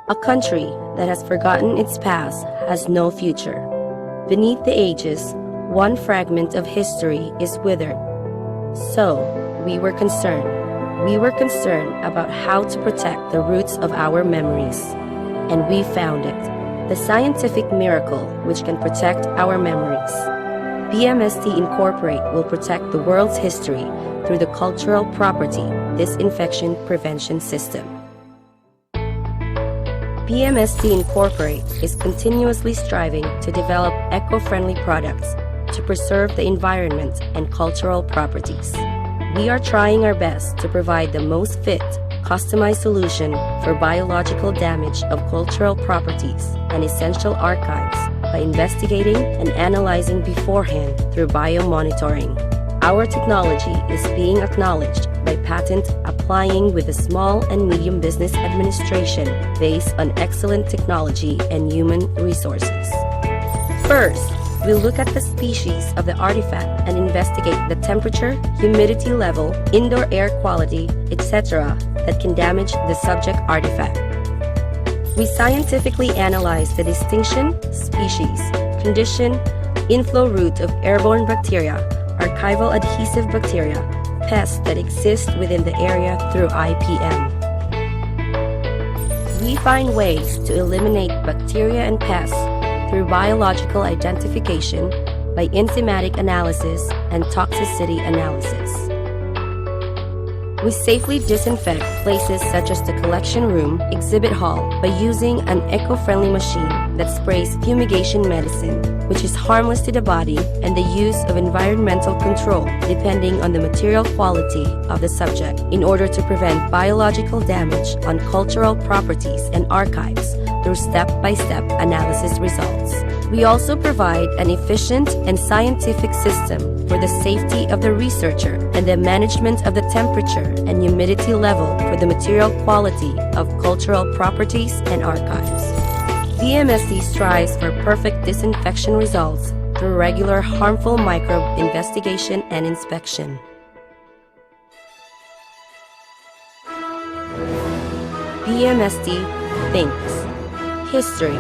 A country that has forgotten its past has no future. Beneath the ages, one fragment of history is withered. So, we were concerned. We were concerned about how to protect the roots of our memories. And we found it. The scientific miracle which can protect our memories. BMST Incorporate will protect the world's history through the cultural property disinfection prevention system. BMST Incorporate is continuously striving to develop eco-friendly products to preserve the environment and cultural properties. We are trying our best to provide the most fit, customized solution for biological damage of cultural properties and essential archives by investigating and analyzing beforehand through biomonitoring. Our technology is being acknowledged by patent applying with the Small and Medium Business Administration based on excellent technology and human resources. First, we'll look at the species of the artifact and investigate the temperature, humidity level, indoor air quality, etc. that can damage the subject artifact. We scientifically analyze the distinction, species, condition, inflow route of airborne bacteria, archival adhesive bacteria, pests that exist within the area through IPM. We find ways to eliminate bacteria and pests through biological identification by enzymatic analysis and toxicity analysis. We safely disinfect places such as the collection room, exhibit hall by using an eco-friendly machine that sprays fumigation medicine, which is harmless to the body, and the use of environmental control depending on the material quality of the subject in order to prevent biological damage on cultural properties and archives through step-by-step analysis results. We also provide an efficient and scientific system for the safety of the researcher and the management of the temperature and humidity level for the material quality of cultural properties and archives. BMST strives for perfect disinfection results through regular harmful microbe investigation and inspection. BMST thinks. History.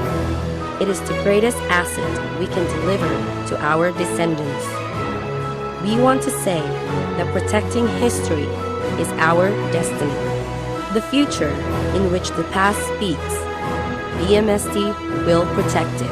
It is the greatest asset we can deliver to our descendants. We want to say that protecting history is our destiny. The future in which the past speaks, BMST will protect it.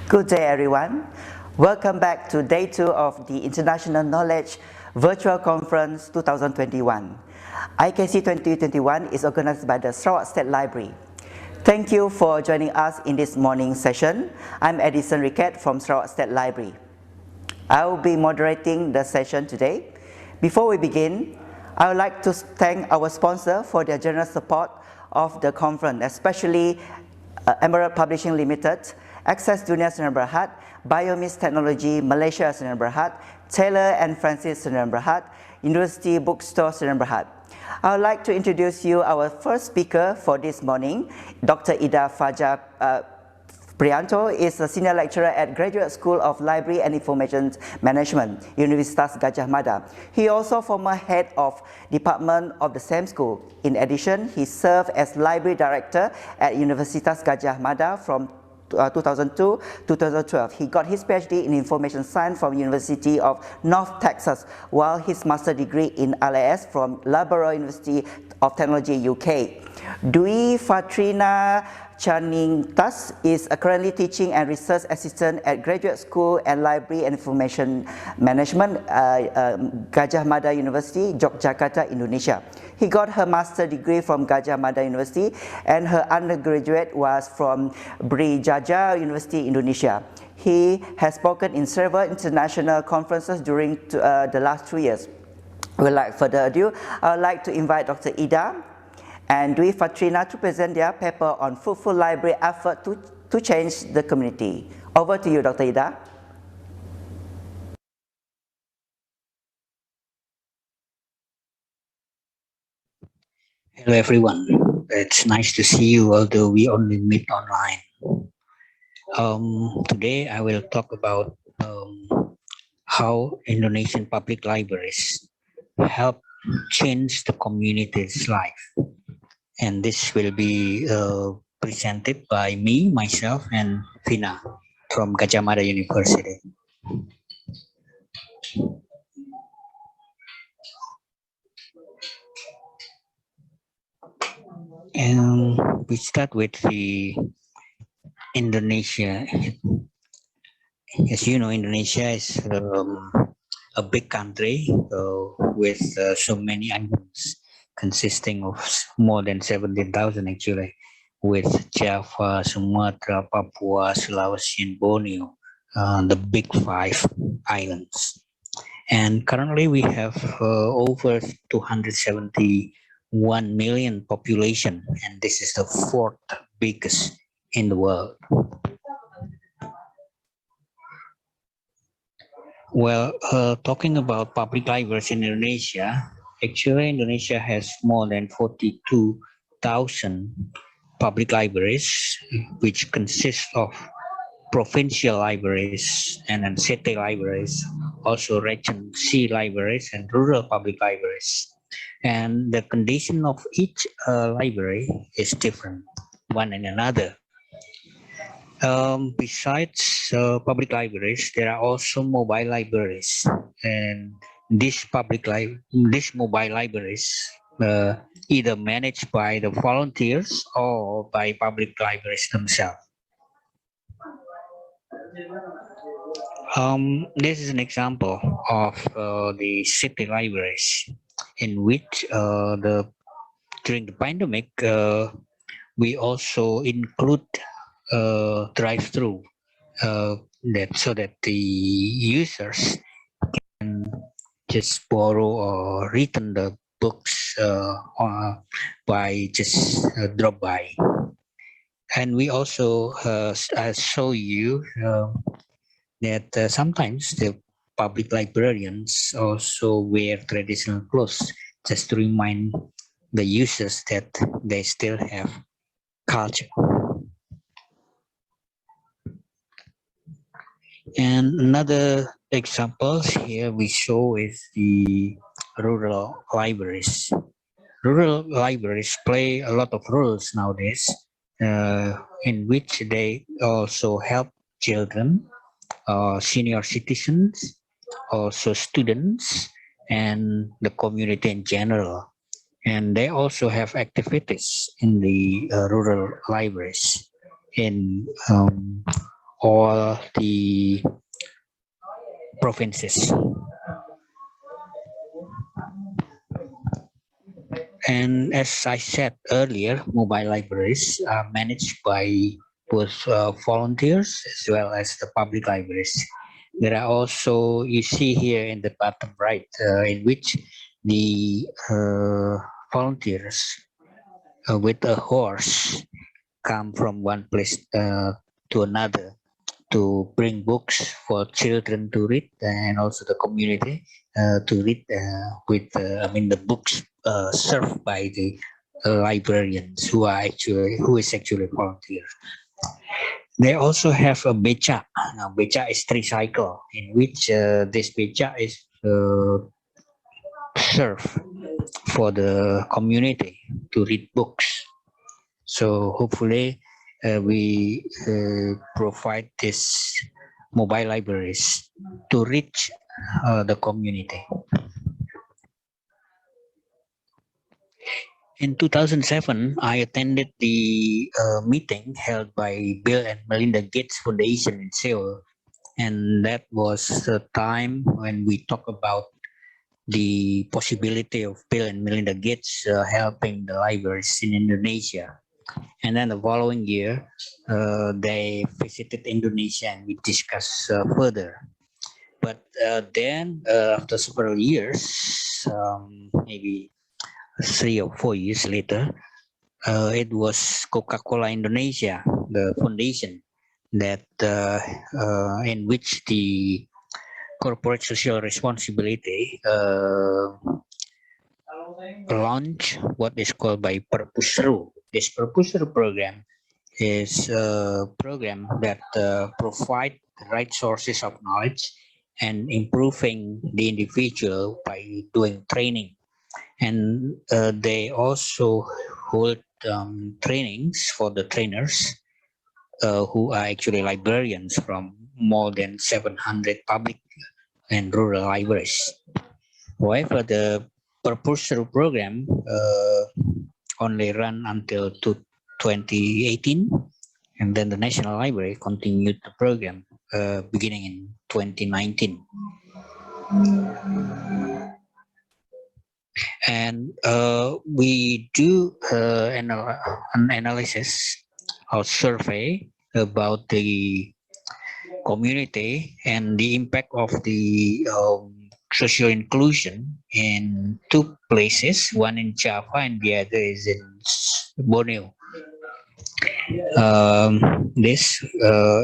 Good day, everyone. Welcome back to Day 2 of the International Knowledge Virtual Conference 2021. IKC 2021 is organized by the Sarawak State Library. Thank you for joining us in this morning session. I'm Edison Riquet from Sarawak State Library. I will be moderating the session today. Before we begin, I would like to thank our sponsor for their generous support of the conference, especially Emerald Publishing Limited, Access Dunia Sdn Bhd, Biomis Technology Malaysia Sdn Bhd, Taylor and Francis Sdn Bhd, University Bookstore Sdn Bhd. I would like to introduce you our first speaker for this morning. Dr. Ida Fajar Prianto is a senior lecturer at Graduate School of Library and Information Management, Universitas Gajah Mada. He also former head of department of the same school. In addition, he served as library director at Universitas Gajah Mada from 2002 to 2012. He got his PhD in Information Science from University of North Texas, while his master degree in LAS from Loughborough University of Technology, UK. Dwi Fatrina Chaningtas is currently teaching and research assistant at Graduate School and Library and Information Management, Gajah Mada University, Yogyakarta, Indonesia. He got her master degree from Gajah Mada University and her undergraduate was from Brawijaya University, Indonesia. He has spoken in several international conferences during the last 2 years. Without further ado, I would like to invite Dr. Ida and Dwi Fatrina to present their paper on fruitful library effort to change the community. Over to you, Dr. Ida. Hello everyone, it's nice to see you although we only meet online. Today I will talk about how Indonesian public libraries help change the community's life. And this will be presented by me, myself, and Vina from Gajah Mada University. And we start with the Indonesia. As you know, Indonesia is a big country with so many islands, consisting of more than 17,000 actually, with Java, Sumatra, Papua, Sulawesi, and Borneo, the big 5 islands. And currently we have over 271 million population, and this is the 4th biggest in the world. Well, talking about public libraries in Indonesia, actually Indonesia has more than 42,000 public libraries, which consist of provincial libraries and then city libraries, also region C libraries and rural public libraries. And the condition of each library is different, one and another. Besides public libraries, there are also mobile libraries, and these mobile libraries either managed by the volunteers or by public libraries themselves. This is an example of the city libraries, in which during the pandemic we also include drive-through so that the users can just borrow or return the books by just drop by. And we also show you that sometimes the public librarians also wear traditional clothes just to remind the users that they still have culture. And another example here we show is the rural libraries. Rural libraries play a lot of roles nowadays, in which they also help children, senior citizens, also students, and the community in general. And they also have activities in the rural libraries in all the provinces. And as I said earlier, mobile libraries are managed by both volunteers as well as the public libraries. There are also, you see here in the bottom right, in which the volunteers with a horse come from one place to another to bring books for children to read, and also the community to read with the books served by the librarians who is actually volunteers. They also have a beca. Now, beca is tricycle, in which this beca is served for the community to read books. So hopefully we provide these mobile libraries to reach the community. In 2007, I attended the meeting held by Bill and Melinda Gates Foundation in Seoul. And that was the time when we talk about the possibility of Bill and Melinda Gates helping the libraries in Indonesia. And then the following year, they visited Indonesia and we discussed further. But then, after several years, maybe 3 or 4 years later, it was Coca-Cola Indonesia, the foundation that in which the corporate social responsibility launch what is called by Perpusru. This Perpusru program is a program that provide the right sources of knowledge and improving the individual by doing training. And they also hold trainings for the trainers who are actually librarians from more than 700 public and rural libraries. However, the proposal program only ran until 2018, and then the National Library continued the program beginning in 2019. And we do an analysis or survey about the community and the impact of the social inclusion in two places, one in Java and the other is in Borneo. This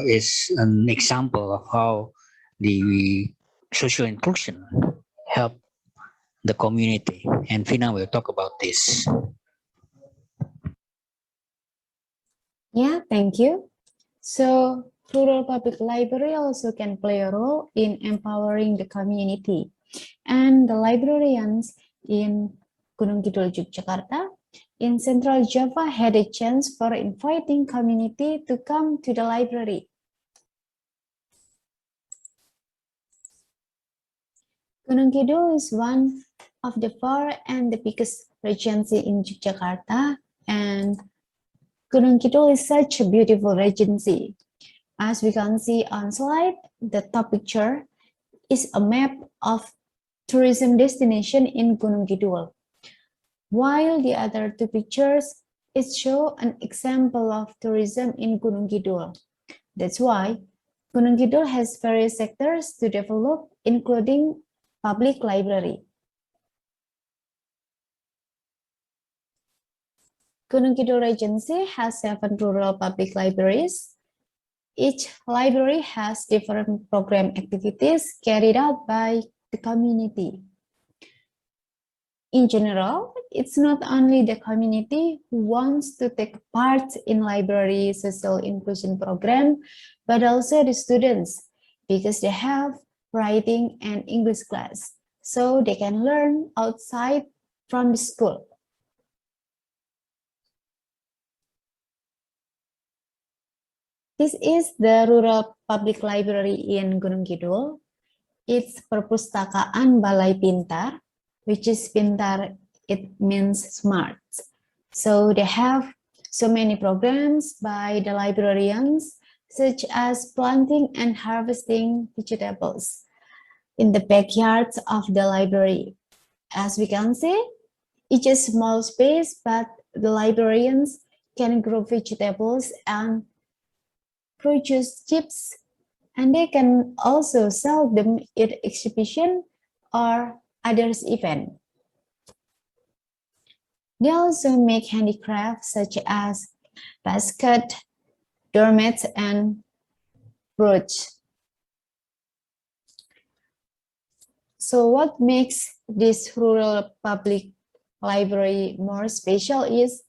is an example of how the social inclusion help the community, and Fina will talk about this. Yeah, thank you. So, rural public library also can play a role in empowering the community. And the librarians in Gunung Kidul, Yogyakarta, in Central Java had a chance for inviting community to come to the library. Gunung Kidul is one of the four and the biggest regency in Yogyakarta, and Gunung Kidul is such a beautiful regency. As we can see on slide, the top picture is a map of tourism destination in Gunung Kidul, while the other two pictures show an example of tourism in Gunung Kidul. That's why Gunung Kidul has various sectors to develop, including public library. Gunung Kidul Regency has 7 rural public libraries. Each library has different program activities carried out by the community. In general, it's not only the community who wants to take part in library social inclusion program, but also the students, because they have writing and English class, so they can learn outside from the school. This is the rural public library in Gunung Kidul. It's Perpustakaan Balai Pintar, which is pintar, it means smart. So they have so many programs by the librarians, such as planting and harvesting vegetables in the backyards of the library. As we can see, it's a small space, but the librarians can grow vegetables and produce chips, and they can also sell them at exhibition or others event. They also make handicrafts such as basket, doormats, and brooch. So what makes this rural public library more special is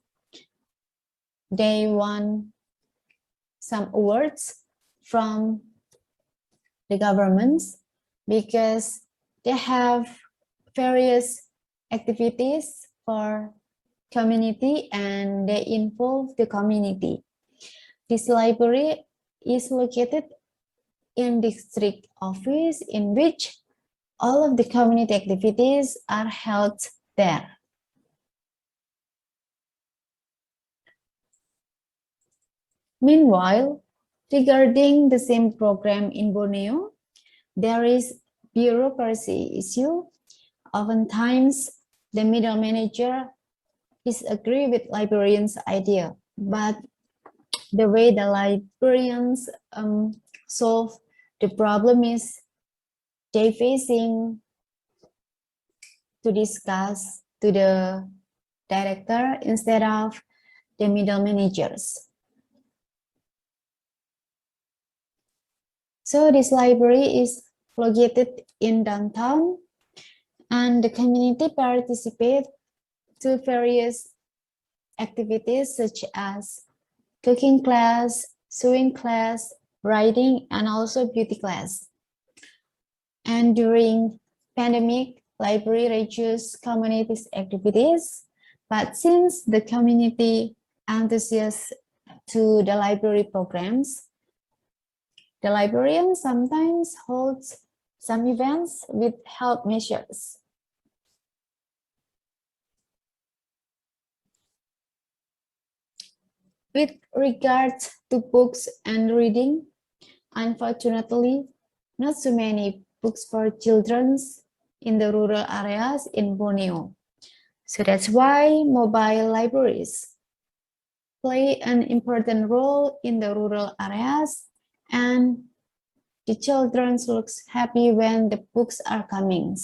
they won some awards from the governments because they have various activities for community and they involve the community. This library is located in district office in which all of the community activities are held there. Meanwhile, regarding the same program in Borneo, there is bureaucracy issue. Oftentimes, the middle manager disagree with librarians' idea, but the way the librarians solve the problem is they facing to discuss to the director instead of the middle managers. So this library is located in downtown, and the community participate to various activities such as cooking class, sewing class, writing, and also beauty class. And during pandemic, library reduced community activities, but since the community enthusiasts to the library programs, the librarian sometimes holds some events with health measures. With regard to books and reading, unfortunately, not so many books for children in the rural areas in Borneo. So that's why mobile libraries play an important role in the rural areas, and the children looks happy when the books are coming.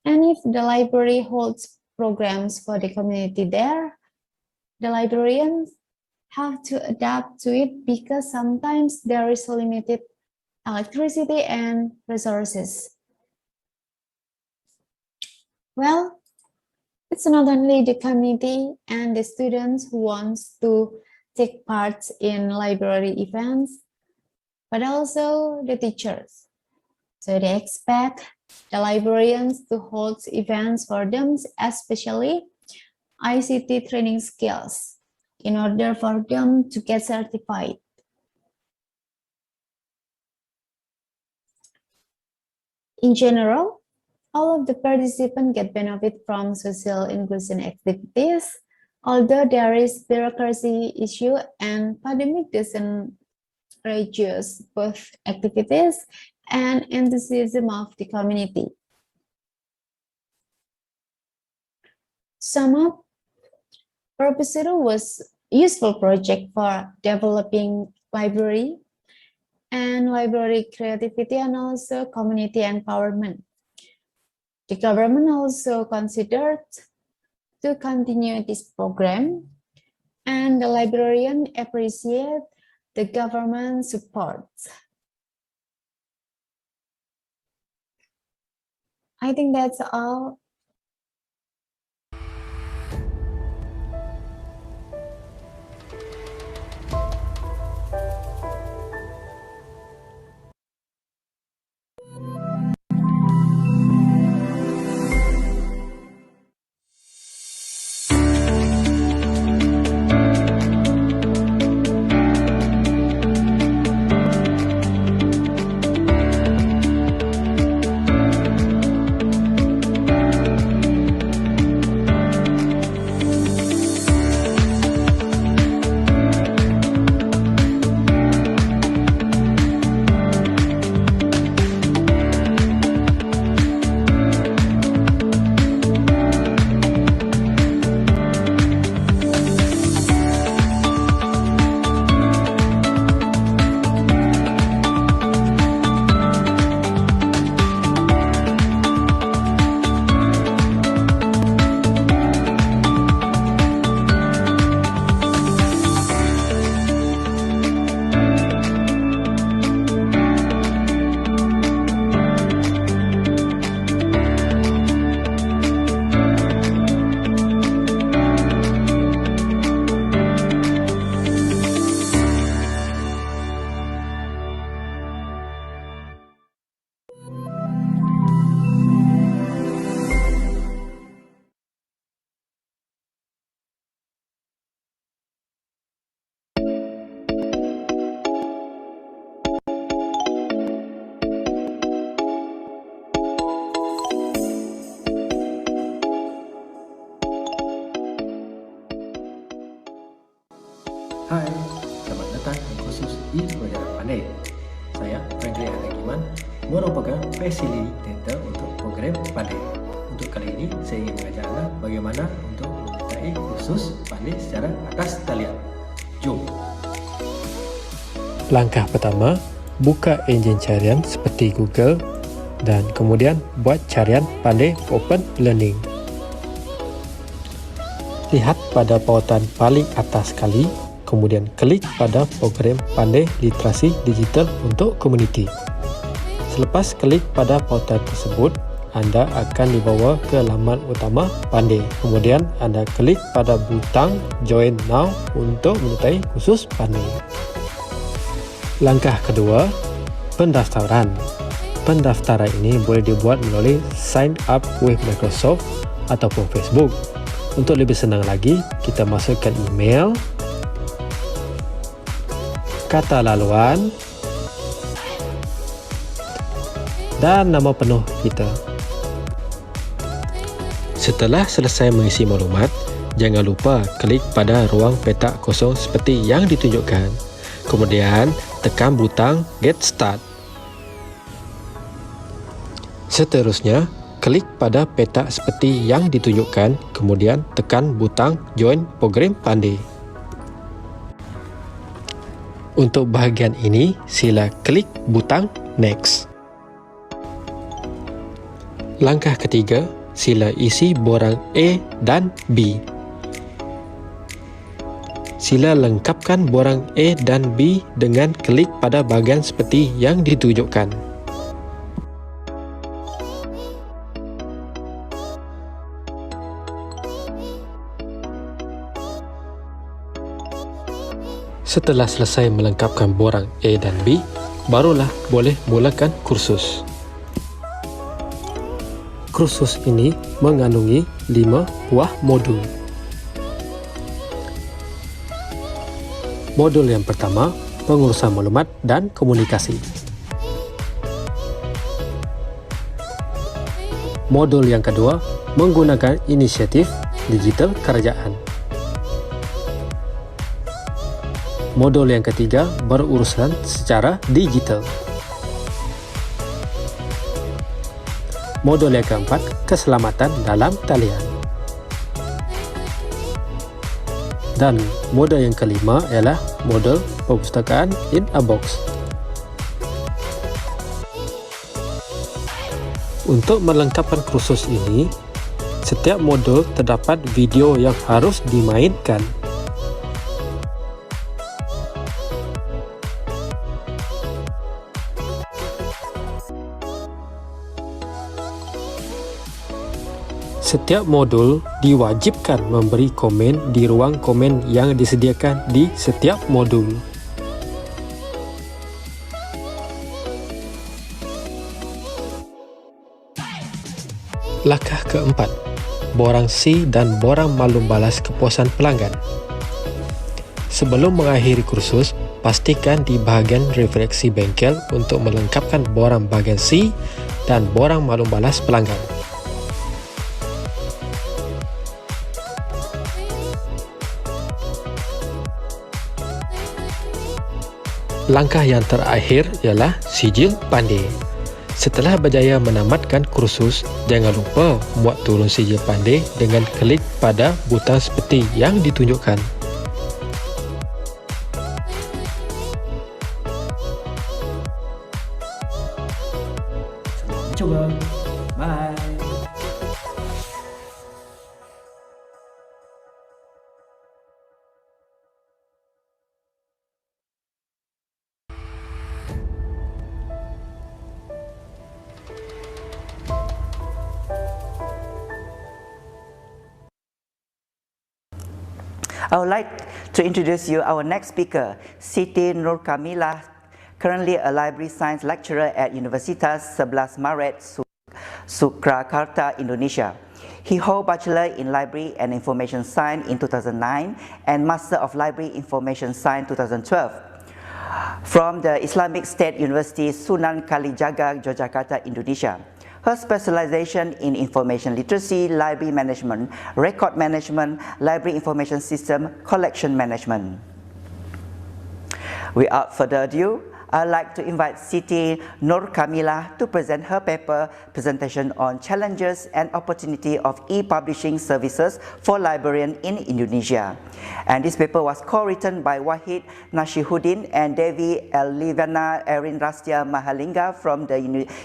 And if the library holds programs for the community there, the librarians have to adapt to it because sometimes there is limited electricity and resources. Well, it's not only the community and the students who wants to take part in library events, but also the teachers. So they expect the librarians to hold events for them, especially ICT training skills, in order for them to get certified. In general, all of the participants get benefit from social inclusion activities, although there is bureaucracy issue and pandemic doesn't reduce both activities and enthusiasm of the community. Sum up, Proposal was a useful project for developing library and library creativity and also community empowerment. The government also considered to continue this program, and the librarian appreciate the government support. I think that's all. Hai, selamat datang di khusus di Pelajaran Pandai. Saya Franklin Anagiman, merupakan fasilitator untuk program Pandai. Untuk kali ini, saya ingin mengajar Anda bagaimana untuk menyertai khusus Pandai secara atas talian. Jom! Langkah pertama, buka enjin carian seperti Google dan kemudian buat carian Pandai Open Learning. lihat pada pautan paling atas sekali, kemudian klik pada program Pandai Literasi Digital untuk Komuniti. Selepas klik pada pautan tersebut, anda akan dibawa ke laman utama Pandai. Kemudian anda klik pada butang Join Now untuk menyertai kursus Pandai. Langkah kedua, pendaftaran. Pendaftaran ini boleh dibuat melalui Sign Up with Microsoft ataupun Facebook. Untuk lebih senang lagi, kita masukkan email, kata laluan dan nama penuh kita. Setelah selesai mengisi maklumat, jangan lupa klik pada ruang petak kosong seperti yang ditunjukkan. Kemudian, tekan butang Get Start. Seterusnya, klik pada petak seperti yang ditunjukkan, kemudian tekan butang Join Program Pandai. Untuk bahagian ini, sila klik butang Next. Langkah ketiga, sila isi borang A dan B. Sila lengkapkan borang A dan B dengan klik pada bahagian seperti yang ditunjukkan. Setelah selesai melengkapkan borang A dan B, barulah boleh mulakan kursus. Kursus ini mengandungi 5 buah modul. Modul yang pertama, pengurusan maklumat dan komunikasi. Modul yang kedua, menggunakan inisiatif digital kerajaan. Modul yang ketiga, berurusan secara digital. Modul yang keempat, keselamatan dalam talian. Dan modul yang kelima ialah modul perpustakaan in a box. Untuk melengkapkan kursus ini, setiap modul terdapat video yang harus dimainkan. Setiap modul diwajibkan memberi komen di ruang komen yang disediakan di setiap modul. Langkah keempat, borang C dan borang maklum balas kepuasan pelanggan. Sebelum mengakhiri kursus, pastikan di bahagian refleksi bengkel untuk melengkapkan borang bahagian C dan borang maklum balas pelanggan. Langkah yang terakhir ialah sijil pandai. Setelah berjaya menamatkan kursus, jangan lupa muat turun sijil pandai dengan klik pada butang seperti yang ditunjukkan. Selamat mencoba. Bye. I would like to introduce you our next speaker, Siti Nur Kamilah, currently a library science lecturer at Universitas 11 Maret, Surakarta, Indonesia. He holds Bachelor in Library and Information Science in 2009 and Master of Library Information Science 2012 from the Islamic State University Sunan Kalijaga, Yogyakarta, Indonesia. Her specialization in information literacy, library management, record management, library information system, collection management. Without further ado, I'd like to invite Siti Nur Kamilah to present her paper presentation on challenges and opportunity of e-publishing services for librarians in Indonesia. And this paper was co-written by Wahid Nashihuddin and Devi Elivana Erin Rastia Mahalingga from the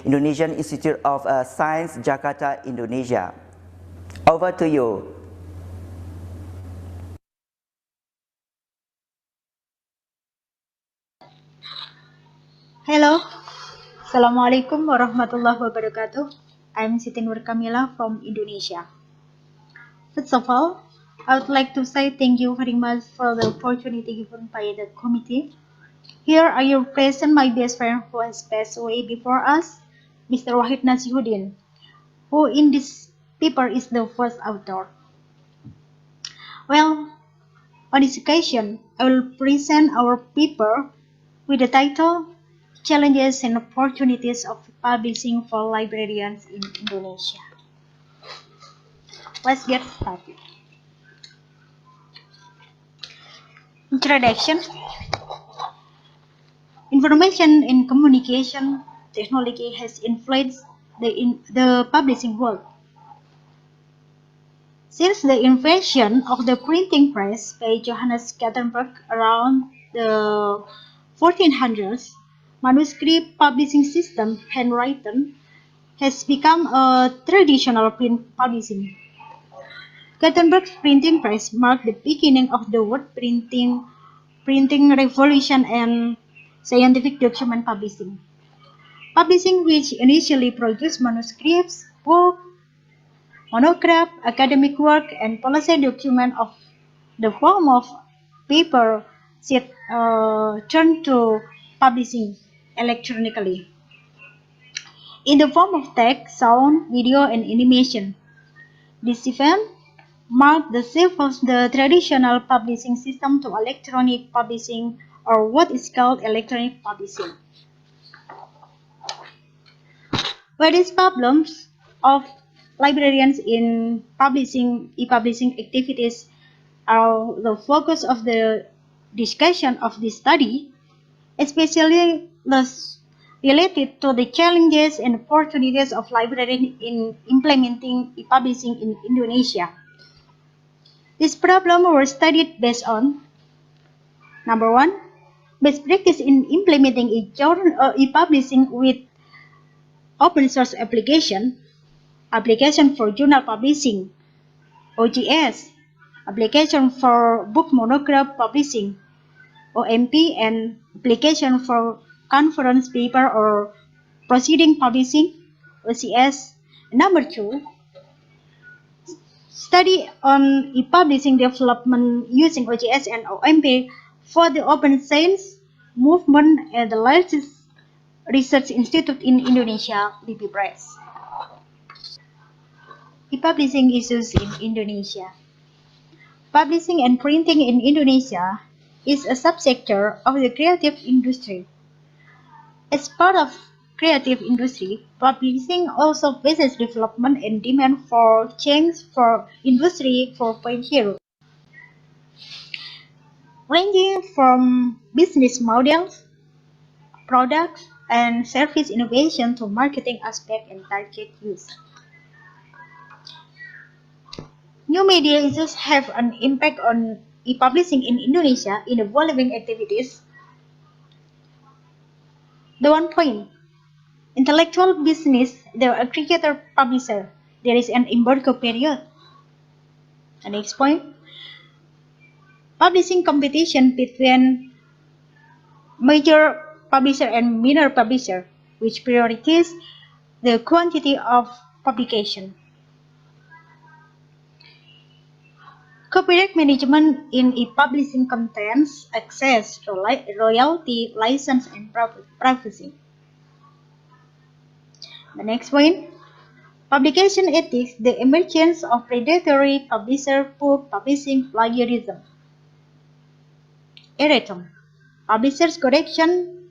Indonesian Institute of Science, Jakarta, Indonesia. Over to you. Hello, Assalamualaikum warahmatullahi wabarakatuh. I'm Siti Nur Kamila from Indonesia. First of all, I would like to say thank you very much for the opportunity given by the committee. Here I will present my best friend who has passed away before us, Mr. Wahid Nasihuddin, who in this paper is the first author. Well, on this occasion, I will present our paper with the title Challenges and Opportunities of Publishing for Librarians in Indonesia. Let's get started. Introduction. Information and communication technology has influenced the publishing world. Since the invention of the printing press by Johannes Gutenberg around the 1400s, manuscript publishing system, handwritten, has become a traditional print publishing. Gutenberg's printing press marked the beginning of the word printing revolution and scientific document publishing. Publishing, which initially produced manuscripts, books, monograph, academic work, and policy document of the form of paper sheet turned to publishing electronically in the form of text, sound, video, and animation. This event marked the shift of the traditional publishing system to electronic publishing, or what is called electronic publishing. Various problems of librarians in publishing, e-publishing activities are the focus of the discussion of this study, especially those related to the challenges and opportunities of librarians in implementing e-publishing in Indonesia. This problem was studied based on number one, best practice in implementing e-publishing with open source application for journal publishing, OGS, application for book monograph publishing, OMP, and application for conference paper or proceeding publishing, OCS. Number two, study on e-publishing development using OGS and OMP for the open science movement at the largest research institute in Indonesia, LIPI Press. E-publishing issues in Indonesia. Publishing and printing in Indonesia is a subsector of the creative industry. As part of creative industry, publishing also faces development and demand for change for Industry 4.0, ranging from business models, products, and service innovation to marketing aspect and target use. New media issues have an impact on e-publishing in Indonesia in the following activities. The 1 point, intellectual business, the aggregator publisher, there is an embargo period. The next point, publishing competition between major publisher and minor publisher, which prioritizes the quantity of publication. Copyright management in e-publishing contents, access, royalty, license, and privacy. The next point, publication ethics, the emergence of predatory publisher book publishing plagiarism. Erratum, publishers correction,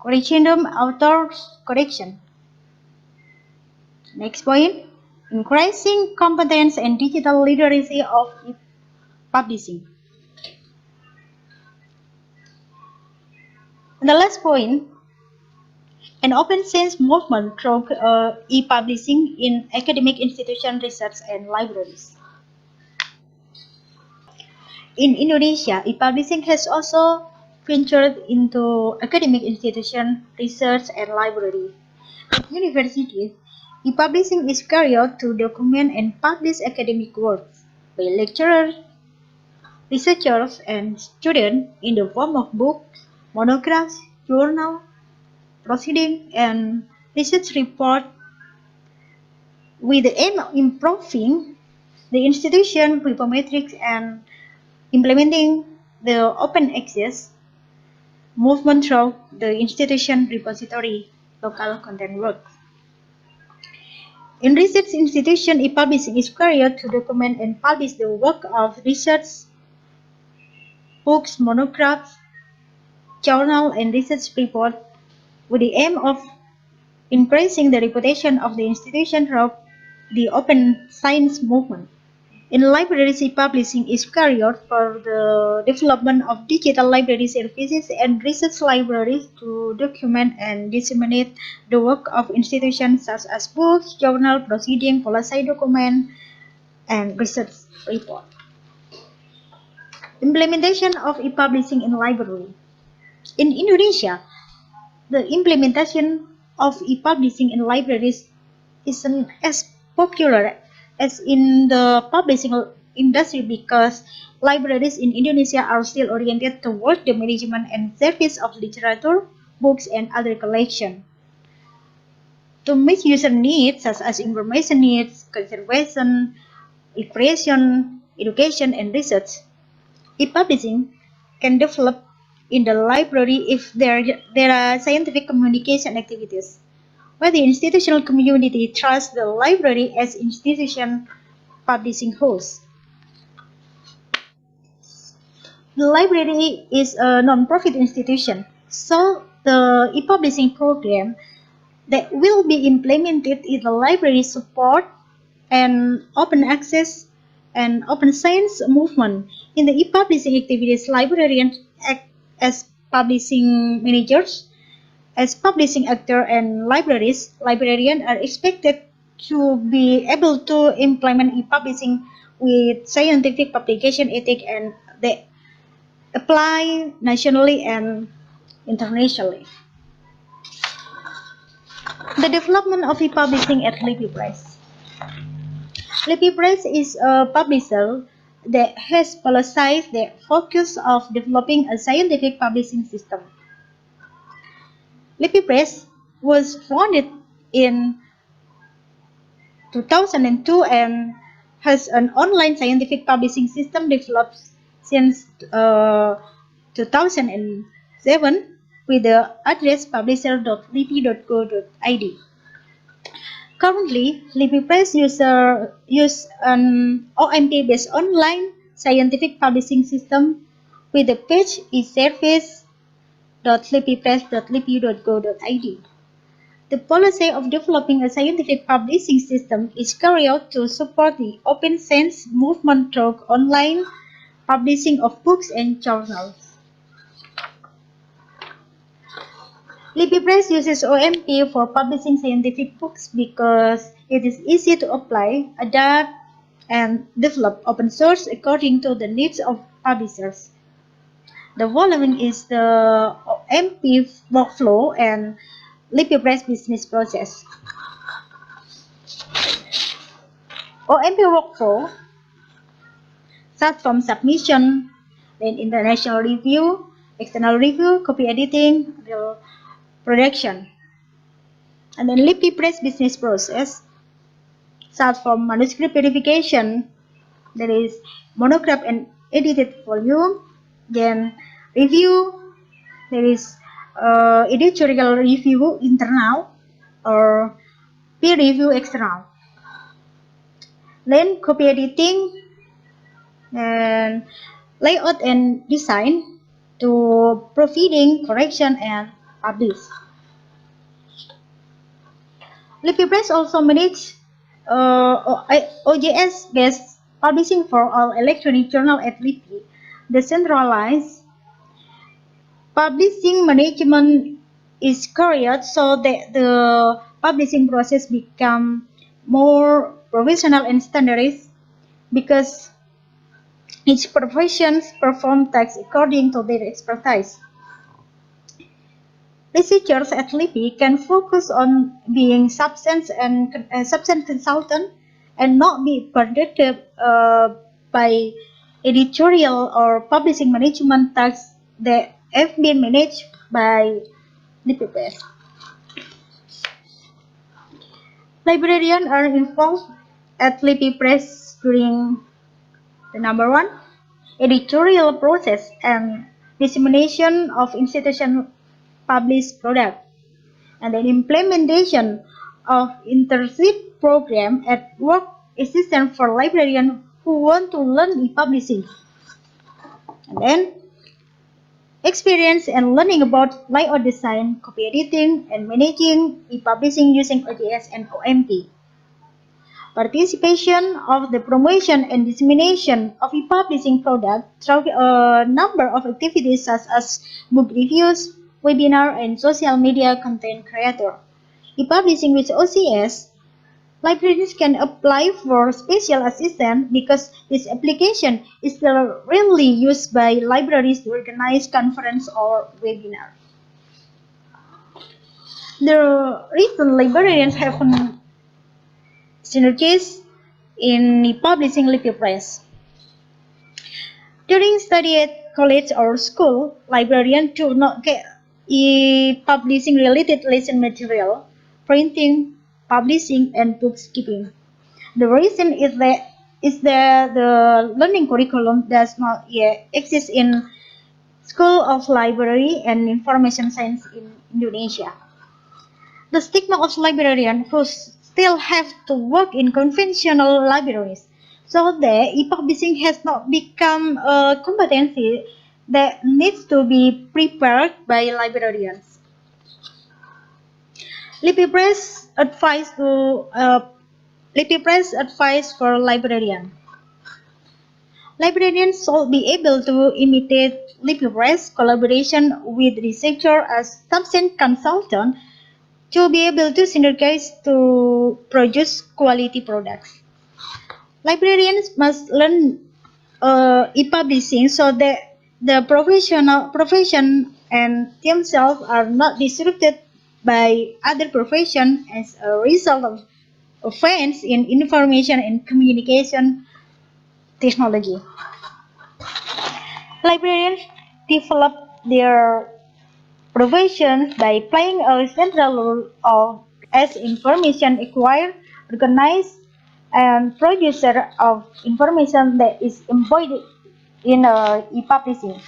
corrigendum authors correction. Next point, increasing competence and digital literacy of publishing. And the last point, an open science movement through e-publishing in academic institutions, research, and libraries. In Indonesia, e-publishing has also ventured into academic institutions, research, and library. At universities, e-publishing is carried out to document and publish academic works by lecturers, researchers, and students in the form of books, monographs, journals, proceeding, and research report with the aim of improving the institution metrics and implementing the open access movement through the institution repository local content work. In research institution, e-publishing is required to document and publish the work of research, books, monographs, journal, and research report with the aim of increasing the reputation of the institution through the open science movement. In libraries, e-publishing is required for the development of digital library services and research libraries to document and disseminate the work of institutions such as books, journal, proceeding, policy document, and research report. Implementation of e-publishing in library. In Indonesia, the implementation of e-publishing in libraries isn't as popular as in the publishing industry because libraries in Indonesia are still oriented toward the management and service of literature, books, and other collection. To meet user needs such as information needs, conservation, recreation, education, and research, e-publishing can develop in the library if there are scientific communication activities, where the institutional community trusts the library as institution publishing host. The library is a non-profit institution, so the e-publishing program that will be implemented in the library support and open access and open science movement. In the e-publishing activities, librarians act as publishing managers. As publishing actor and librarians are expected to be able to implement e-publishing with scientific publication ethic and they apply nationally and internationally. The development of e-publishing at Lipi Press. Lipi Press is a publisher that has politicized the focus of developing a scientific publishing system. Lipi Press was founded in 2002 and has an online scientific publishing system developed since 2007 with the address publisher.lipi.go.id. Currently, Lipi Press use an OMP-based online scientific publishing system with the page eservice.lipipress.lipi.go.id. The policy of developing a scientific publishing system is carried out to support the open science movement through online publishing of books and journals. Lipi Press uses OMP for publishing scientific books because it is easy to apply, adapt, and develop open source according to the needs of publishers. The following is the OMP workflow and Lipi Press business process. OMP workflow start from submission, then international review, external review, copy editing, the production. And then Lipi Press business process start from manuscript verification, there is monograph and edited volume, then review, there is editorial review internal or peer review external. Then copy editing and layout and design to proofreading, correction, and publish. Lipi Press also manage OJS-based publishing for all electronic journal at Lipi. The centralized publishing management is carried so that the publishing process become more professional and standardized because each professions perform tasks according to their expertise. Researchers at Lipi can focus on being substance consultant and not be burdened by editorial or publishing management tasks that have been managed by Lipi Press. Librarians are involved at Lipi Press during the number one, editorial process and dissemination of institution published product, and then implementation of internship program at work assistant for librarians who want to learn e-publishing. And then experience and learning about layout design, copy editing, and managing e-publishing using OJS and OMT. Participation of the promotion and dissemination of e-publishing product through a number of activities such as book reviews, webinar, and social media content creator. E-publishing with OCS, librarians can apply for special assistance because this application is still rarely used by libraries to organize conference or webinar. The reason librarians have synergies in publishing Lipi Press. During study at college or school, librarians do not get e-publishing related lesson material, printing, publishing, and bookkeeping. The reason is that the learning curriculum does not yet exist in School of Library and Information Science in Indonesia. The stigma of librarians who still have to work in conventional libraries, so that e-publishing has not become a competency that needs to be prepared by librarians. Lipi Press advice for librarians. Librarians should be able to imitate Lipi Press collaboration with researcher as subject consultant to be able to synergize to produce quality products. Librarians must learn e-publishing so that the profession and themselves are not disrupted by other professions as a result of advance in information and communication technology. Librarians develop their profession by playing a central role as information acquirer, organizer, and producer of information that is embodied in e-publishing.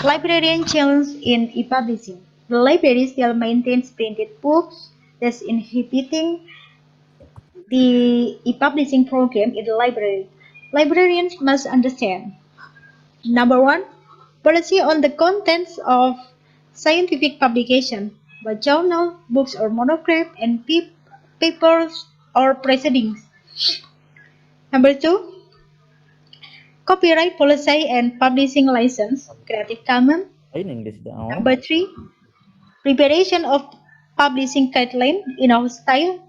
Librarian challenge in e-publishing. The library still maintains printed books, thus inhibiting the e-publishing program in the library. Librarians must understand: number one, policy on the contents of scientific publication, by journal, books or monograph, and papers or proceedings. Number two, copyright policy and publishing license, Creative Commons. Number three, preparation of publishing guideline in our style.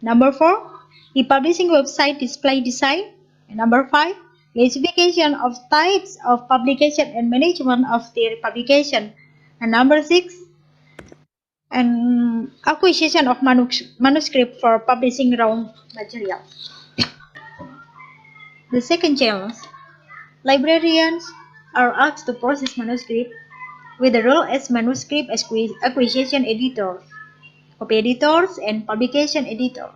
Number four, e-publishing website display design. And number five, classification of types of publication and management of their publication. And number six, and acquisition of manuscript for publishing raw material. The second challenge, librarians are asked to process manuscript with a role as manuscript acquisition editors, copy editors, and publication editor.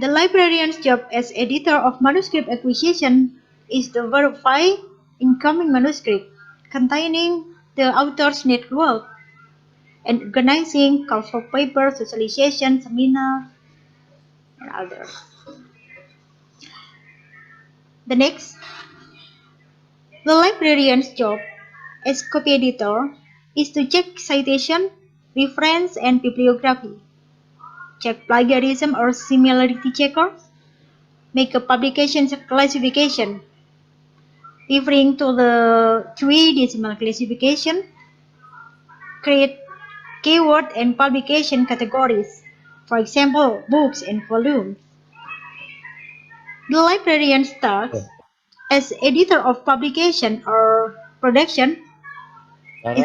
The librarian's job as editor of manuscript acquisition is to verify incoming manuscript containing the author's network and organizing calls for paper, socialization, seminar, and others. The next, the librarian's job as copy editor is to check citation, reference, and bibliography, check plagiarism or similarity checkers, make a publication classification, referring to the Dewey Decimal Classification, create keyword and publication categories, for example, books and volumes. The librarian starts as editor of publication or production. Lead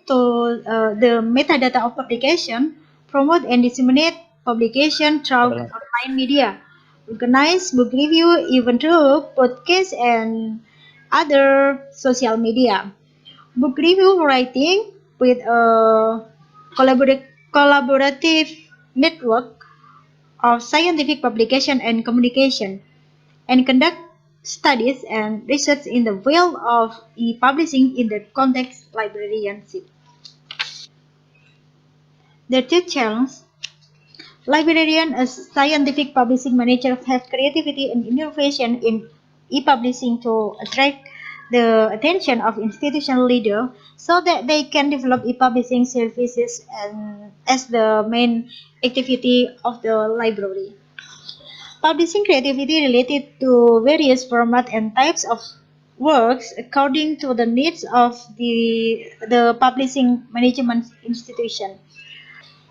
to the metadata of publication, promote and disseminate publication through online media, organize book review, even through podcasts and other social media. Book review writing with collaborative network of scientific publication and communication, and conduct studies and research in the field of e-publishing in the context librarianship. The two challenges: librarian as scientific publishing manager have creativity and innovation in e-publishing to attract the attention of institutional leaders so that they can develop e-publishing services and as the main activity of the library. Publishing creativity related to various formats and types of works according to the needs of the publishing management institution.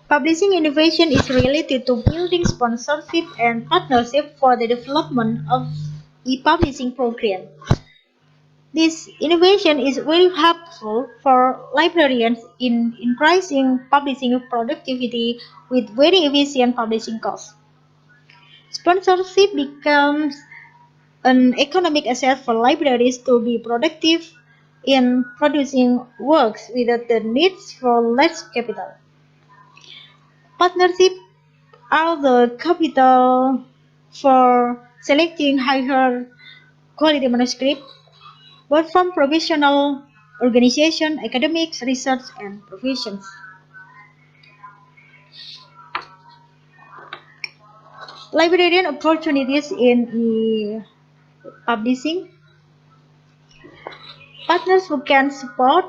Publishing innovation is related to building sponsorship and partnership for the development of e-publishing program. This innovation is very helpful for librarians in increasing publishing productivity with very efficient publishing costs. Sponsorship becomes an economic asset for libraries to be productive in producing works without the needs for less capital. Partnership are the capital for selecting higher quality manuscript, both from professional organization, academics, research, and professions. Librarian opportunities in publishing. Partners who can support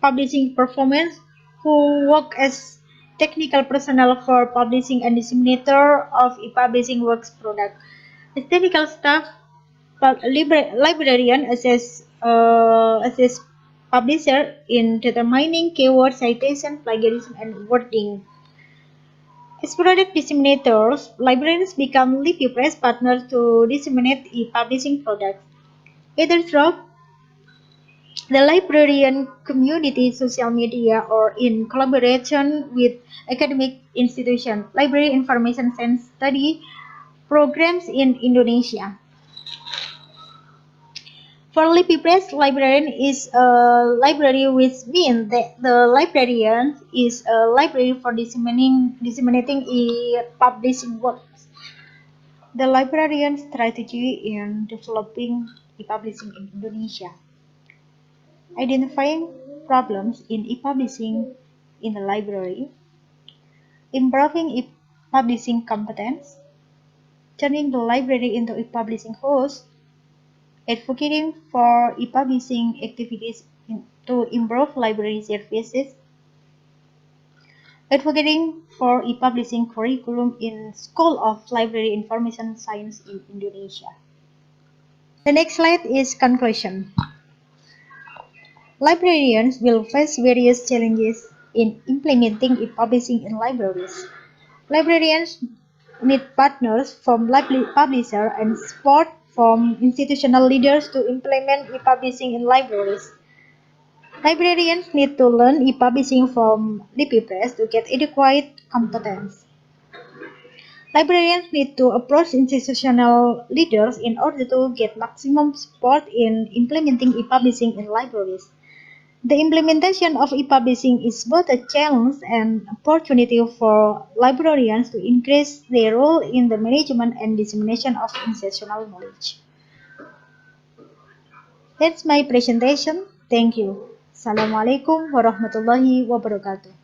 publishing performance, who work as technical personnel for publishing and disseminator of e-publishing works product. As technical staff, librarian assess publisher in determining keyword citation, plagiarism, and wording. As product disseminators, librarians become LipiPress partners to disseminate e-publishing products, either through the librarian community, social media, or in collaboration with academic institutions. Library information and study programs in Indonesia. For LipiPress, librarian is a library, which means that the librarian is a library for disseminating e-publishing works. The librarian strategy in developing e-publishing in Indonesia. Identifying problems in e-publishing in the library, improving e-publishing competence, turning the library into e-publishing host, advocating for e-publishing activities to improve library services, advocating for e-publishing curriculum in School of Library Information Science in Indonesia. The next slide is conclusion. Librarians will face various challenges in implementing e-publishing in libraries. Librarians need partners from publishers and support from institutional leaders to implement e-publishing in libraries. Librarians need to learn e-publishing from LipiPress to get adequate competence. Librarians need to approach institutional leaders in order to get maximum support in implementing e-publishing in libraries. The implementation of e-publishing is both a challenge and opportunity for librarians to increase their role in the management and dissemination of institutional knowledge. That's my presentation. Thank you. Assalamualaikum warahmatullahi wabarakatuh.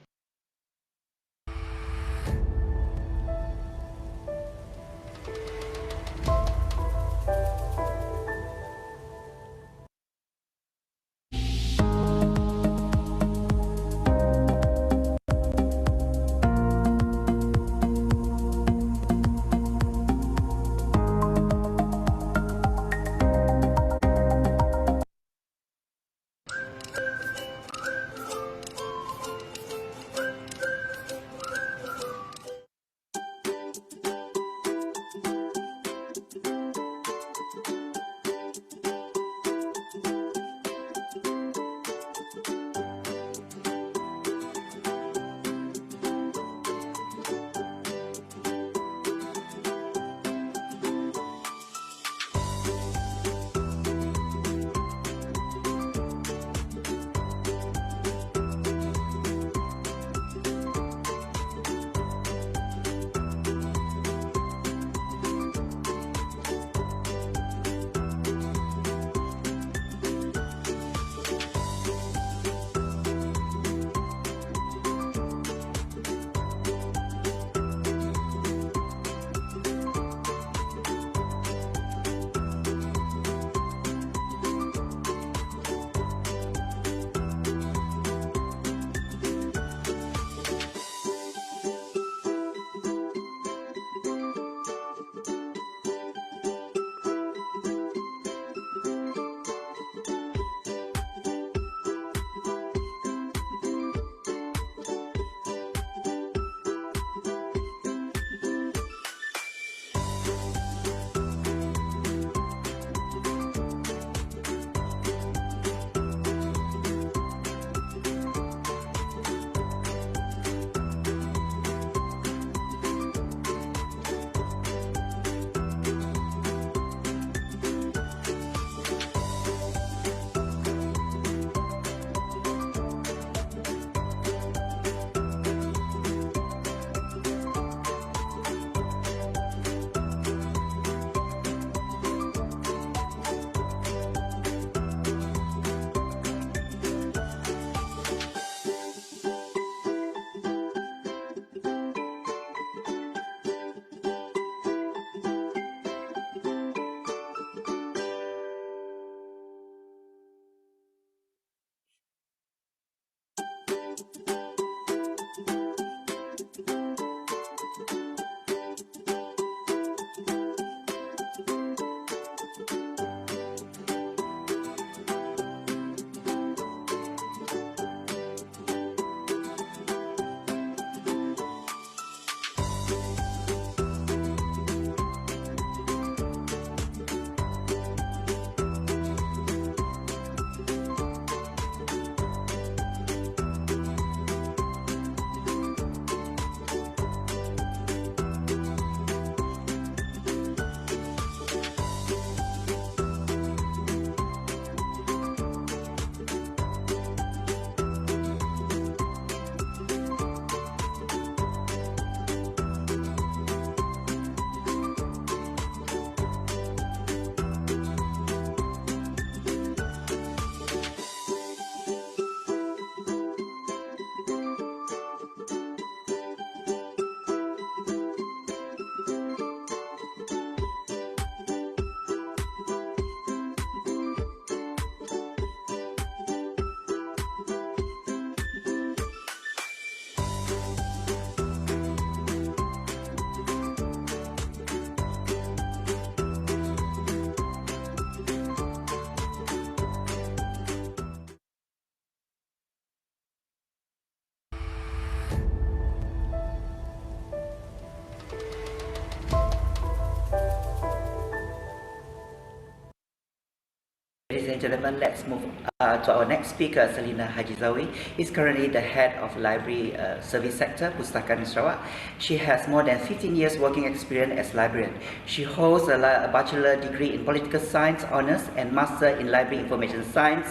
and gentlemen, let's move to our next speaker, Selina Hajizawi. Is currently the head of library service sector, Pustakaan Sarawak. She has more than 15 years working experience as librarian. She holds a bachelor degree in political science honors and master in library information science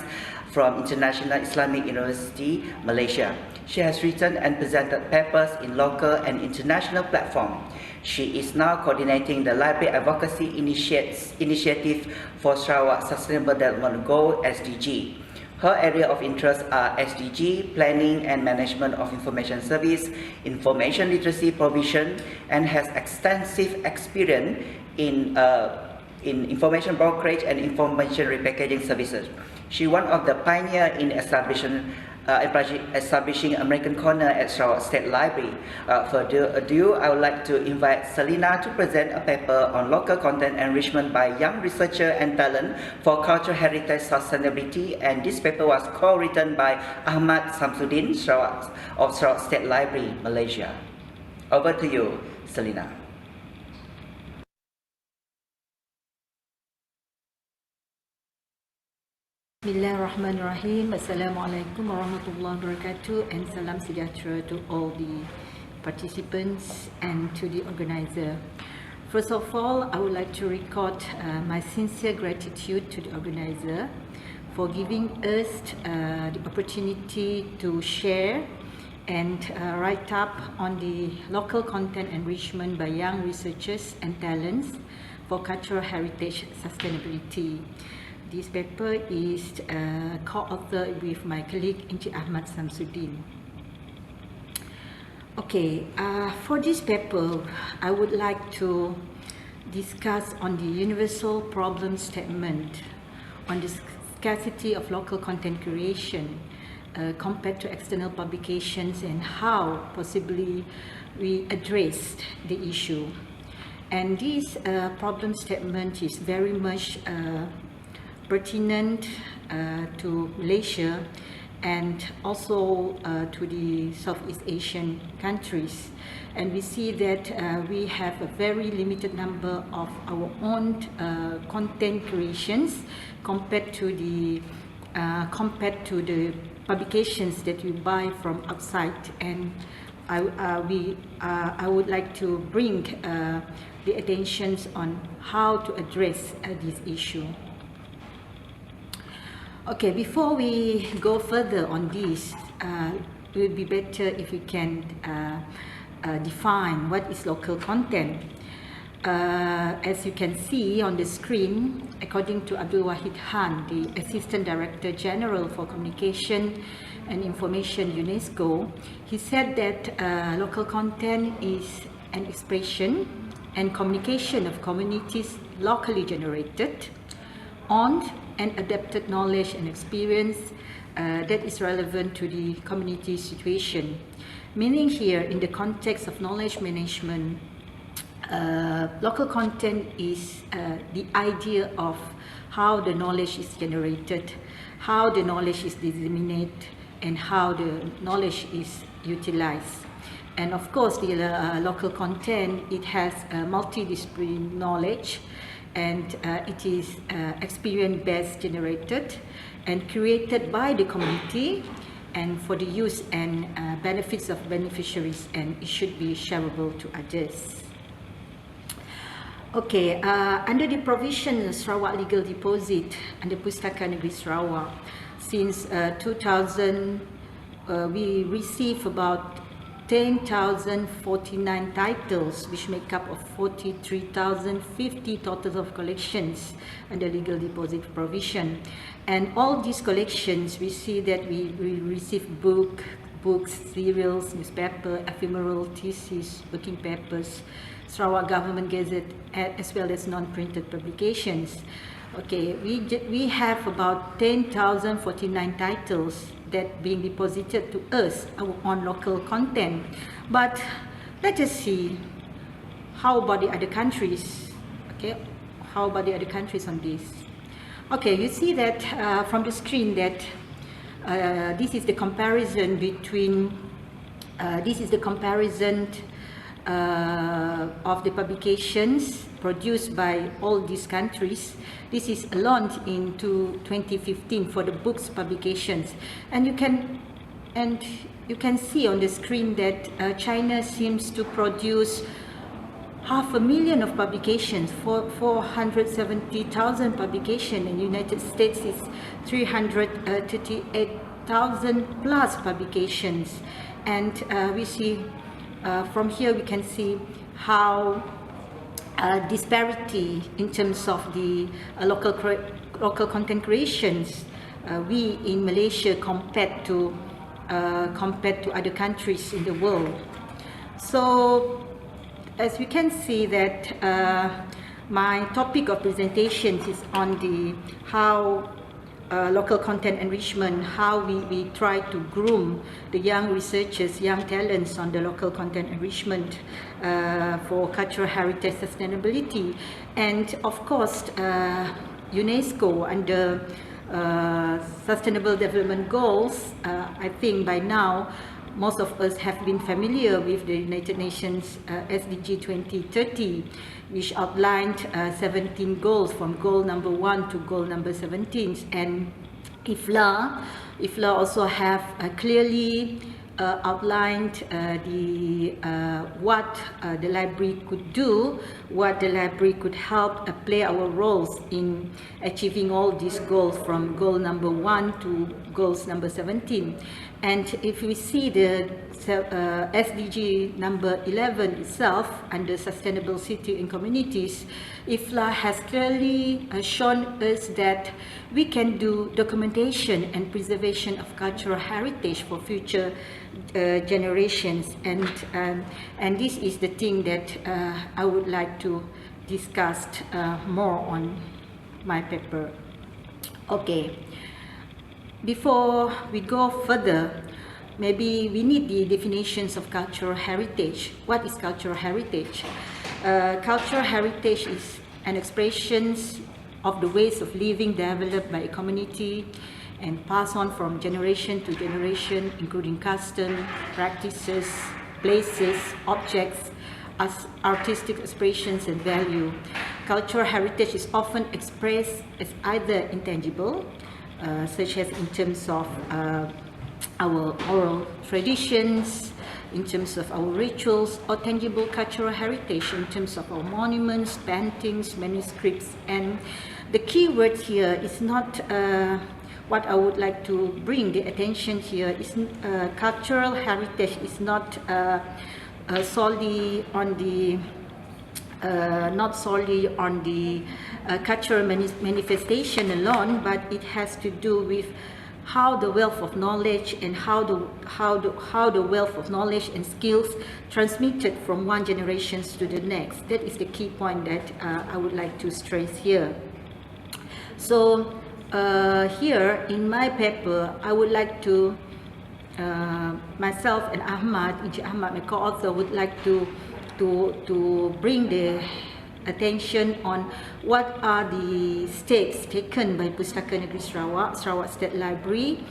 from International Islamic University, Malaysia. She has written and presented papers in local and international platforms. She is now coordinating the Library Advocacy Initiative for Sarawak Sustainable Development Goal (SDG). Her area of interest are SDG, planning and management of information service, information literacy provision, and has extensive experience in information brokerage and information repackaging services. She one of the pioneer in establishing American Corner at Sarawak State Library. Further ado, I would like to invite Selina to present a paper on local content enrichment by young researcher and talent for cultural heritage sustainability, and this paper was co-written by Ahmad Samsudin of Sarawak State Library, Malaysia. Over to you, Selina. Bismillahirrahmanirrahim. Assalamualaikum warahmatullahi wabarakatuh, and salam sejahtera to all the participants and to the organizer. First of all, I would like to record my sincere gratitude to the organizer for giving us the opportunity to share and write up on the local content enrichment by young researchers and talents for cultural heritage sustainability. This paper is co-authored with my colleague Encik Ahmad Samsudin. Okay, for this paper, I would like to discuss on the universal problem statement on the scarcity of local content creation compared to external publications, and how possibly we address the issue. And this problem statement is very much pertinent to Malaysia and also to the Southeast Asian countries. And we see that we have a very limited number of our own content creations compared to the publications that we buy from outside. And I would like to bring the attention on how to address this issue. Okay, before we go further on this, it would be better if we can define what is local content. As you can see on the screen, according to Abdul Wahid Khan, the Assistant Director General for Communication and Information UNESCO, he said that local content is an expression and communication of communities locally generated, owned and adapted knowledge and experience that is relevant to the community situation. Meaning here, in the context of knowledge management, local content is the idea of how the knowledge is generated, how the knowledge is disseminated, and how the knowledge is utilized. And of course, the local content, it has multidisciplinary knowledge, and it is experience-based generated and created by the community and for the use and benefits of beneficiaries, and it should be shareable to others. Okay, under the provision of Sarawak Legal Deposit under Pustakaan Negeri Sarawak, since 2000, we receive about 10,049 titles, which make up of 43,050 totals of collections under legal deposit provision. And all these collections, we see that we receive books, serials, newspaper, ephemeral, theses, working papers, Sarawak Government Gazette, as well as non-printed publications. Okay, we have about 10,049 titles that being deposited to us on local content. But let us see how about the other countries. Okay, how about the other countries on this? Okay, you see that from the screen that this is the comparison between of the publications produced by all these countries. This is launched into 2015 for the books publications, and you can see on the screen that China seems to produce 500,000 of publications, 470,000 publications, and United States is 338,000 plus publications. And we see from here we can see how disparity in terms of the local content creations we in Malaysia compared to other countries in the world. So as we can see that my topic of presentations is on the how local content enrichment, how we try to groom the young researchers, young talents on the local content enrichment for cultural heritage sustainability. And of course, UNESCO under Sustainable Development Goals, I think by now most of us have been familiar with the United Nations SDG 2030, which outlined 17 goals from goal number 1 to goal number 17. And IFLA also have clearly outlined what the library could do, what the library could help play our roles in achieving all these goals from goal number 1 to goals number 17. And if we see the SDG number 11 itself under Sustainable City and Communities, IFLA has clearly shown us that we can do documentation and preservation of cultural heritage for future generations, and this is the thing that I would like to discuss more on my paper. Okay. Before we go further, maybe we need the definitions of cultural heritage. What is cultural heritage? Cultural heritage is an expression of the ways of living developed by a community and passed on from generation to generation, including custom, practices, places, objects, as artistic expressions and value. Cultural heritage is often expressed as either intangible, such as in terms of our oral traditions, in terms of our rituals, or tangible cultural heritage in terms of our monuments, paintings, manuscripts. And the key word here is not what I would like to bring the attention here is cultural heritage is not solely on the cultural manifestation alone, but it has to do with how the wealth of knowledge and how the wealth of knowledge and skills transmitted from one generation to the next. That is the key point that I would like to stress here. So here in my paper, I would like to myself and Ahmad, my co-author, would like to bring the attention on what are the steps taken by Pustaka Negeri Sarawak State Library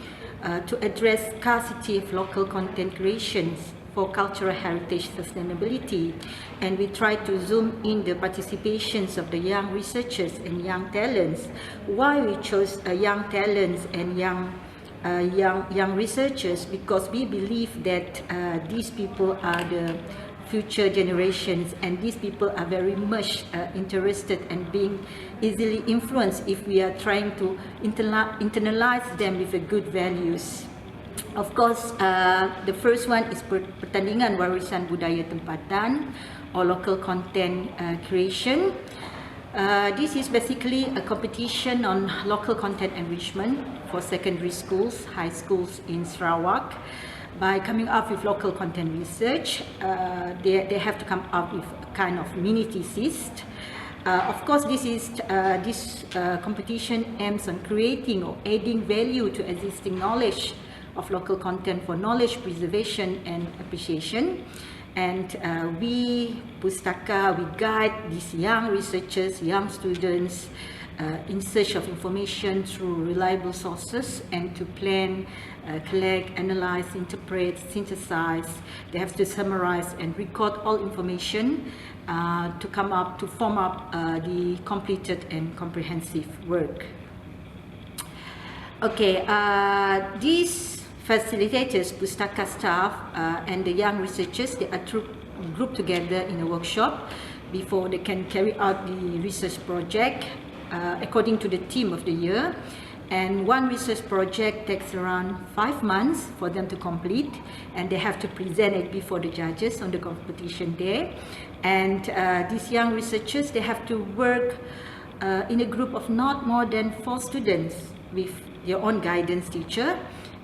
to address scarcity of local content creations for cultural heritage sustainability. And we try to zoom in the participations of the young researchers and young talents. Why we chose young talents and young researchers? Because we believe that these people are the future generations, and these people are very much interested and being easily influenced if we are trying to internalize them with the good values. Of course, the first one is Pertandingan Warisan Budaya Tempatan, or local content creation. This is basically a competition on local content enrichment for secondary schools, high schools in Sarawak. By coming up with local content research, they have to come up with a kind of mini thesis. Of course, this competition aims on creating or adding value to existing knowledge of local content for knowledge preservation and appreciation. And we, Pustaka, we guide these young researchers, young students in search of information through reliable sources and to plan, collect, analyze, interpret, synthesize. They have to summarize and record all information to form up the completed and comprehensive work. Okay, these facilitators, Pustaka staff, and the young researchers, they are grouped together in a workshop before they can carry out the research project according to the theme of the year. And one research project takes around 5 months for them to complete, and they have to present it before the judges on the competition day. And these young researchers, they have to work in a group of not more than 4 students with their own guidance teacher.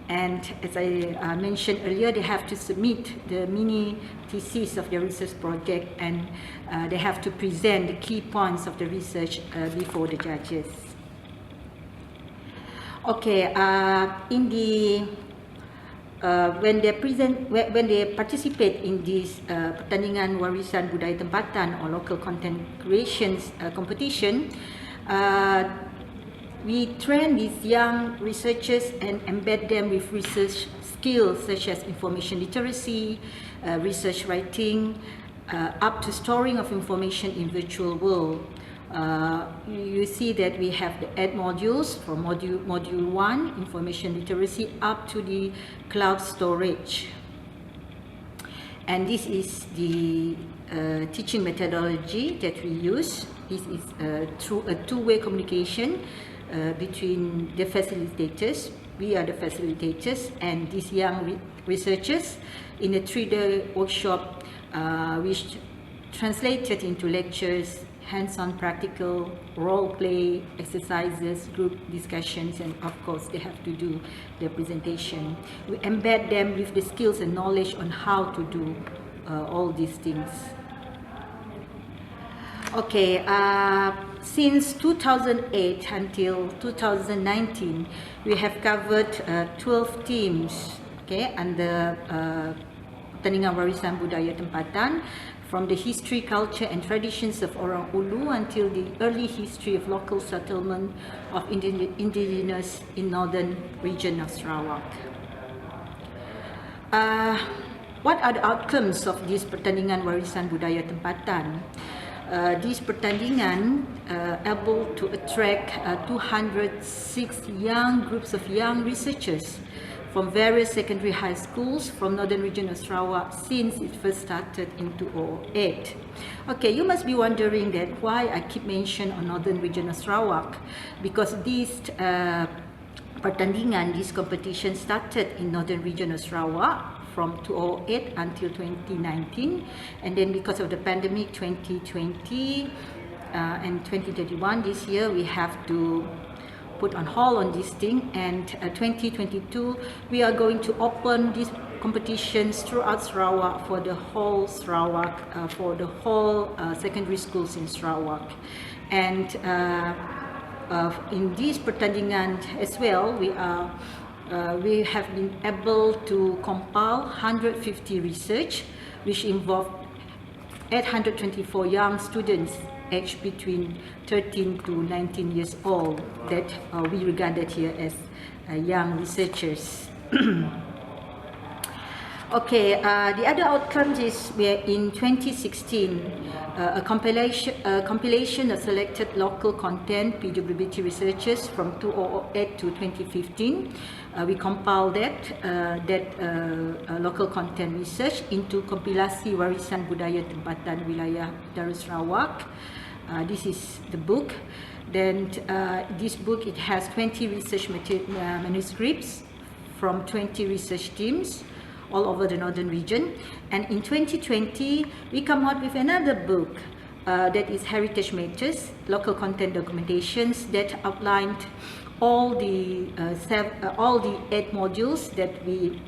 And as I mentioned earlier, they have to submit the mini thesis of their research project, and they have to present the key points of the research before the judges. Okay, when they participate in this pertandingan warisan budaya tempatan or local content creations competition, we train these young researchers and embed them with research skills such as information literacy, research writing, up to storing of information in virtual world. You see that we have the 8 modules from module 1, information literacy, up to the cloud storage. And this is the teaching methodology that we use. This is through a two-way communication between the facilitators. We are the facilitators and these young researchers in a 3-day workshop which translated into lectures, hands-on practical, role play, exercises, group discussions, and of course they have to do the presentation. We embed them with the skills and knowledge on how to do all these things. Okay, since 2008 until 2019, we have covered 12 themes, okay, under Pertandingan Warisan Budaya Tempatan, from the history, culture and traditions of Orang Ulu until the early history of local settlement of indigenous in northern region of Sarawak. What are the outcomes of this Pertandingan Warisan Budaya Tempatan? This pertandingan able to attract 206 young groups of young researchers from various secondary high schools from northern region of Sarawak since it first started in 2008. Okay, you must be wondering that why I keep mention on northern region of Sarawak, because this pertandingan, this competition started in northern region of Sarawak from 2008 until 2019, and then because of the pandemic 2020 and 2021, this year we have to put on hold on this thing, and 2022 we are going to open these competitions throughout Sarawak for the whole Sarawak, for the whole secondary schools in Sarawak. And in this pertandingan as well, we have been able to compile 150 research which involved 824 young students aged between 13 to 19 years old that we regarded here as young researchers. Okay, the other outcomes is in 2016, a compilation of selected local content PWBT researchers from 2008 to 2015. We compiled that local content research into kompilasi Warisan Budaya Tempatan Wilayah Darul Sarawak. This is the book. Then this book, it has 20 research manuscripts from 20 research teams all over the northern region. And in 2020, we come out with another book that is Heritage Matters, local content documentations that outlined all the 8 modules that we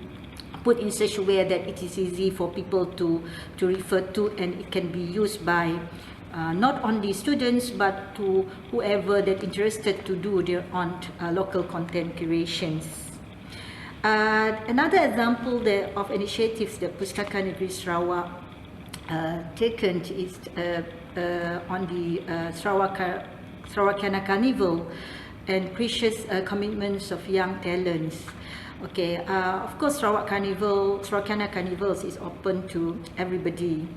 put in such a way that it is easy for people to refer to, and it can be used by not only students but to whoever that interested to do their own local content creations. Another example of initiatives that Pustaka Negeri Sarawak taken is on the Sarawakiana Carnival and precious commitments of young talents. Okay, of course, Sarawakiana Carnivals is open to everybody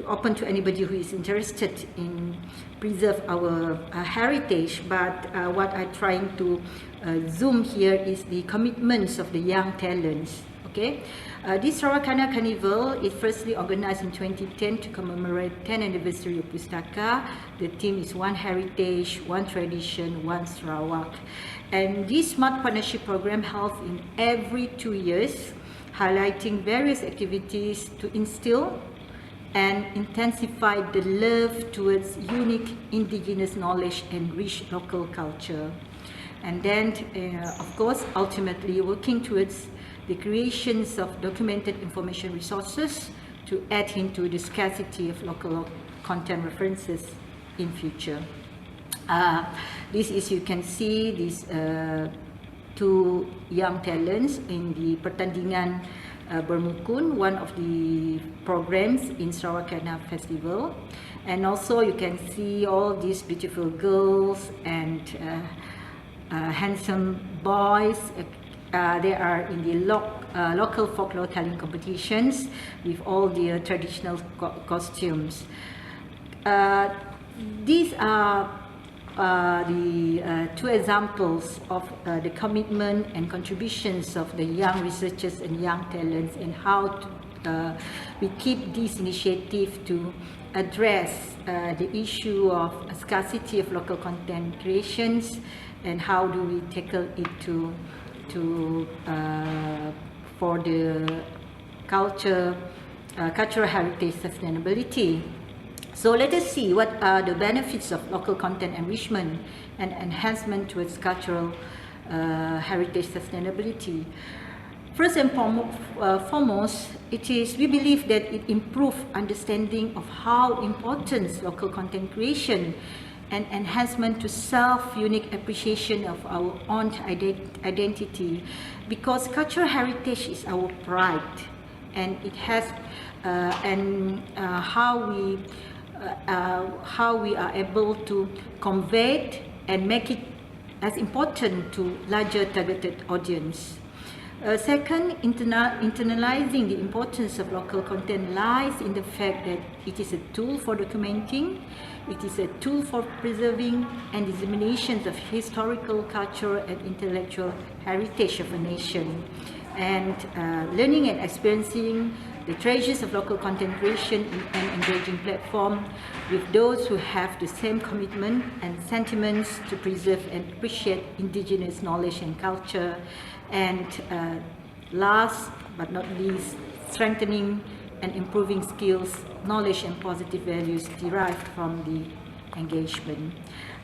open to anybody who is interested in preserve our heritage. But what I'm trying to zoom here is the commitments of the young talents. Okay, this Sarawakiana Carnival is firstly organized in 2010 to commemorate 10th anniversary of Pustaka. The theme is One Heritage, One Tradition, One Sarawak. And this smart partnership program held in every 2 years, highlighting various activities to instill and intensify the love towards unique indigenous knowledge and rich local culture. And then, of course, ultimately working towards the creations of documented information resources to add into the scarcity of local content references in future. This is, you can see, these two young talents in the Pertandingan Bermukun, one of the programs in Sarawakiana Festival. And also you can see all these beautiful girls and handsome boys. They are in the local folklore telling competitions with all their traditional costumes. These are the two examples of the commitment and contributions of the young researchers and young talents, and how we keep this initiative to address the issue of scarcity of local content creations, and how do we tackle it for the cultural heritage sustainability. So let us see what are the benefits of local content enrichment and enhancement towards cultural heritage sustainability. First and foremost, we believe that it improves understanding of how important local content creation and enhancement to self-unique appreciation of our own identity, because cultural heritage is our pride, and it has how we are able to convey it and make it as important to larger targeted audience. Second, internalizing the importance of local content lies in the fact that it is a tool for documenting, it is a tool for preserving and dissemination of historical, cultural and intellectual heritage of a nation, and learning and experiencing the treasures of local content creation in an engaging platform with those who have the same commitment and sentiments to preserve and appreciate indigenous knowledge and culture. And last but not least, strengthening and improving skills, knowledge and positive values derived from the engagement.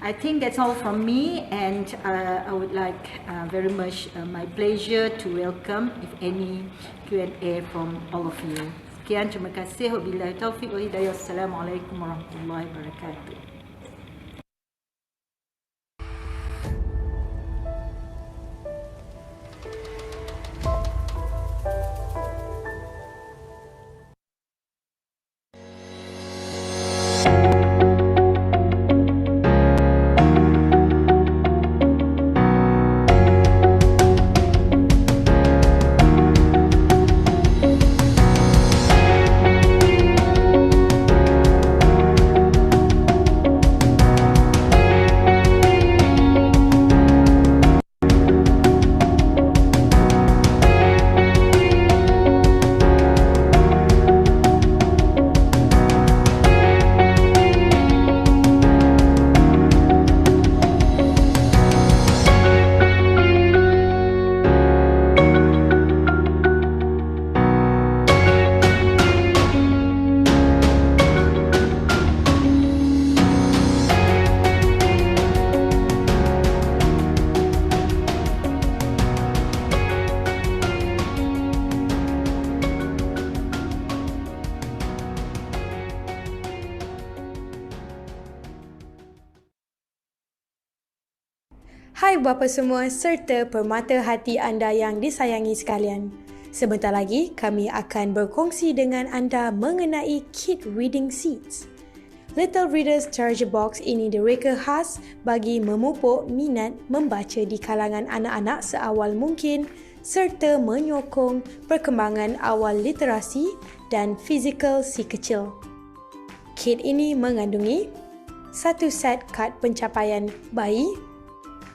I think that's all from me, and I would like very much my pleasure to welcome if any Q&A from all of you. Sekian, terima kasih. Wabillahi taufiq wa hidayah. Assalamualaikum warahmatullahi wabarakatuh. Hai bapa semua serta permata hati anda yang disayangi sekalian. Sebentar lagi kami akan berkongsi dengan anda mengenai kit reading seeds. Little Readers Treasure Box ini direka khas bagi memupuk minat membaca di kalangan anak-anak seawal mungkin serta menyokong perkembangan awal literasi dan fizikal si kecil. Kit ini mengandungi satu set kad pencapaian bayi,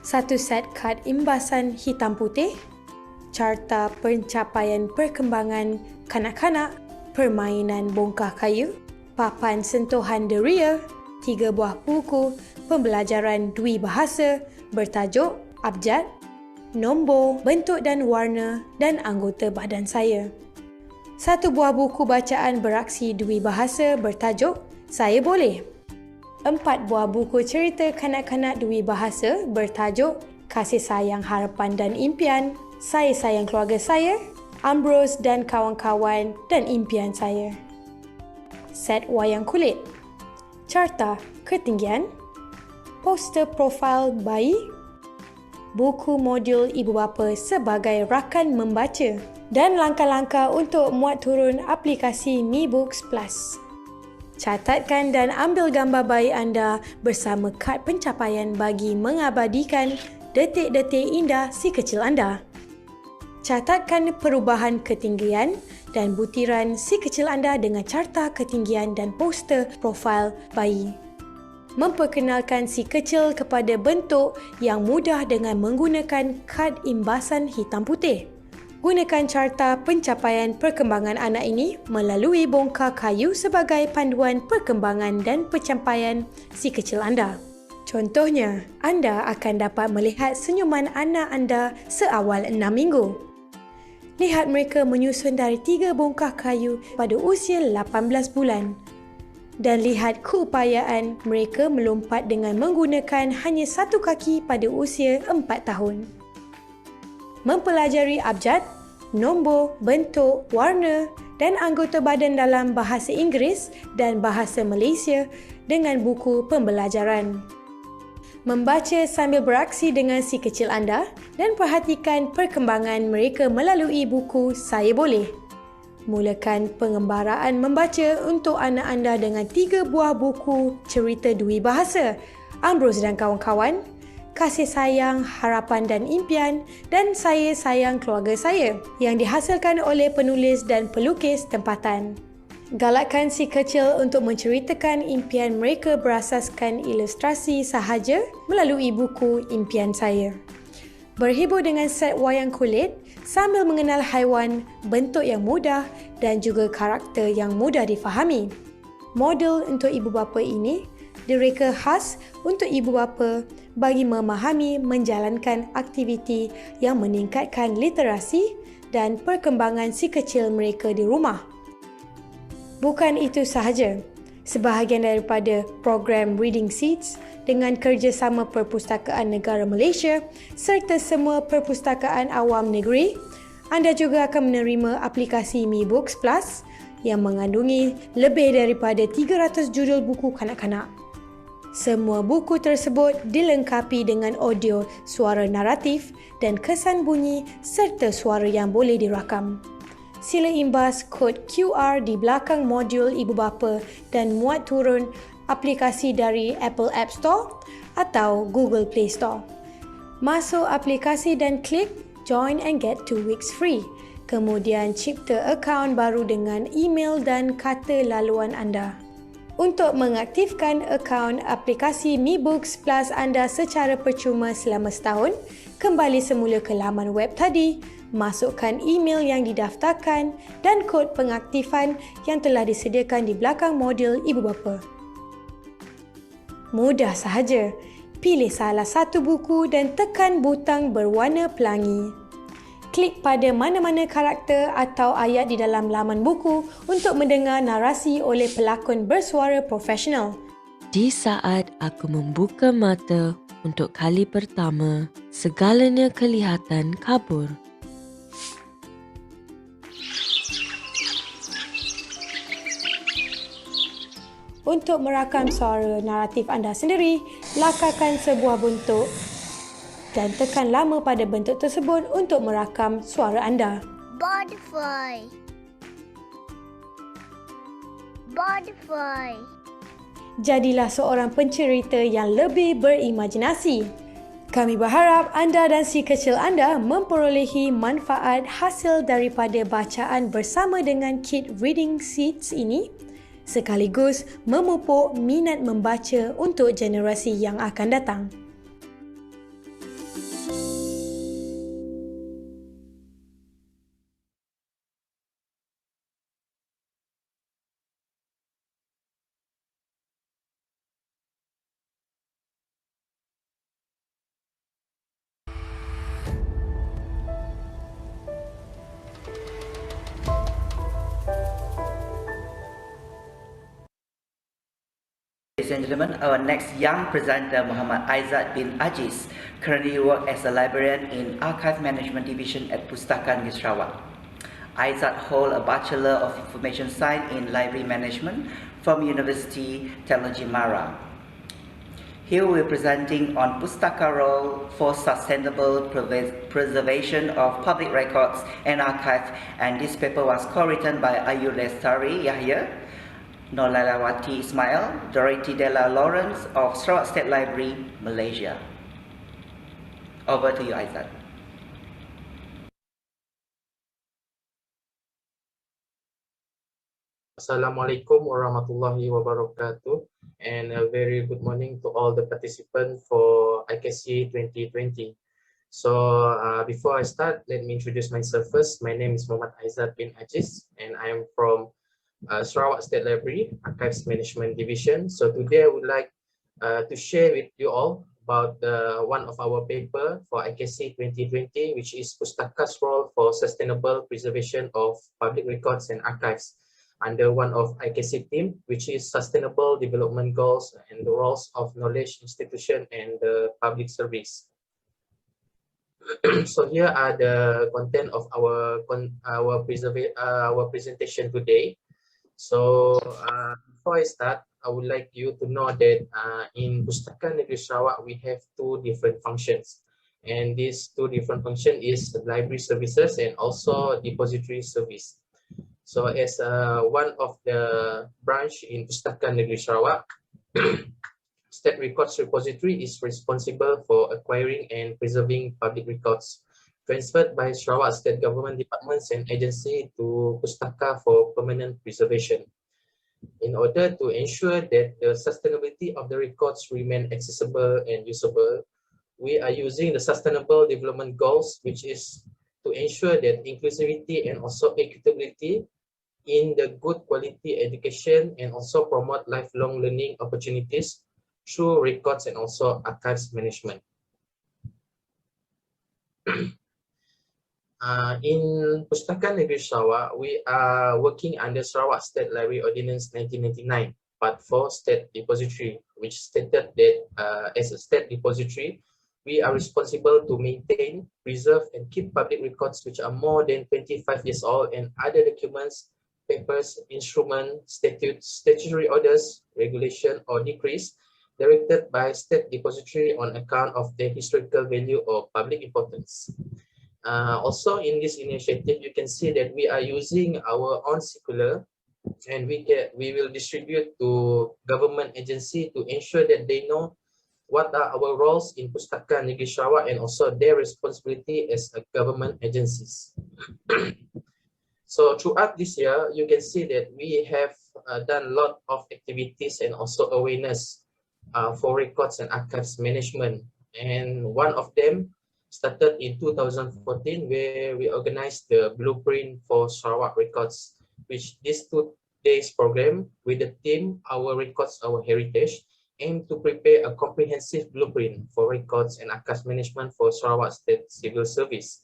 satu set kad imbasan hitam putih, carta pencapaian perkembangan kanak-kanak, permainan bongkah kayu, papan sentuhan deria, 3 buah buku pembelajaran dui bahasa bertajuk abjad, nombor, bentuk dan warna dan anggota badan saya. 1 buah buku bacaan beraksi dui bahasa bertajuk Saya Boleh. 4 buah buku cerita kanak-kanak dui bahasa bertajuk Kasih Sayang Harapan dan Impian, Saya Sayang Keluarga Saya, Ambrose dan Kawan-Kawan dan Impian Saya. Set wayang kulit, carta ketinggian, poster profil bayi, buku modul ibu bapa sebagai rakan membaca dan langkah-langkah untuk muat turun aplikasi Mi Books Plus. Catatkan dan ambil gambar bayi anda bersama kad pencapaian bagi mengabadikan detik-detik indah si kecil anda. Catatkan perubahan ketinggian dan butiran si kecil anda dengan carta ketinggian dan poster profil bayi. Memperkenalkan si kecil kepada bentuk yang mudah dengan menggunakan kad imbasan hitam putih. Gunakan carta pencapaian perkembangan anak ini melalui bongkar kayu sebagai panduan perkembangan dan pencapaian si kecil anda. Contohnya, anda akan dapat melihat senyuman anak anda seawal 6 minggu. Lihat mereka menyusun dari 3 bongkah kayu pada usia 18 bulan. Dan lihat keupayaan mereka melompat dengan menggunakan hanya 1 kaki pada usia 4 tahun. Mempelajari abjad, nombor, bentuk, warna dan anggota badan dalam bahasa Inggeris dan bahasa Malaysia dengan buku pembelajaran. Membaca sambil beraksi dengan si kecil anda dan perhatikan perkembangan mereka melalui buku Saya Boleh. Mulakan pengembaraan membaca untuk anak anda dengan 3 buah buku cerita dui bahasa, Ambrose dan Kawan-Kawan, Kasih Sayang, Harapan dan Impian dan Saya Sayang Keluarga Saya yang dihasilkan oleh penulis dan pelukis tempatan. Galakkan si kecil untuk menceritakan impian mereka berasaskan ilustrasi sahaja melalui buku Impian Saya. Berhibur dengan set wayang kulit sambil mengenal haiwan, bentuk yang mudah dan juga karakter yang mudah difahami. Model untuk ibu bapa ini direka khas untuk ibu bapa bagi memahami menjalankan aktiviti yang meningkatkan literasi dan perkembangan si kecil mereka di rumah. Bukan itu sahaja, sebahagian daripada program Reading Seeds dengan kerjasama Perpustakaan Negara Malaysia serta semua perpustakaan awam negeri, anda juga akan menerima aplikasi Mi Books Plus yang mengandungi lebih daripada 300 judul buku kanak-kanak. Semua buku tersebut dilengkapi dengan audio suara naratif dan kesan bunyi serta suara yang boleh dirakam. Sila imbas kod QR di belakang modul ibu bapa dan muat turun aplikasi dari Apple App Store atau Google Play Store. Masuk aplikasi dan klik Join and get 2 weeks free. Kemudian cipta akaun baru dengan email dan kata laluan anda. Untuk mengaktifkan akaun aplikasi Mi Books Plus anda secara percuma selama setahun, kembali semula ke laman web tadi, masukkan email yang didaftarkan dan kod pengaktifan yang telah disediakan di belakang modul ibu bapa. Mudah sahaja. Pilih salah satu buku dan tekan butang berwarna pelangi. Klik pada mana-mana karakter atau ayat di dalam laman buku untuk mendengar narasi oleh pelakon bersuara profesional. Di saat aku membuka mata untuk kali pertama, segalanya kelihatan kabur. Untuk merakam suara naratif anda sendiri, lakarkan sebuah bentuk dan tekan lama pada bentuk tersebut untuk merakam suara anda. Butterfly. Butterfly. Jadilah seorang pencerita yang lebih berimajinasi. Kami berharap anda dan si kecil anda memperolehi manfaat hasil daripada bacaan bersama dengan kit Reading Seeds ini, sekaligus memupuk minat membaca untuk generasi yang akan datang. Ladies and gentlemen, our next young presenter, Muhammad Aizat bin Aziz, currently works as a librarian in Archive Management Division at Pustaka Negeri Sarawak. Aizat holds a Bachelor of Information Science in Library Management from University Technology Mara. Here we are presenting on Pustaka role for sustainable preservation of public records and archives, and this paper was co-written by Ayu Lestari Yahya, Nolalawati Ismail, Dorothy Della Lawrence of Sarawak State Library, Malaysia. Over to you, Aizat. Assalamualaikum warahmatullahi wabarakatuh, and a very good morning to all the participants for IKC 2020. So before I start, let me introduce myself first. My name is Muhammad Aizat bin Aziz, and I am from Sarawak State Library, Archives Management Division. So today I would like to share with you all about one of our paper for IKC 2020, which is Pustaka's role for sustainable preservation of public records and archives, under one of IKC team, which is Sustainable Development Goals and the Roles of Knowledge Institution and the Public Service. So here are the content of our presentation today. So before I start, I would like you to know that in Pustaka Negeri Sarawak, we have two different functions. And these two different functions is library services and also depository service. So as one of the branch in Pustaka Negeri Sarawak, State Records Repository is responsible for acquiring and preserving public records transferred by Sarawak State Government departments and agencies to Pustaka for permanent preservation. In order to ensure that the sustainability of the records remain accessible and usable, we are using the Sustainable Development Goals, which is to ensure that inclusivity and also equitability in the good quality education and also promote lifelong learning opportunities through records and also archives management. In Pustaka Negeri Sarawak, we are working under Sarawak State Library Ordinance 1999, Part 4 State Depository, which stated that as a state depository, we are responsible to maintain, preserve, and keep public records which are more than 25 years old and other documents, papers, instruments, statutes, statutory orders, regulation, or decrees directed by state depository on account of their historical value or public importance. Also in this initiative, you can see that we are using our own circular, and we will distribute to government agency to ensure that they know what are our roles in Pustaka Negeri Sarawak and also their responsibility as a government agencies. So throughout this year, you can see that we have done a lot of activities and also awareness for records and archives management. And one of them started in 2014, where we organized the Blueprint for Sarawak Records, which this 2 days program with the theme Our Records, Our Heritage, aim to prepare a comprehensive blueprint for records and archives management for Sarawak State Civil Service.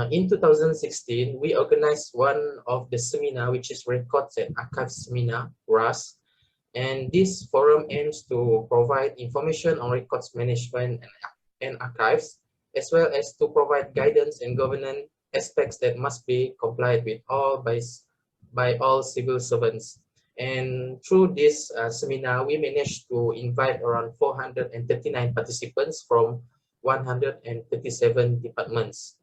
In 2016, we organized one of the seminar, which is Records and Archives Seminar, RAS, and this forum aims to provide information on records management and archives, as well as to provide guidance and governance aspects that must be complied with by all civil servants. And through this seminar, we managed to invite around 439 participants from 137 departments.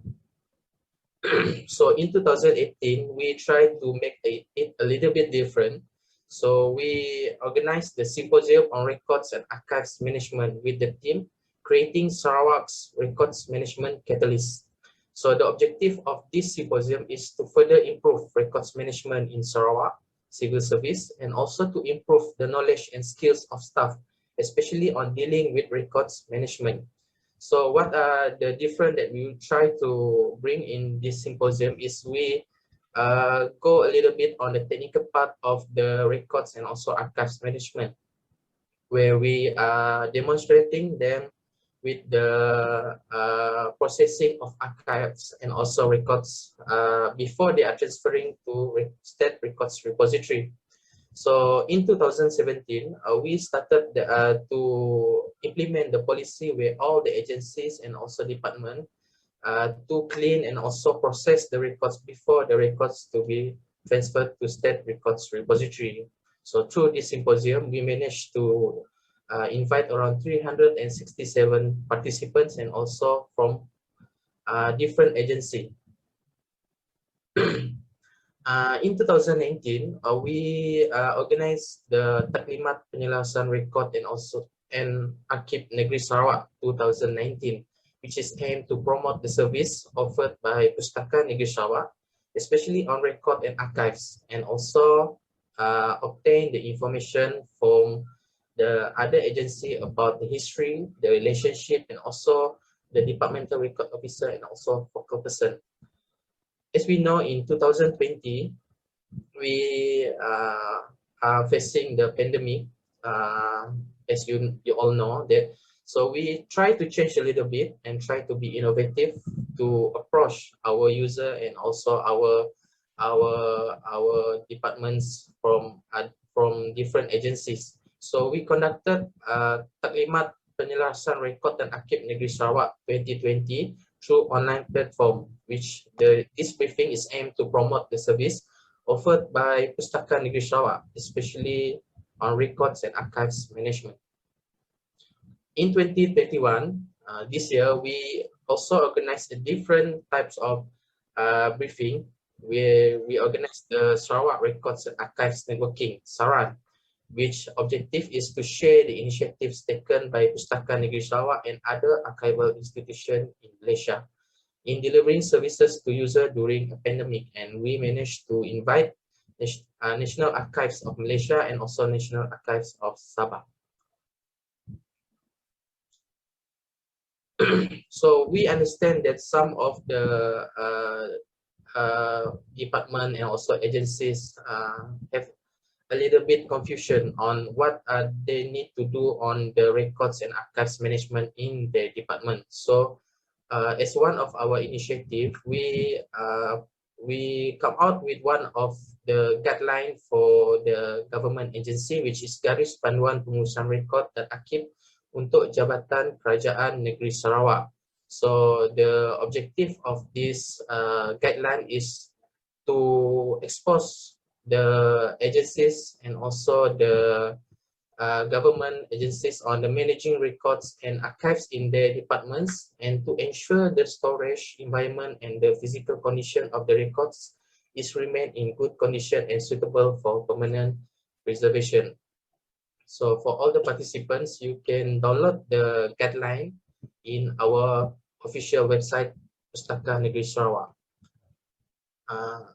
So in 2018, we tried to make it a little bit different. So we organized the symposium on records and archives management with the team creating Sarawak's records management catalyst. So the objective of this symposium is to further improve records management in Sarawak civil service and also to improve the knowledge and skills of staff, especially on dealing with records management. So what are the different that we try to bring in this symposium is we go a little bit on the technical part of the records and also archives management, where we are demonstrating them with the processing of archives and also records before they are transferring to state records repository. So in 2017, we started to implement the policy where all the agencies and also department to clean and also process the records before the records to be transferred to state records repository. So through this symposium, we managed to invite around 367 participants and also from different agencies. In 2019, we organized the Taklimat Penyelesaian Rekod and Arkib Negeri Sarawak 2019, which is aimed to promote the service offered by Pustaka Negeri Sarawak, especially on record and archives, and also obtain the information from the other agency about the history, the relationship, and also the departmental record officer and also focal person. As we know, in 2020, we are facing the pandemic, as you all know that. So we try to change a little bit and try to be innovative to approach our user and also our departments from different agencies. So we conducted Taklimat Penyelesaian Rekod dan Arkib Negeri Sarawak 2020 through online platform, which this briefing is aimed to promote the service offered by Pustaka Negeri Sarawak, especially on records and archives management. In 2021, this year, we also organized a different types of briefing where we organized the Sarawak Records and Archives Networking, SARAN, which objective is to share the initiatives taken by Pustaka Negeri Sarawak and other archival institutions in Malaysia in delivering services to users during a pandemic. And we managed to invite National Archives of Malaysia and also National Archives of Sabah. So we understand that some of the department and also agencies have a little bit confusion on what they need to do on the records and archives management in their department. So as one of our initiative, we come out with one of the guideline for the government agency, which is Garis Panduan Pengurusan Rekod dan Arkib untuk Jabatan Kerajaan Negeri Sarawak. So the objective of this guideline is to expose the agencies and also the government agencies on the managing records and archives in their departments and to ensure the storage environment and the physical condition of the records is remain in good condition and suitable for permanent preservation. So for all the participants, you can download the guideline in our official website, Pustaka Negeri Sarawak.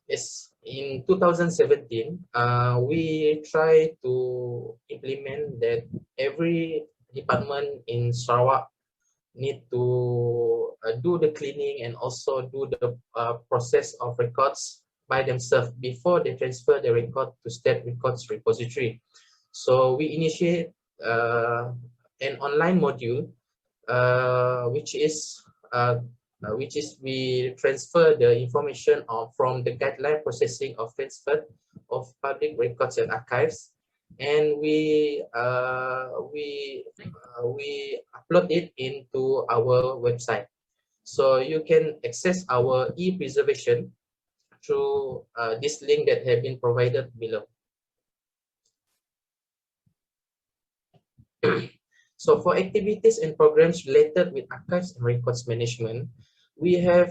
As in 2017, we try to implement that every department in Sarawak need to do the cleaning and also do the process of records by themselves before they transfer the record to state records repository. So we initiate an online module, which is we transfer the information from the guideline processing of transfer of public records and archives, and we upload it into our website. So you can access our e-preservation through this link that have been provided below. So for activities and programs related with archives and records management, we have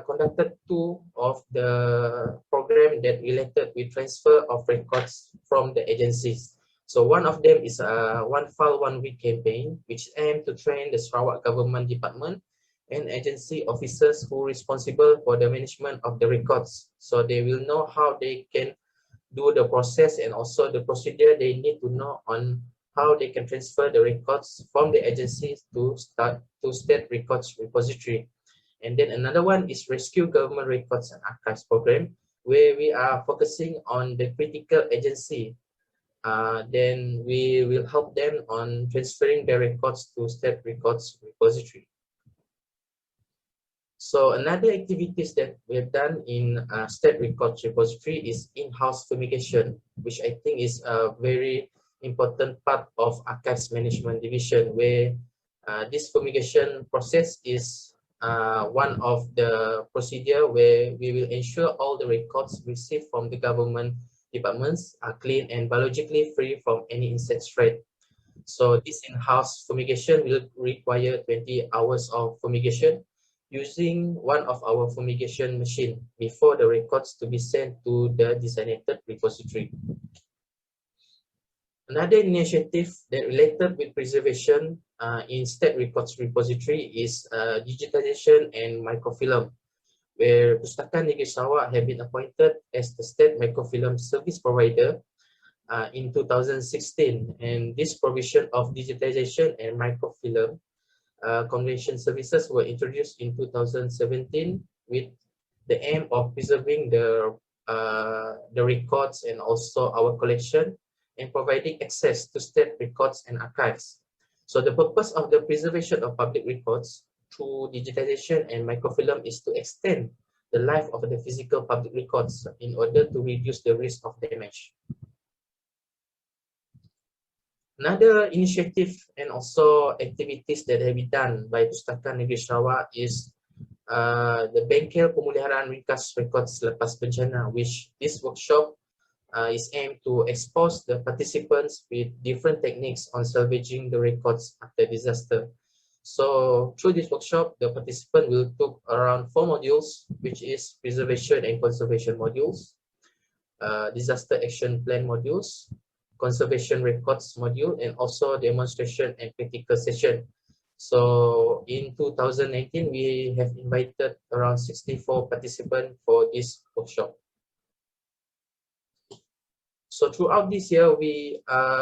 conducted two of the programs program that related with transfer of records from the agencies. So one of them is a One File One Week campaign, which aims to train the Sarawak government department and agency officers who are responsible for the management of the records. So they will know how they can do the process and also the procedure they need to know on how they can transfer the records from the agencies to state records repository. And then another one is Rescue Government Records and Archives Program, where we are focusing on the critical agency. Then we will help them on transferring their records to state records repository. So another activities that we have done in state records repository is in-house fumigation, which I think is a very important part of archives management division, where this fumigation process is one of the procedure where we will ensure all the records received from the government departments are clean and biologically free from any insect threat. So this in-house fumigation will require 20 hours of fumigation using one of our fumigation machine before the records to be sent to the designated repository. Another initiative that related with preservation in state records repository is digitization and microfilm, where Pustaka Negeri Sarawak have been appointed as the state microfilm service provider in 2016, and this provision of digitization and microfilm convention services were introduced in 2017 with the aim of preserving the records and also our collection and providing access to state records and archives. So the purpose of the preservation of public records through digitization and microfilm is to extend the life of the physical public records in order to reduce the risk of damage. Another initiative and also activities that have been done by Pustaka Negeri Sarawak is the Bengkel Pemuliharaan Ringkas Records Selepas Bencana, which this workshop is aimed to expose the participants with different techniques on salvaging the records after disaster. So through this workshop, the participant will take around 4 modules, which is preservation and conservation modules, disaster action plan modules, conservation records module, and also demonstration and practical session. So in 2019, we have invited around 64 participants for this workshop. So throughout this year, we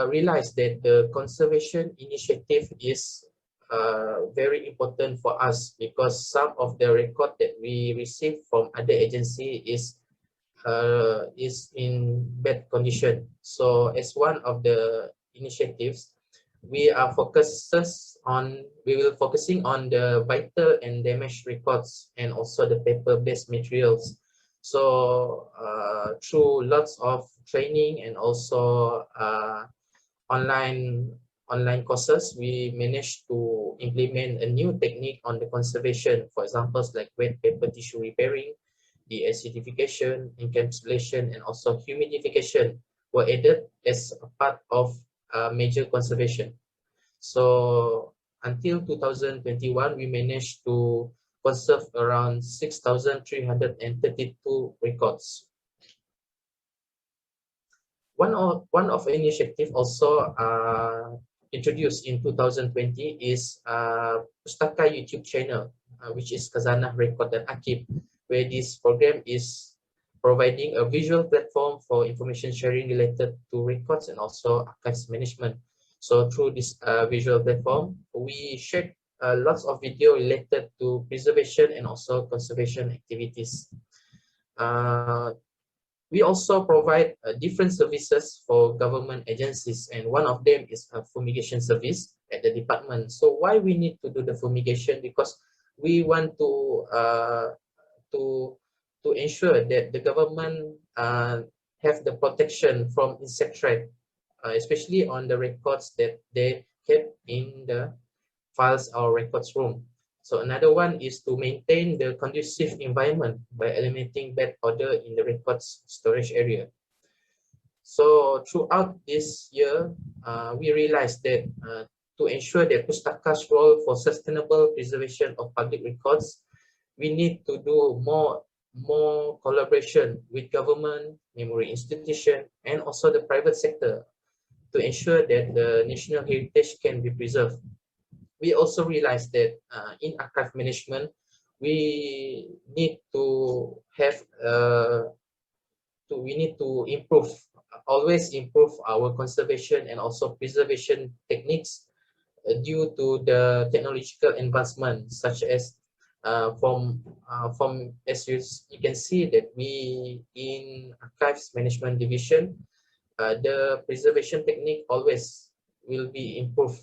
realized that the conservation initiative is very important for us because some of the record that we receive from other agency is in bad condition. So as one of the initiatives, we will focusing on the vital and damaged records and also the paper-based materials. So through lots of training and also online courses, we managed to implement a new technique on the conservation. For examples like wet paper tissue repairing, deacidification, encapsulation, and also humidification were added as a part of major conservation. So until 2021, we managed to conserve around 6,332 records. One of initiative also introduced in 2020 is Pustaka YouTube channel, which is Khazanah Record and Archive, where this program is providing a visual platform for information sharing related to records and also archives management. So through this visual platform, we shared lots of video related to preservation and also conservation activities. We also provide different services for government agencies, and one of them is a fumigation service at the department. So why we need to do the fumigation? Because we want to ensure that the government have the protection from insect threat, especially on the records that they kept in the files or records room. So another one is to maintain the conducive environment by eliminating bad odor in the records storage area. So throughout this year, we realized that to ensure that Pustaka's role for sustainable preservation of public records, we need to do more more collaboration with government, memory institution, and also the private sector to ensure that the national heritage can be preserved. We also realized that in archive management, we need to have we need to always improve our conservation and also preservation techniques due to the technological advancement, such as from as you can see that we in archives management division, the preservation technique always will be improved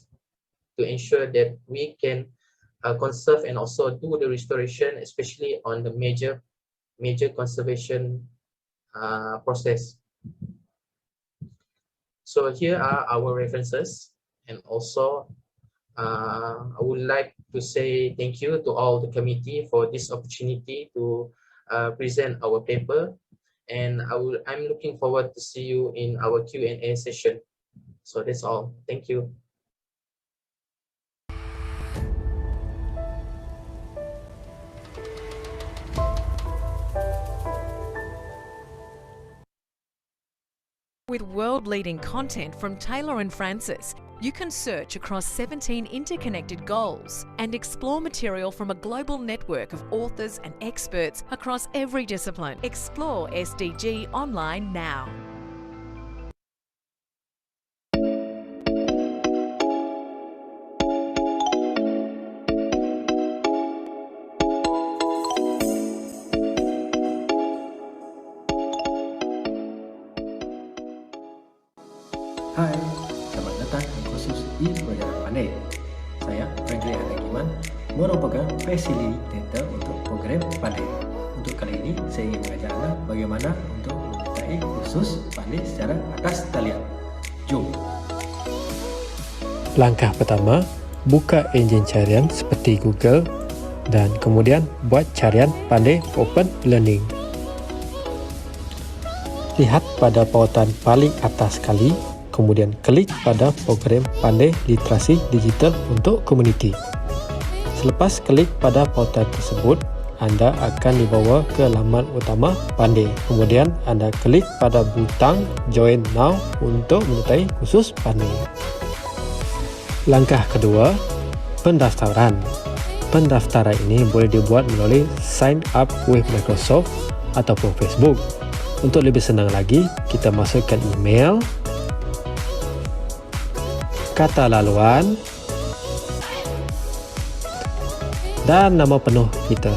to ensure that we can conserve and also do the restoration, especially on the major conservation process. So here are our references, and also I would like to say thank you to all the committee for this opportunity to present our paper, and I'm looking forward to see you in our Q&A session. So that's all. Thank you. With world-leading content from Taylor and Francis, you can search across 17 interconnected goals and explore material from a global network of authors and experts across every discipline. Explore SDG online now. Hai, selamat datang di kursus e-pelajaran pandai. Saya Franklin Anagiman, merupakan fasilitator untuk program pandai. Untuk kali ini, saya ingin mengajar anda bagaimana untuk menyertai kursus pandai secara atas talian. Jom! Langkah pertama, buka enjin carian seperti Google dan kemudian buat carian pandai Open Learning. Lihat pada pautan paling atas sekali, kemudian klik pada program Pandai Literasi Digital untuk Komuniti. Selepas klik pada pautan tersebut, anda akan dibawa ke laman utama Pandai. Kemudian anda klik pada butang Join Now untuk menyertai kursus Pandai. Langkah kedua, pendaftaran. Pendaftaran ini boleh dibuat melalui Sign Up with Microsoft ataupun Facebook. Untuk lebih senang lagi, kita masukkan email, kata laluan dan nama penuh kita.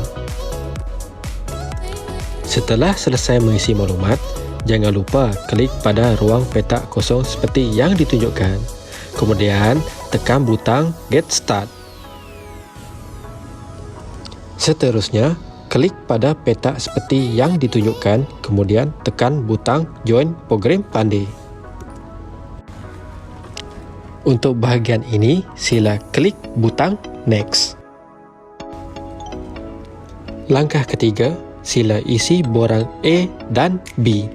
Setelah selesai mengisi maklumat, jangan lupa klik pada ruang petak kosong seperti yang ditunjukkan. Kemudian tekan butang Get Start. Seterusnya, klik pada petak seperti yang ditunjukkan, kemudian tekan butang Join Program Pandai. Untuk bahagian ini, sila klik butang Next. Langkah ketiga, sila isi borang A dan B.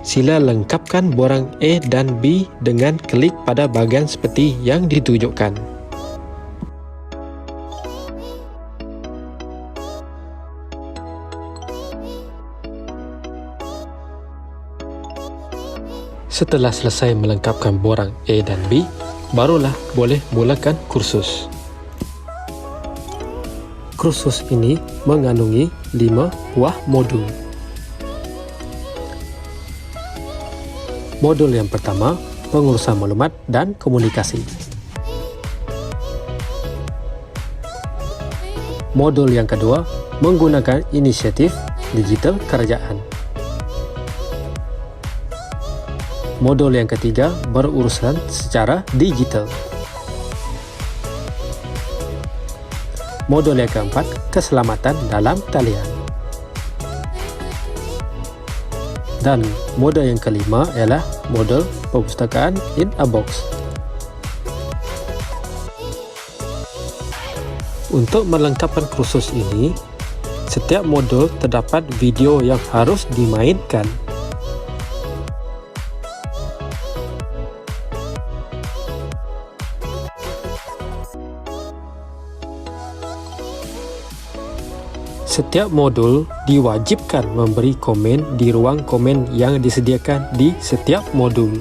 Sila lengkapkan borang A dan B dengan klik pada bahagian seperti yang ditunjukkan. Setelah selesai melengkapkan borang A dan B, barulah boleh mulakan kursus. Kursus ini mengandungi 5 buah modul. Modul yang pertama, pengurusan maklumat dan komunikasi. Modul yang kedua, menggunakan inisiatif digital kerajaan. Modul yang ketiga, berurusan secara digital. Modul yang keempat, keselamatan dalam talian. Dan modul yang kelima ialah modul perpustakaan in a box. Untuk melengkapkan kursus ini, setiap modul terdapat video yang harus dimainkan. Setiap modul diwajibkan memberi komen di ruang komen yang disediakan di setiap modul.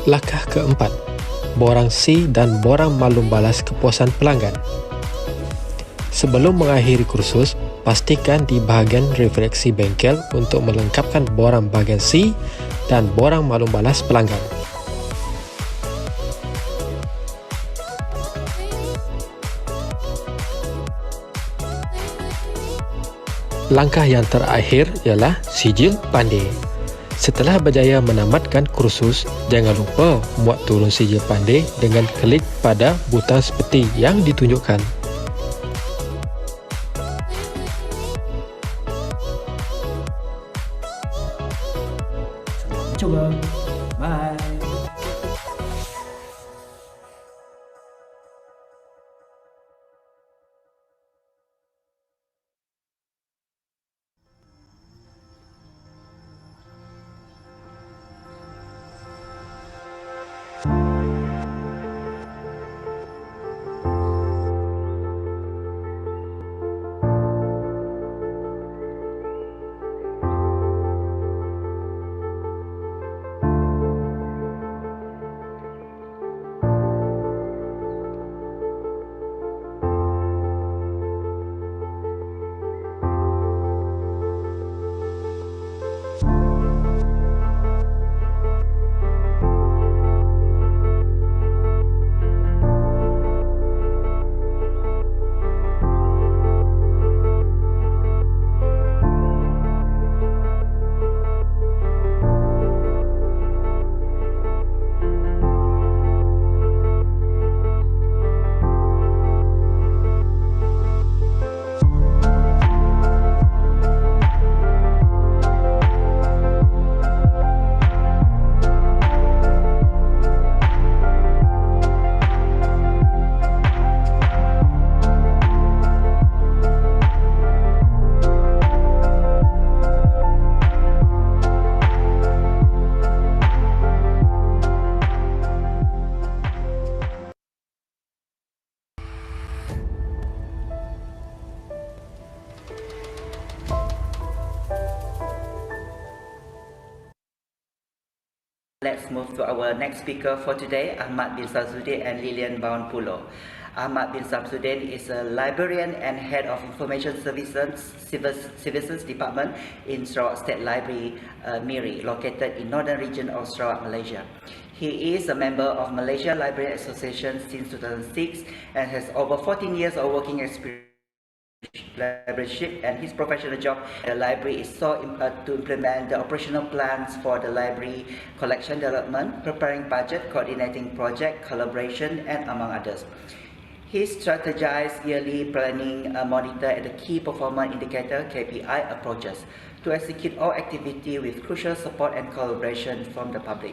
Langkah keempat, borang C dan borang maklum balas kepuasan pelanggan. Sebelum mengakhiri kursus, pastikan di bahagian refleksi bengkel untuk melengkapkan borang bahagian C dan borang maklum balas pelanggan. Langkah yang terakhir ialah sijil pandai. Setelah berjaya menamatkan kursus, jangan lupa muat turun sijil pandai dengan klik pada butang seperti yang ditunjukkan. Selamat mencoba. Bye. Let's move to our next speaker for today, Ahmad bin Samsudin and Lilian Baunpulo. Ahmad bin Samsudin is a librarian and head of Information Services Department in Sarawak State Library, Miri, located in northern region of Sarawak, Malaysia. He is a member of Malaysia Library Association since 2006 and has over 14 years of working experience librarianship, and his professional job at the library is to implement the operational plans for the library collection development, preparing budget, coordinating project, collaboration, and among others. He strategizes yearly planning, monitor at the key performance indicator (KPI) approaches to execute all activity with crucial support and collaboration from the public,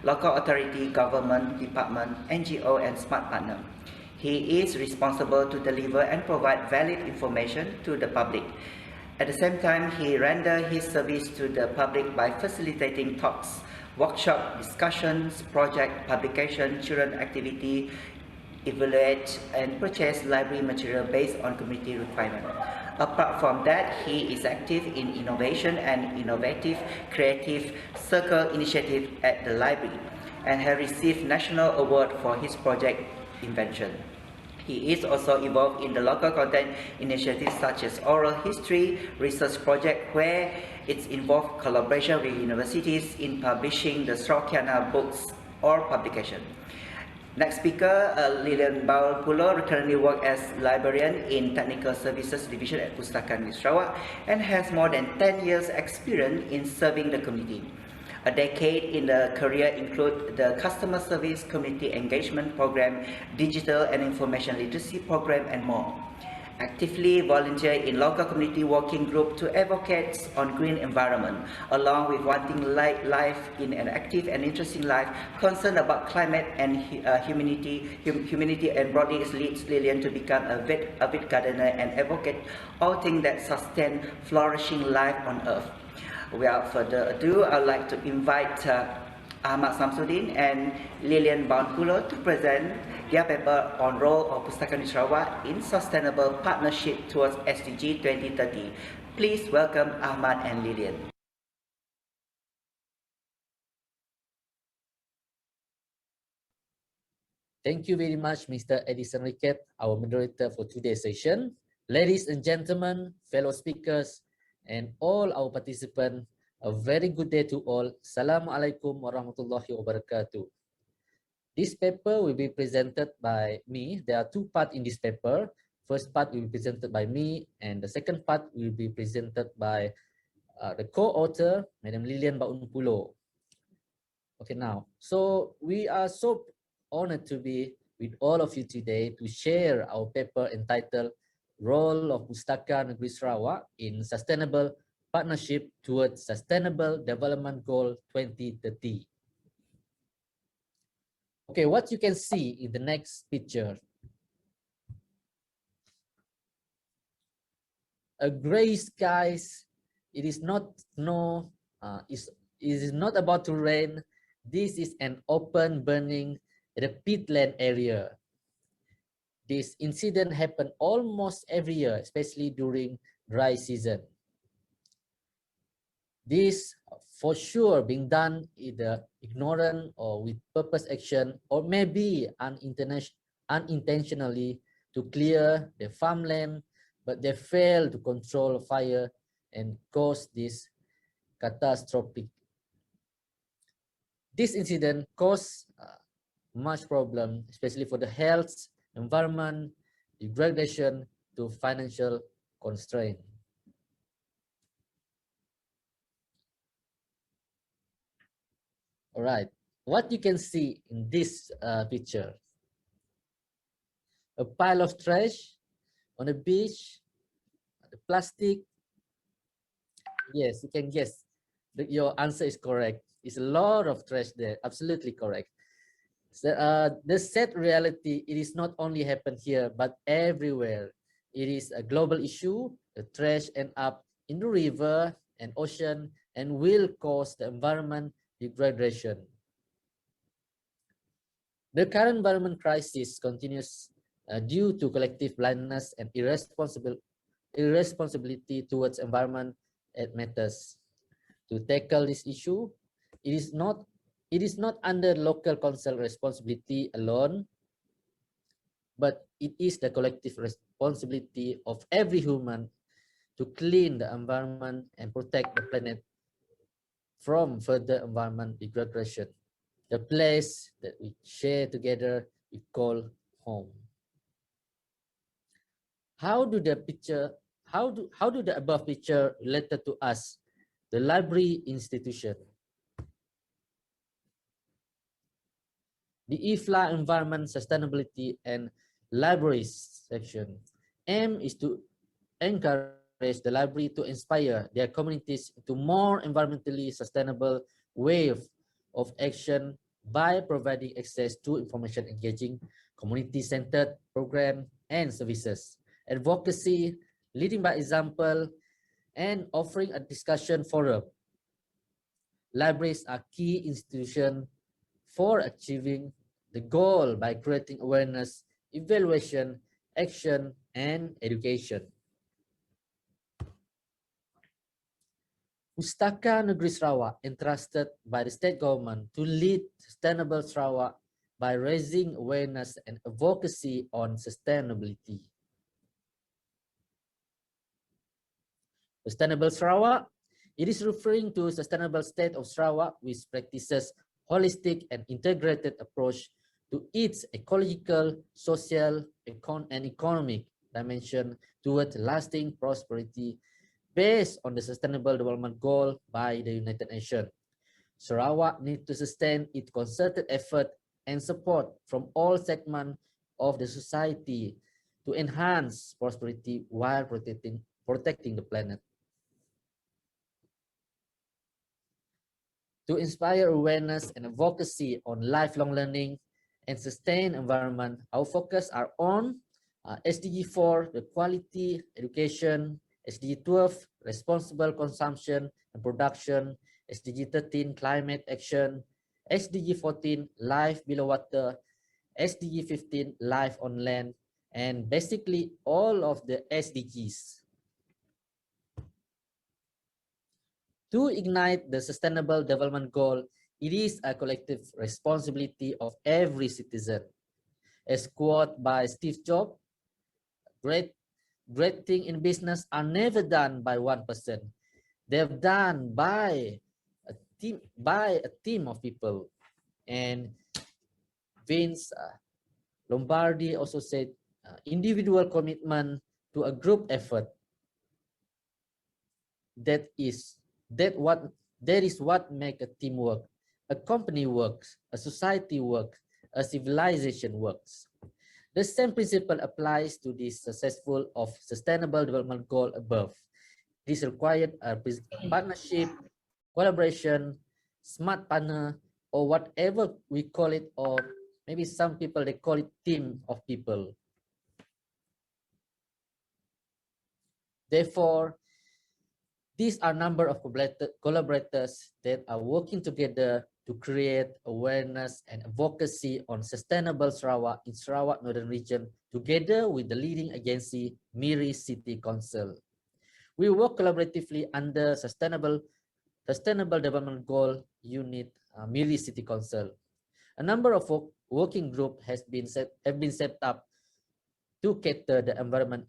local authority, government, department, NGO, and smart partner. He is responsible to deliver and provide valid information to the public. At the same time, he renders his service to the public by facilitating talks, workshop, discussions, project, publication, children activity, evaluate and purchase library material based on community requirement. Apart from that, he is active in innovation and innovative creative circle initiative at the library and has received national award for his project invention. He is also involved in the local content initiatives such as oral history research project, where it's involved collaboration with universities in publishing the Srawakiana books or publication. Next speaker, Lilian Baunpulo, currently works as librarian in Technical Services Division at Pustakaan Sarawak and has more than 10 years experience in serving the community. A decade in the career include the customer service, community engagement program, digital and information literacy program, and more. Actively volunteer in local community working group to advocate on green environment, along with wanting life in an active and interesting life, concerned about climate and humanity, and broadly leads Lilian to become a avid gardener and advocate all things that sustain flourishing life on earth. Without further ado, I'd like to invite Ahmad Samsudin and Lilian Baunpulo to present their paper on role of Pustaka Negeri Sarawak in sustainable partnership towards SDG 2030. Please welcome Ahmad and Lilian. Thank you very much, Mr. Edison Riquet, our moderator for today's session. Ladies and gentlemen, fellow speakers, and all our participants, a very good day to all. Assalamualaikum warahmatullahi wabarakatuh. This paper will be presented by me. There are two parts in this paper. First part will be presented by me, and the second part will be presented by the co-author, Madam Lilian Baunpulo. Okay, now, so we are so honored to be with all of you today to share our paper entitled Role of Pustaka Negeri Sarawak in Sustainable Partnership Towards Sustainable Development Goal 2030. Okay, what you can see in the next picture. A gray skies, it is not snow, it is not about to rain. This is an open burning peatland area. This incident happen almost every year, especially during dry season. This for sure being done either ignorant or with purpose action, or maybe unintentionally to clear the farmland, but they fail to control fire and cause this catastrophic. This incident caused much problem, especially for the health, environment, degradation to financial constraint. All right, what you can see in this picture, a pile of trash on a beach, the plastic. Yes, you can guess. Your answer is correct. It's a lot of trash there. Absolutely correct. So, the sad reality, it is not only happen here, but everywhere. It is a global issue. The trash end up in the river and ocean and will cause the environment degradation. The current environment crisis continues due to collective blindness and irresponsibility towards environment matters. To tackle this issue, it is not under local council responsibility alone, but it is the collective responsibility of every human to clean the environment and protect the planet from further environment degradation. The place that we share together, we call home. How do the above picture related to us, the library institution? The IFLA Environment, Sustainability and Libraries section aim is to encourage the library to inspire their communities to more environmentally sustainable way of action by providing access to information, engaging community-centered program and services, advocacy, leading by example, and offering a discussion forum. Libraries are key institutions for achieving the goal by creating awareness, evaluation, action, and education. Pustaka Negeri Sarawak entrusted by the state government to lead sustainable Sarawak by raising awareness and advocacy on sustainability. Sustainable Sarawak, it is referring to sustainable state of Sarawak which practices holistic and integrated approach to its ecological, social, and economic dimension towards lasting prosperity based on the Sustainable Development Goal by the United Nations. Sarawak needs to sustain its concerted effort and support from all segments of the society to enhance prosperity while protecting the planet. To inspire awareness and advocacy on lifelong learning and sustain environment, our focus are on SDG 4, the quality education, SDG 12, responsible consumption and production, SDG 13, climate action, SDG 14, life below water, SDG 15, life on land, and basically all of the SDGs. To ignite the Sustainable Development Goal, it is a collective responsibility of every citizen. As quote by Steve Jobs, great things in business are never done by one person. They're done by a team of people. And Vince Lombardi also said, individual commitment to a group effort. That is what make a team work, a company works, a society works, a civilization works. The same principle applies to the successful of sustainable development goal above. It is required a partnership, collaboration, smart partner, or whatever we call it, or maybe some people they call it team of people. Therefore, these are number of collaborators that are working together to create awareness and advocacy on sustainable Sarawak in Sarawak Northern Region, together with the leading agency, Miri City Council. We work collaboratively under Sustainable Development Goal Unit, Miri City Council. A number of working groups have been set up to cater the environment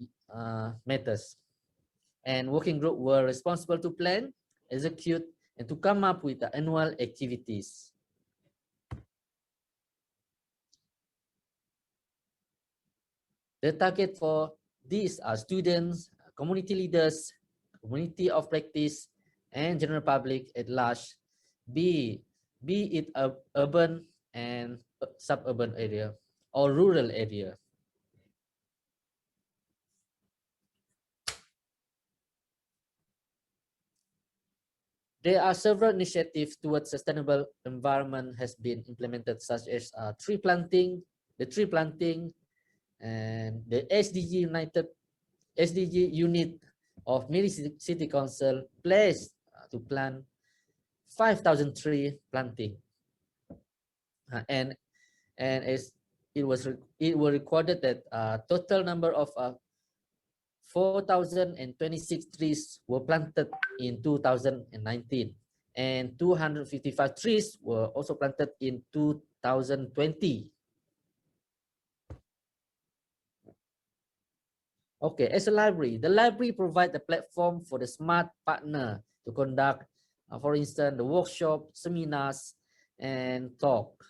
matters. And working group were responsible to plan, execute, and to come up with the annual activities. The target for these are students, community leaders, community of practice, and general public at large, be it a urban and suburban area or rural area. There are several initiatives towards sustainable environment has been implemented, such as tree planting, and the SDG unit of Miri City Council pledged to plant 5,000 tree planting, and as it was recorded that total number of 4,026 trees were planted in 2019, and 255 trees were also planted in 2020. Okay, as a library, the library provides a platform for the smart partner to conduct, for instance, the workshop, seminars, and talk.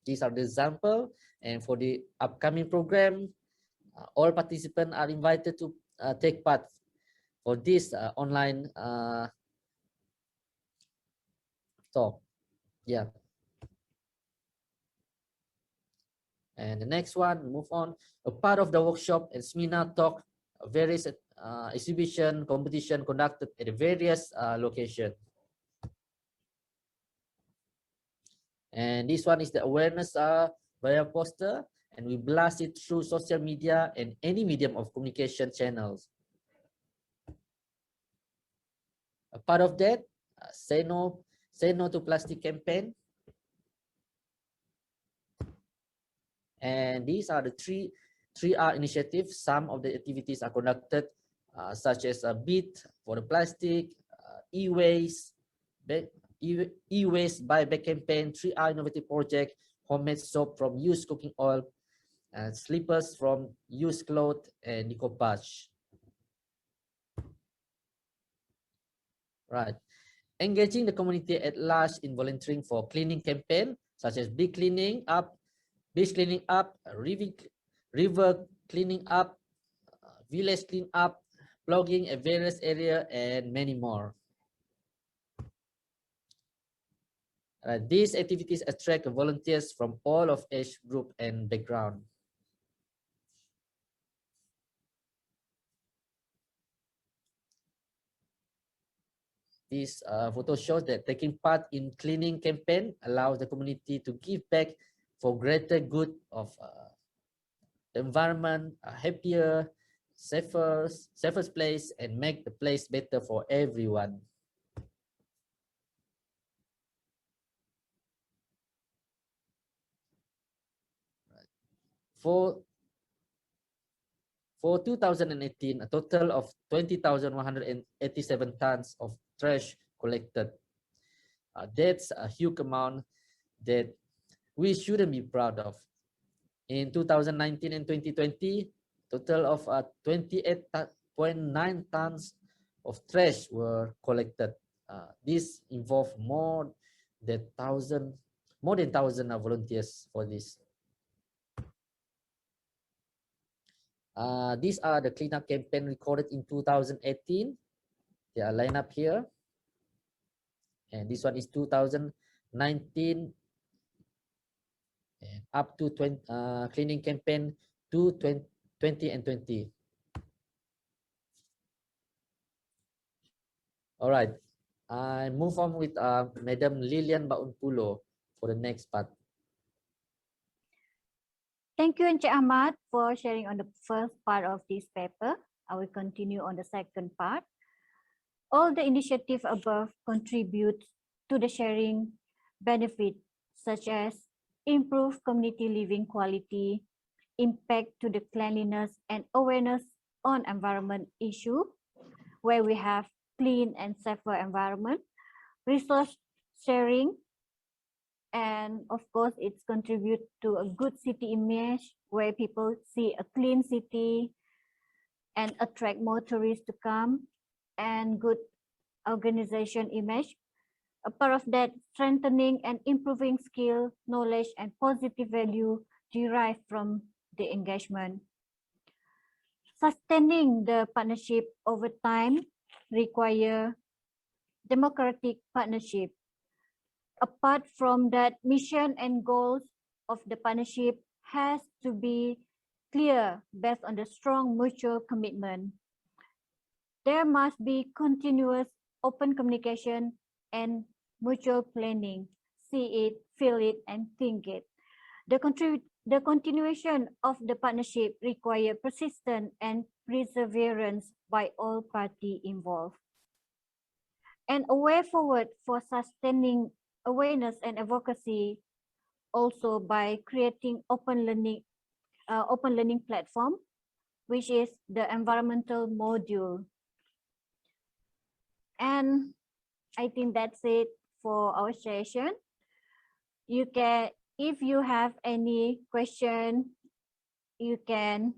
These are the example, and for the upcoming program, all participants are invited to take part for this online talk. Yeah. And the next one, move on. A part of the workshop and seminar talk, various exhibition, competition conducted at various locations. And this one is the awareness via poster, and we blast it through social media and any medium of communication channels. A part of that, say no to plastic campaign. And these are the three R initiatives. Some of the activities are conducted, such as a bid for the plastic, e-waste, e-waste buyback campaign, 3R innovative project, homemade soap from used cooking oil, slippers from used clothes, and decoupage. Right. Engaging the community at large in volunteering for cleaning campaign, such as beach cleaning up, river cleaning up, village clean up, blogging at various areas, and many more. These activities attract volunteers from all of age group and background. This photo shows that taking part in cleaning campaign allows the community to give back for greater good of the environment, a happier, safer place, and make the place better for everyone. For 2018, a total of 20,187 tons of trash collected. That's a huge amount that we shouldn't be proud of. In 2019 and 2020, total of 28.9 tons of trash were collected. This involved more than 1,000 volunteers for this. These are the cleanup campaign recorded in 2018. They are lined up here. And this one is 2019 and up to 20, cleaning campaign to 20 and 20. All right, I move on with Madam Lilian Baunpulo for the next part. Thank you, Encik Ahmad, for sharing on the first part of this paper. I will continue on the second part. All the initiatives above contribute to the sharing benefit, such as improved community living quality, impact to the cleanliness and awareness on environment issue, where we have clean and safer environment, resource sharing, and of course it's contribute to a good city image where people see a clean city and attract more tourists to come, and good organization image. A part of that, strengthening and improving skill, knowledge, and positive value derived from the engagement. Sustaining the partnership over time require democratic partnership. Apart from that, mission and goals of the partnership has to be clear based on the strong mutual commitment. There must be continuous open communication and mutual planning. See it, feel it, and think it. The continuation of the partnership requires persistence and perseverance by all parties involved. And a way forward for sustaining awareness and advocacy also by creating open learning platform, which is the environmental module. And I think that's it for our session. You can, if you have any question, you can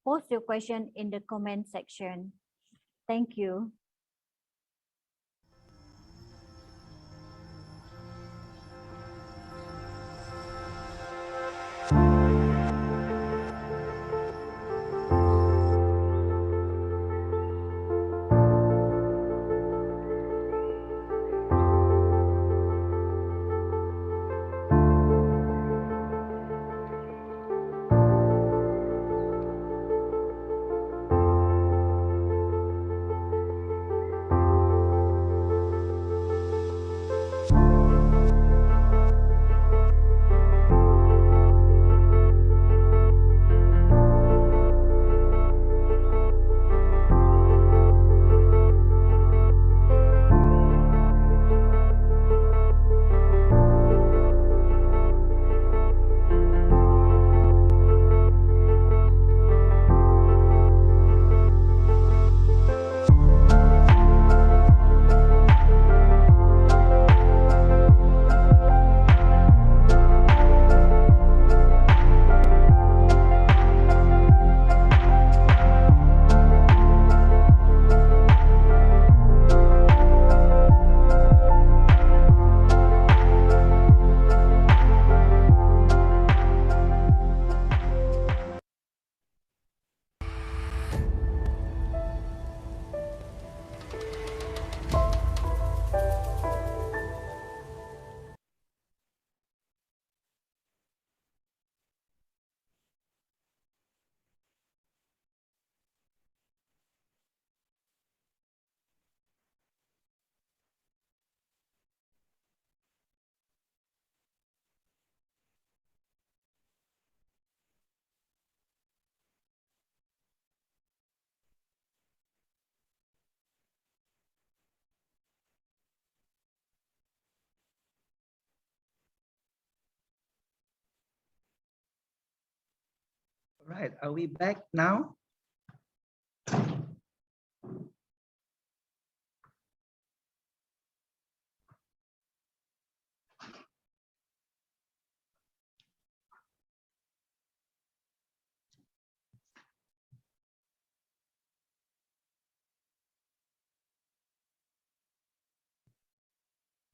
post your question in the comment section. Thank you. Right, are we back now?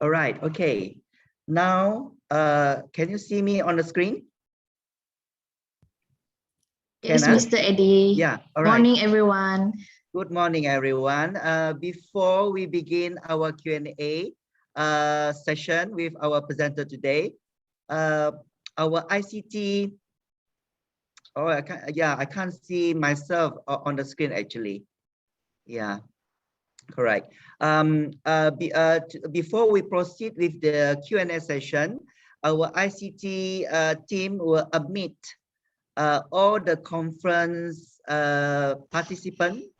All right, okay. Now, can you see me on the screen? Yes, Can I? Mr. Eddie. Yeah, all right. Morning, everyone. Good morning, everyone. Before we begin our Q&A session with our presenter today, our ICT, oh, I can't see myself on the screen actually. Yeah, correct. Before we proceed with the Q&A session, our ICT team will admit all the conference participants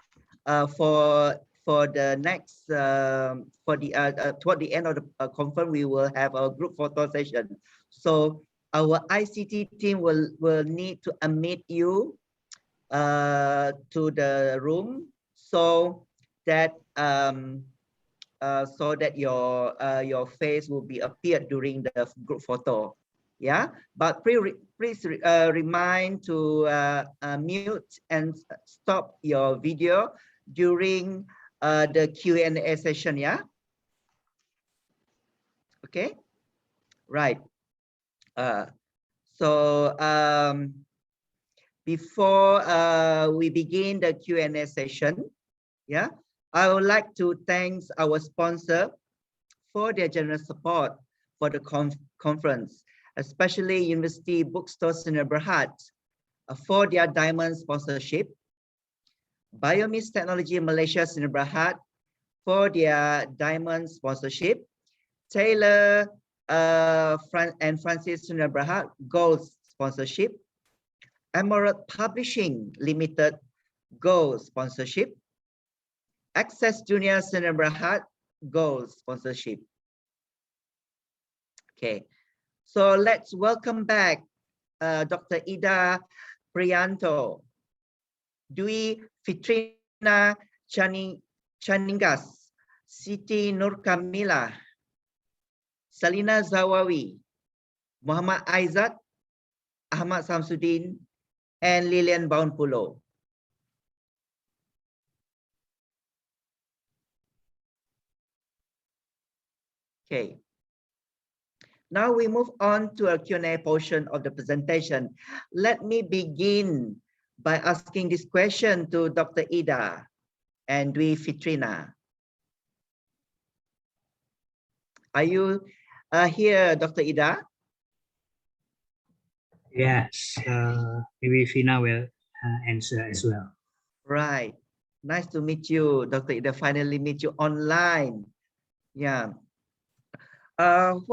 for the next toward the end of the conference, we will have a group photo session. So our ICT team will need to admit you to the room so that your face will be appeared during the group photo. Yeah, but please remind to mute and stop your video during the Q&A session. Yeah. Okay. Right. Before we begin the Q&A session, yeah, I would like to thank our sponsor for their generous support for the conference, especially University Bookstore Sdn Bhd for their diamond sponsorship, Biomis Technology Malaysia Sdn Bhd for their diamond sponsorship, Taylor and Francis Sdn Bhd gold sponsorship, Emerald Publishing Limited gold sponsorship, Access Junior Sdn Bhd gold sponsorship. Okay, so let's welcome back Dr. Ida Priyanto, Dwi Fitrina Chaningas, Siti Nur Kamila, Salina Zawawi, Muhammad Aizat, Ahmad Samsudin, and Lilian Baunpulo. Okay. Now we move on to a Q&A portion of the presentation. Let me begin by asking this question to Dr. Ida and Dwi Fitrina. Are you here, Dr. Ida? Yes, maybe Fina will answer as well. Right. Nice to meet you, Dr. Ida. Finally meet you online. Yeah. The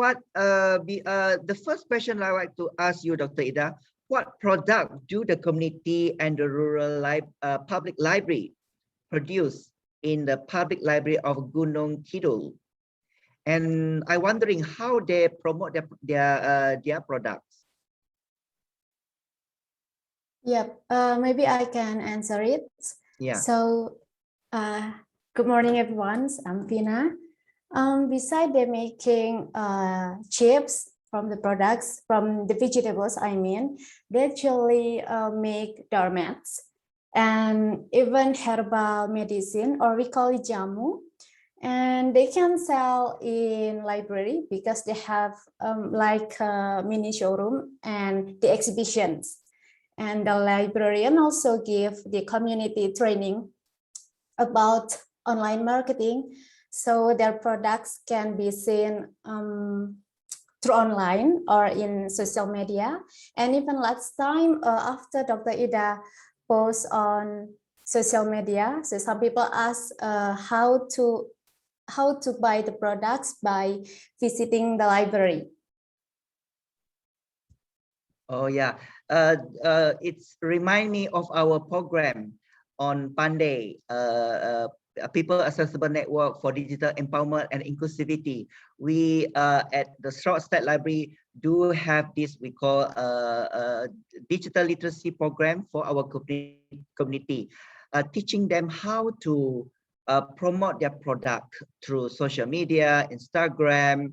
first question I'd like to ask you, Dr. Ida, what product do the community and the rural public library produce in the public library of Gunung Kidul? And I'm wondering how they promote their products. Yep, maybe I can answer it. Yeah. So, good morning, everyone. I'm Fina. Besides they're making chips from the products, from the vegetables, I mean, they actually make doormats and even herbal medicine, or we call it jamu. And they can sell in library because they have like a mini showroom and the exhibitions. And the librarian also give the community training about online marketing, so their products can be seen through online or in social media. And even last time after Dr. Ida post on social media, so some people ask how to buy the products by visiting the library. Oh yeah, it's remind me of our program on Pandey People accessible network for digital empowerment and inclusivity. We at the Sarawak State Library do have this we call a digital literacy program for our community, teaching them how to promote their product through social media, Instagram,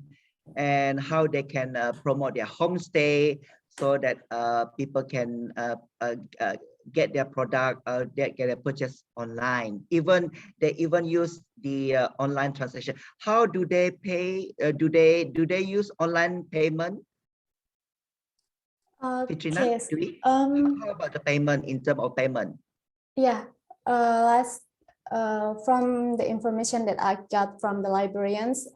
and how they can promote their homestay so that people can get their product, get a purchase online. Even they even use the online transaction. How do they pay? Do they use online payment? Fitrina, Yes. how about the payment in terms of payment? Yeah. From the information that I got from the librarians,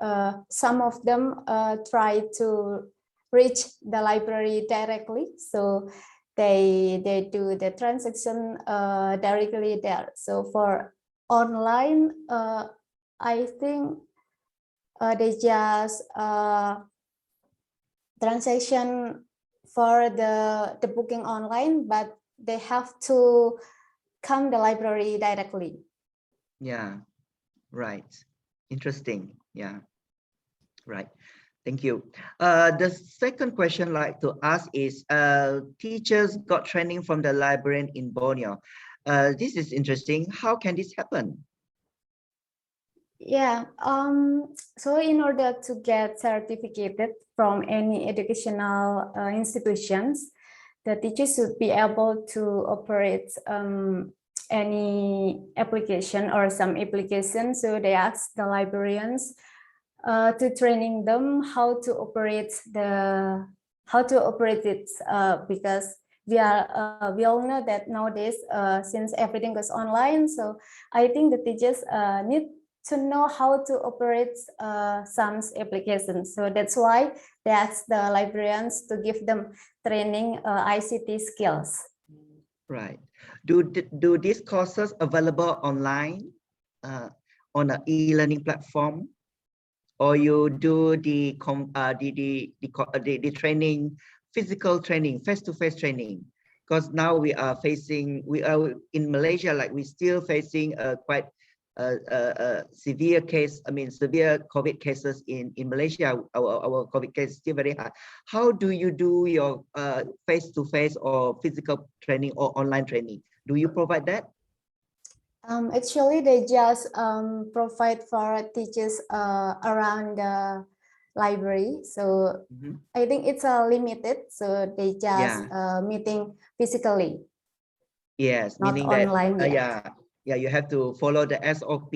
some of them try to reach the library directly, so they do the transaction directly there. So for online, I think they just transaction for the booking online, but they have to come the library directly. Yeah, right. Interesting. Yeah, right. Thank you. The second question I'd like to ask is, teachers got training from the librarian in Borneo. This is interesting. How can this happen? Yeah, so in order to get certificated from any educational institutions, the teachers should be able to operate any application or some application. So they ask the librarians to training them how to operate it because we all know that nowadays since everything goes online, so I think the teachers need to know how to operate some applications. So that's why they ask the librarians to give them training ICT skills. Right. Do these courses available online on an e-learning platform, or you do the training, physical training, face-to-face training? Because now we are in Malaysia, like we're still facing quite severe case. I mean, severe COVID cases in Malaysia. Our COVID case is still very high. How do you do your face-to-face or physical training or online training? Do you provide that? Actually, they just provide for teachers around the library. So I think it's limited. So they just meeting physically. Yes, not meaning online that yet. you have to follow the SOP.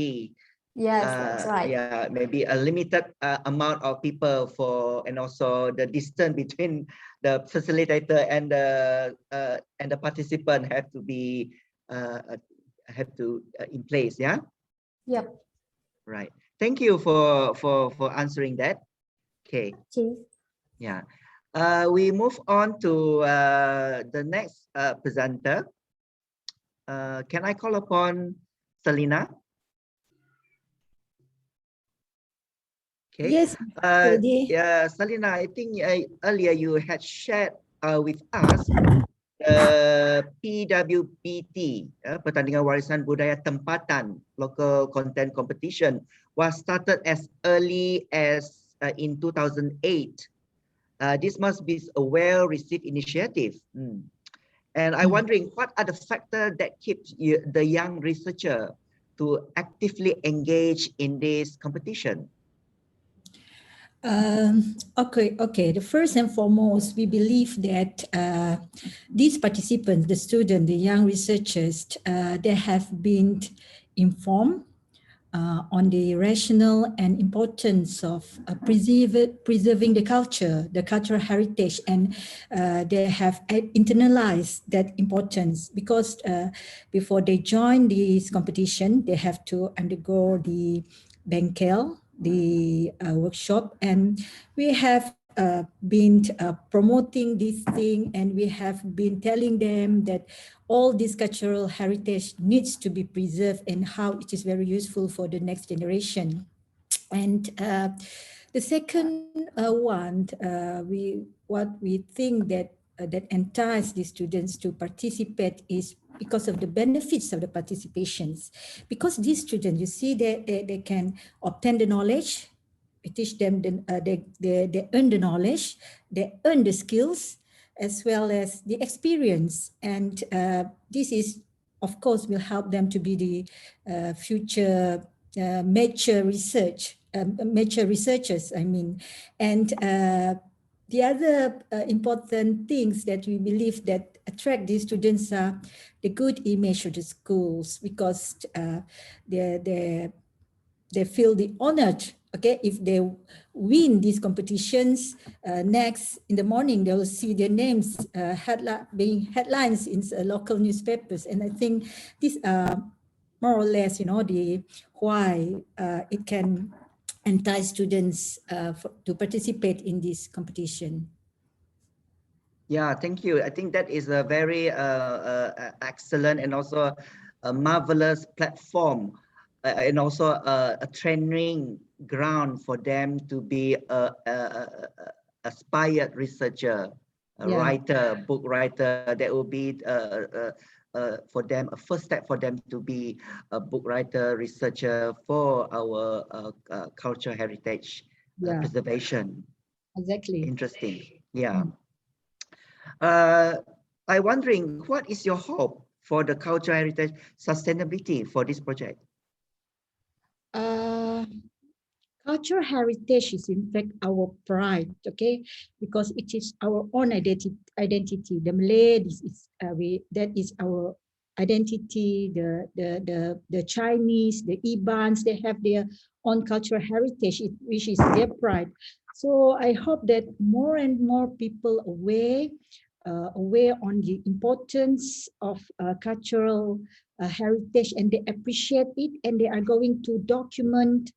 Yes, that's right. Yeah, maybe a limited amount of people and also the distance between the facilitator and the participant have to be in place. Yeah. Yep. Right. Thank you for answering that. Okay. Yeah. We move on to the next presenter. Can I call upon Selina? Okay. Yes. Yeah, Selina, I think earlier you had shared with us PWBT, Pertandingan Warisan Budaya Tempatan, local content competition, was started as early as in 2008. This must be a well-received initiative. And I'm wondering, what are the factors that keeps the young researcher to actively engage in this competition? Okay. The first and foremost, we believe that these participants, the students, the young researchers, they have been informed on the rationale and importance of preserving the cultural heritage, and they have internalized that importance because before they join this competition, they have to undergo the bengkel, the workshop, and we have been promoting this thing, and we have been telling them that all this cultural heritage needs to be preserved and how it is very useful for the next generation. And the second one, what we think that entices the students to participate is because of the benefits of the participations. Because these students, you see, they can obtain the knowledge, we teach them, they earn the knowledge, they earn the skills, as well as the experience. And this is, of course, will help them to be the future mature researchers, I mean. And the other important things that we believe that attract these students are the good image of the schools, because they feel the honored. Okay, if they win these competitions, next in the morning they will see their names being headlines in local newspapers, and I think these are more or less, the why it can entice students to participate in this competition. Yeah, thank you. I think that is a very excellent and also a marvelous platform, and also a training ground for them to be a aspired researcher, a writer, book writer. That will be for them a first step for them to be a book writer, researcher for our cultural heritage preservation. Exactly. Interesting. Yeah. I'm wondering, what is your hope for the cultural heritage sustainability for this project? Cultural heritage is in fact our pride, okay, because it is our own identity. The Malay, that is our identity. The Chinese, the Ibans, they have their own cultural heritage, which is their pride. So I hope that more and more people aware on the importance of cultural heritage, and they appreciate it, and they are going to document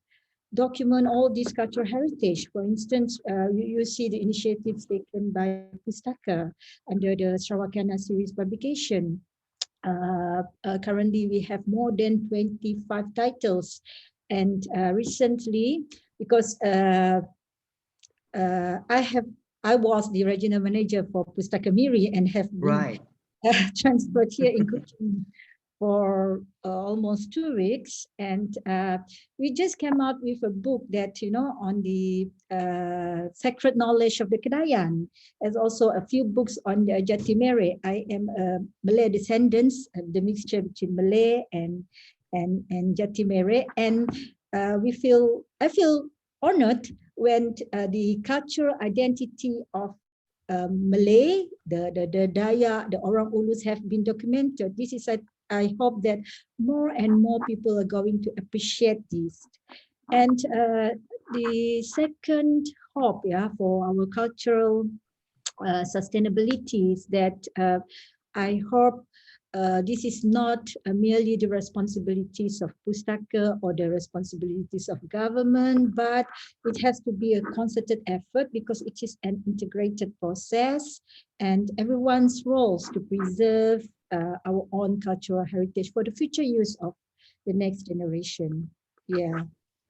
all this cultural heritage. For instance, you see the initiatives taken by Pustaka under the Sarawakana series publication. Currently, we have more than 25 titles. And recently, because I was the regional manager for Pustaka Miri and have been transferred here in Kuching for almost 2 weeks, and we just came out with a book that, on the sacred knowledge of the Kedayan, as also a few books on the Jati Mere. I am a Malay descendants, the mixture between Malay and Jati Mere, and I feel honored when the cultural identity of Malay, the Dayak, the Orang Ulus have been documented. This is I hope that more and more people are going to appreciate this. And the second hope, for our cultural sustainability is that I hope this is not merely the responsibilities of Pustaka or the responsibilities of government, but it has to be a concerted effort, because it is an integrated process, and everyone's roles to preserve our own cultural heritage for the future use of the next generation. Yeah,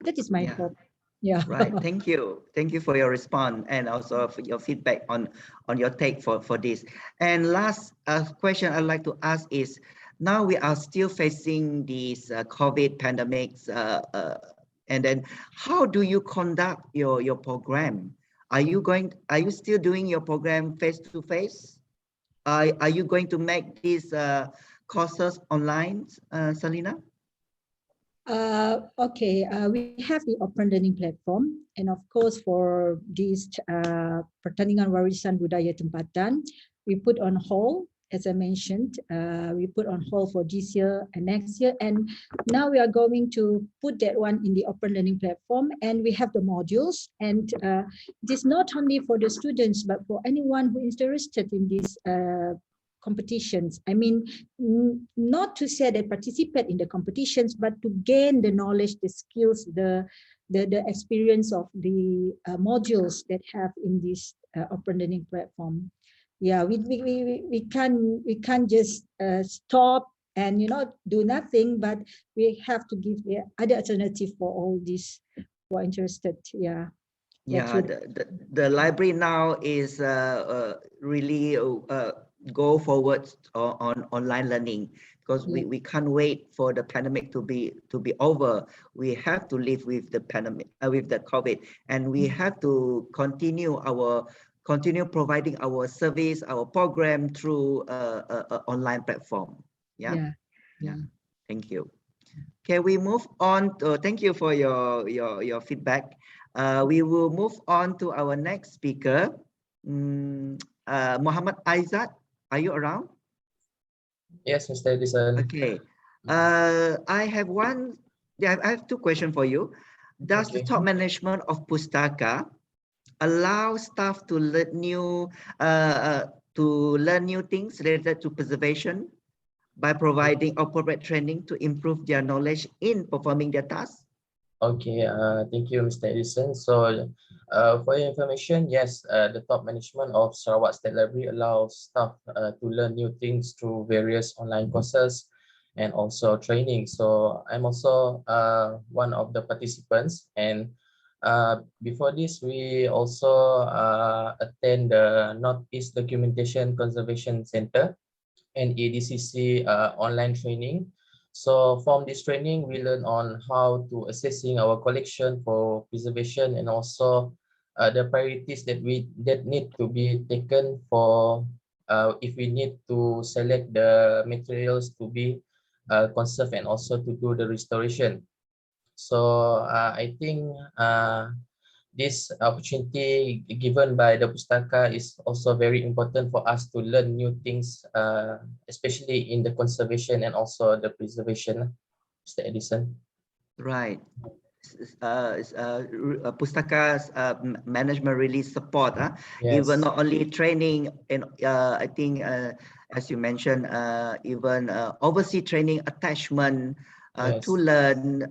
that is my hope. Yeah. Right. Thank you for your response, and also for your feedback on your take for this. And last question I'd like to ask is, now we are still facing these COVID pandemics, and then how do you conduct your program? Are you still doing your program face to face? Are you going to make these courses online, Salina? Okay, we have the open learning platform, and of course for this Pertandingan Warisan Budaya Tempatan, we put on hold, as I mentioned, we put on hold for this year and next year, and now we are going to put that one in the open learning platform, and we have the modules, and it is not only for the students, but for anyone who is interested in this competitions. I mean, not to say they participate in the competitions, but to gain the knowledge, the skills, the experience of the modules that have in this open learning platform. Yeah, we can't just stop and do nothing, but we have to give the other alternative for all these who are interested. Yeah. Yeah, the library now is really go forward on online learning, because we can't wait for the pandemic to be over. We have to live with the pandemic, with the COVID, and we have to continue providing our service, our program through a online platform. Yeah. Thank you. Okay, we move on to, thank you for your feedback. We will move on to our next speaker, Muhammad Aizat. Are you around? Yes, Mr. Edison. Okay. I have two questions for you. Does the top management of Pustaka allow staff to learn new things related to preservation by providing appropriate training to improve their knowledge in performing their tasks? Okay, thank you, Mr. Edison. So, for your information, yes, the top management of Sarawak State Library allows staff to learn new things through various online courses and also training. So, I'm also one of the participants, and before this, we also attend the Northeast Documentation Conservation Center and ADCC online training. So from this training, we learn on how to assessing our collection for preservation, and also the priorities that need to be taken for if we need to select the materials to be conserved and also to do the restoration. So I think this opportunity given by the Pustaka is also very important for us to learn new things, especially in the conservation and also the preservation, Mr. Edison. Right. Pustaka's management really support, even not only training, and I think as you mentioned, even overseas training attachment to learn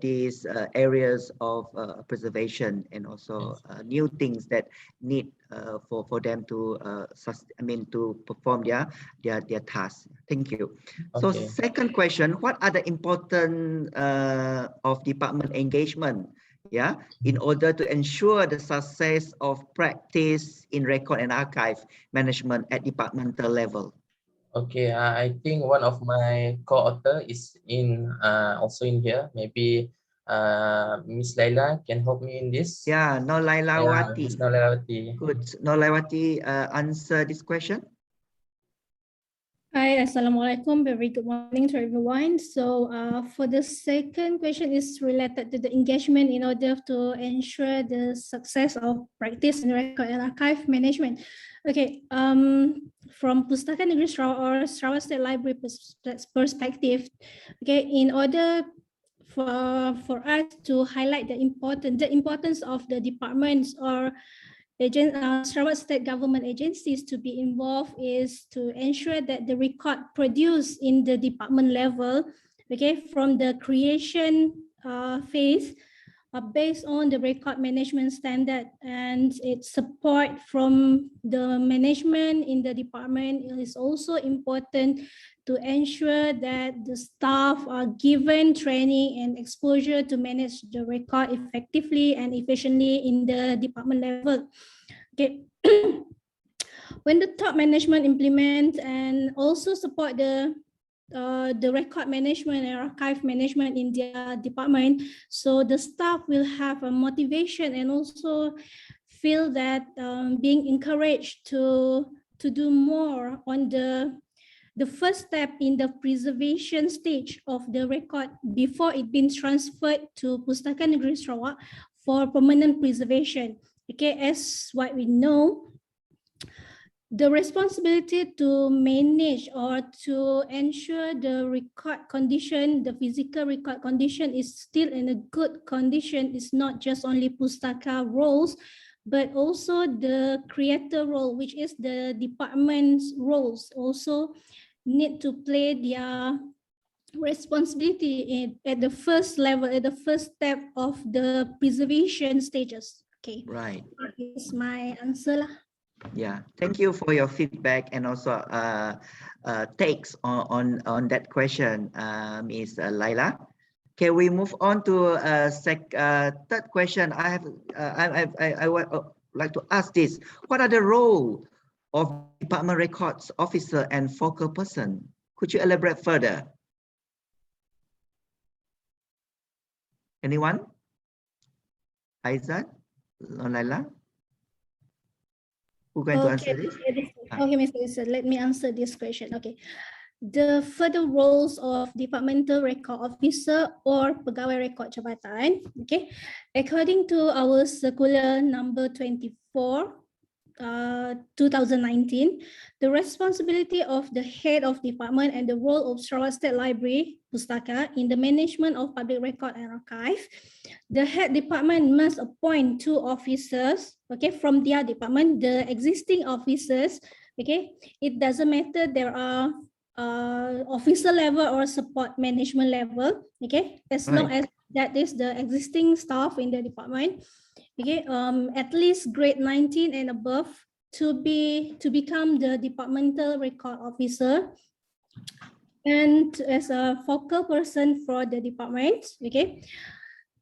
these areas of preservation, and also new things that need for them to to perform their tasks. Thank you. So second question, what are the important of department engagement, in order to ensure the success of practice in record and archive management at departmental level? Okay, I think one of my co-author is also in here. Maybe Miss Laila can help me in this. Yeah, Nolailawati. Miss Nolailawati. Good. Nolailawati, answer this question. Hi, Assalamualaikum. Very good morning to everyone. So for the second question is related to the engagement in order to ensure the success of practice in record and archive management. Okay, from Pustaka Negeri Sarawak or Sarawak State Library perspective, okay, in order for us to highlight the importance of the departments or Sarawak State government agencies to be involved is to ensure that the record produced in the department level, okay, from the creation phase, based on the record management standard, and its support from the management in the department is also important to ensure that the staff are given training and exposure to manage the record effectively and efficiently in the department level. Okay. When the top management implement and also support the record management and archive management in their department, so the staff will have a motivation and also feel that being encouraged to do more on the first step in the preservation stage of the record before it being transferred to Pustaka Negeri Sarawak for permanent preservation. Okay, as what we know, the responsibility to manage or to ensure the record condition, the physical record condition is still in a good condition is not just only Pustaka roles, but also the creator role, which is the department's roles, also need to play their responsibility at the first level, at the first step of the preservation stages. Okay, right. That is my answer lah. Yeah, thank you for your feedback and also takes on that question, Ms. Laila. Okay, we move on to third question. I would like to ask this: what are the role of department records officer and focal person. Could you elaborate further? Anyone? Aizat? Laila? Who going to answer this? Okay, Mr. Yusuf, let me answer this question. Okay. The further roles of departmental record officer or pegawai rekod jabatan, okay, according to our circular number 24, 2019, the responsibility of the head of department and the role of Sarawak State Library Pustaka in the management of public record and archive, the head department must appoint 2 officers, okay, from their department. The existing officers, okay, it doesn't matter there are officer level or support management level, okay, as long as that is the existing staff in the department, okay, at least grade 19 and above to become the departmental record officer and as a focal person for the department, okay,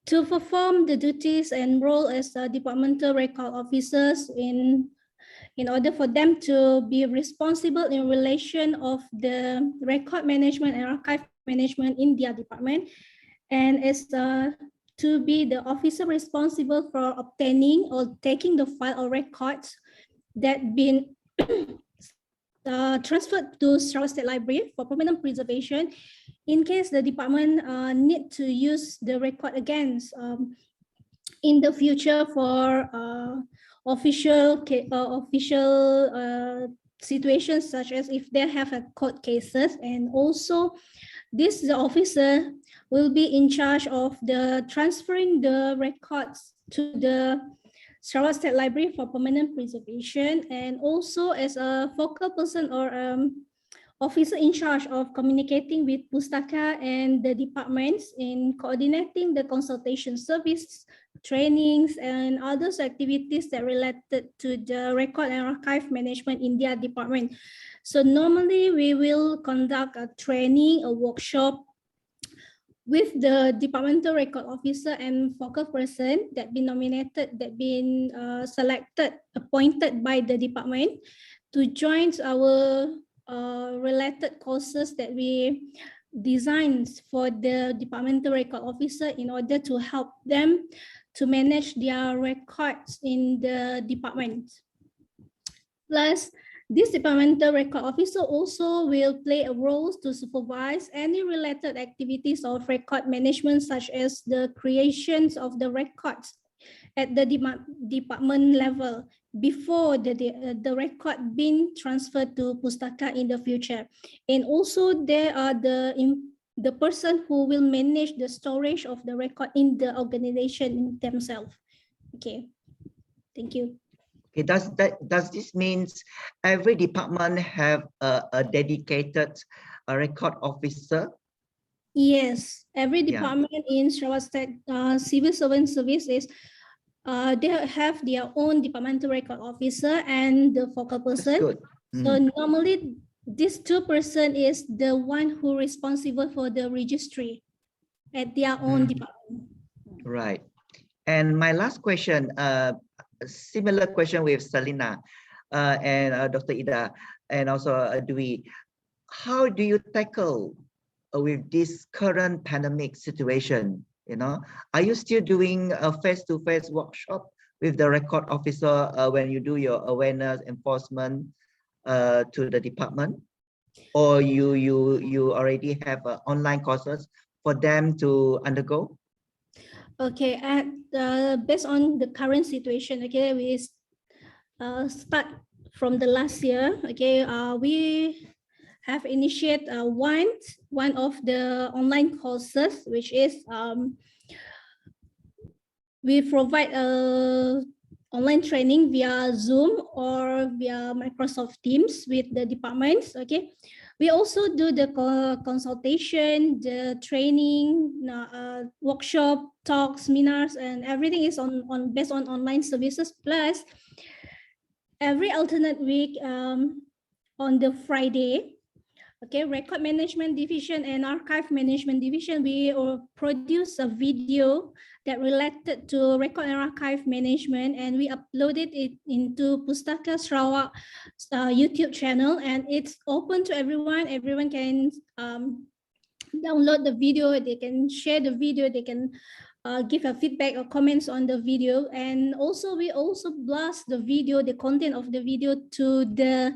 to perform the duties and role as a departmental record officers in order for them to be responsible in relation of the record management and archive management in their department, and as to be the officer responsible for obtaining or taking the file or records that been transferred to Sarawak State Library for permanent preservation in case the department need to use the record again in the future for official situations such as if they have a court cases, and also this the officer will be in charge of the transferring the records to the Sarawak State Library for permanent preservation, and also as a focal person or officer in charge of communicating with Pustaka and the departments in coordinating the consultation service, trainings, and other activities that related to the record and archive management in their department. So normally we will conduct a training, a workshop with the departmental record officer and focal person that been nominated, that been selected, appointed by the department to join our related courses that we designed for the departmental record officer in order to help them to manage their records in the department. Plus, this departmental record officer also will play a role to supervise any related activities of record management, such as the creations of the records at the department level before the record being transferred to Pustaka in the future. And also there are the person who will manage the storage of the record in the organization themselves. Okay, thank you. Okay, does this means every department have a dedicated record officer? Yes, every department in Sarawak State Civil Servant Service is they have their own departmental record officer and the focal person. So normally this 2 person is the one who responsible for the registry at their own department. Right. And my last question, similar question with Selina and Dr. Ida and also Dwi. How do you tackle with this current pandemic situation? You know, are you still doing a face-to-face workshop with the record officer when you do your awareness enforcement to the department, or you already have online courses for them to undergo? Okay, based on the current situation, okay, we start from the last year. Okay, we have initiated one of the online courses, which is we provide online training via Zoom or via Microsoft Teams with the departments. Okay, we also do the consultation, the training, workshop, talks, seminars, and everything is based on online services. Plus, every alternate week on the Friday, okay, Record Management Division and Archive Management Division, we produced a video that related to record and archive management, and we uploaded it into Pustaka Sarawak YouTube channel, and it's open to everyone. Everyone can download the video, they can share the video, they can give a feedback or comments on the video. And also we also blast the video, the content of the video, to the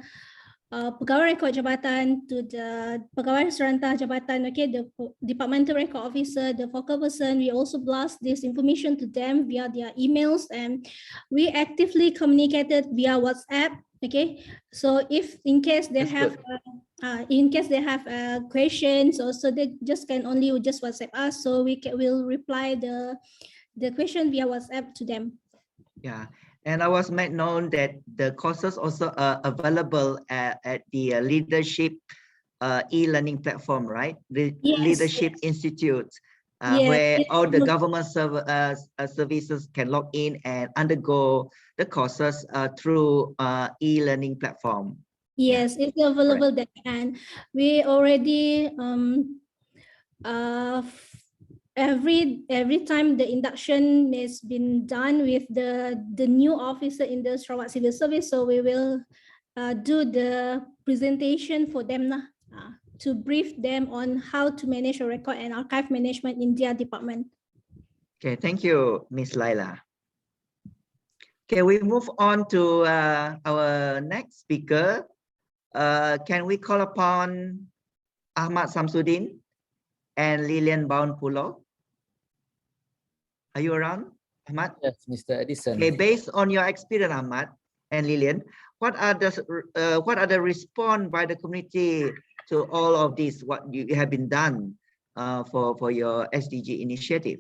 Pegawai Rekod Jabatan, to the Pegawai Serantah Jabatan, okay, the Departmental Record Officer, the focal person. We also blast this information to them via their emails, and we actively communicated via WhatsApp. Okay, so if in case they have questions, also they just can only just WhatsApp us, so we will reply the question via WhatsApp to them. Yeah, and I was made known that the courses also are available at the Leadership e-learning platform, right? The Leadership Institute, where all the government services can log in and undergo the courses through e-learning platform. Yes, it's available there, and we already every time the induction has been done with the new officer in the Sarawak Civil Service, so we will do the presentation for them to brief them on how to manage a record and archive management in their department. Okay, thank you, Ms. Laila. Okay, we move on to our next speaker. Can we call upon Ahmad Samsudin and Lilian Baun-Pulo? Are you around, Ahmad? Yes, Mr. Edison. Okay, based on your experience, Ahmad and Lilian, what are the response by the community to all of this? What you have been done for your SDG initiative?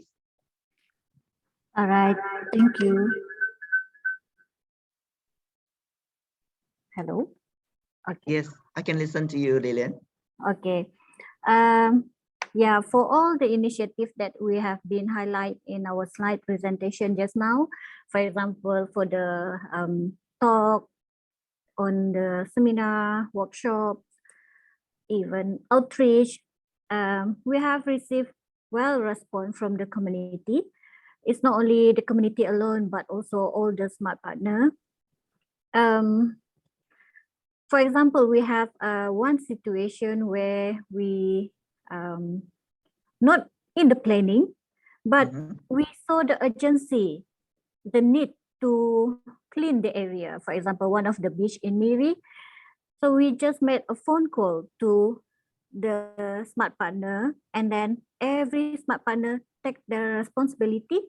All right, thank you. Hello. Okay. Yes, I can listen to you, Lilian. Okay. Yeah, for all the initiatives that we have been highlighted in our slide presentation just now, for example, for the talk, on the seminar, workshops, even outreach, we have received well response from the community. It's not only the community alone, but also all the smart partner. For example, we have one situation where we not in the planning, but we saw the urgency, the need to clean the area. For example, one of the beach in Miri. So we just made a phone call to the smart partner, and then every smart partner take the responsibility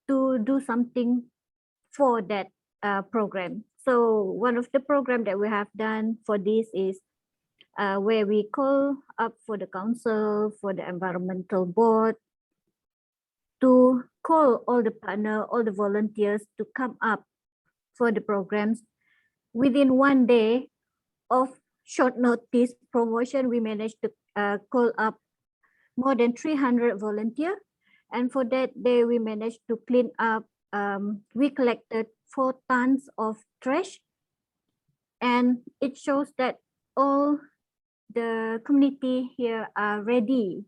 to do something for that program. So one of the program that we have done for this is where we call up for the council, for the environmental board, to call all the partner, all the volunteers to come up for the programs. Within 1 day of short notice promotion, we managed to call up more than 300 volunteers. And for that day, we managed to clean up, we collected 4 tons of trash. And it shows that all the community here are ready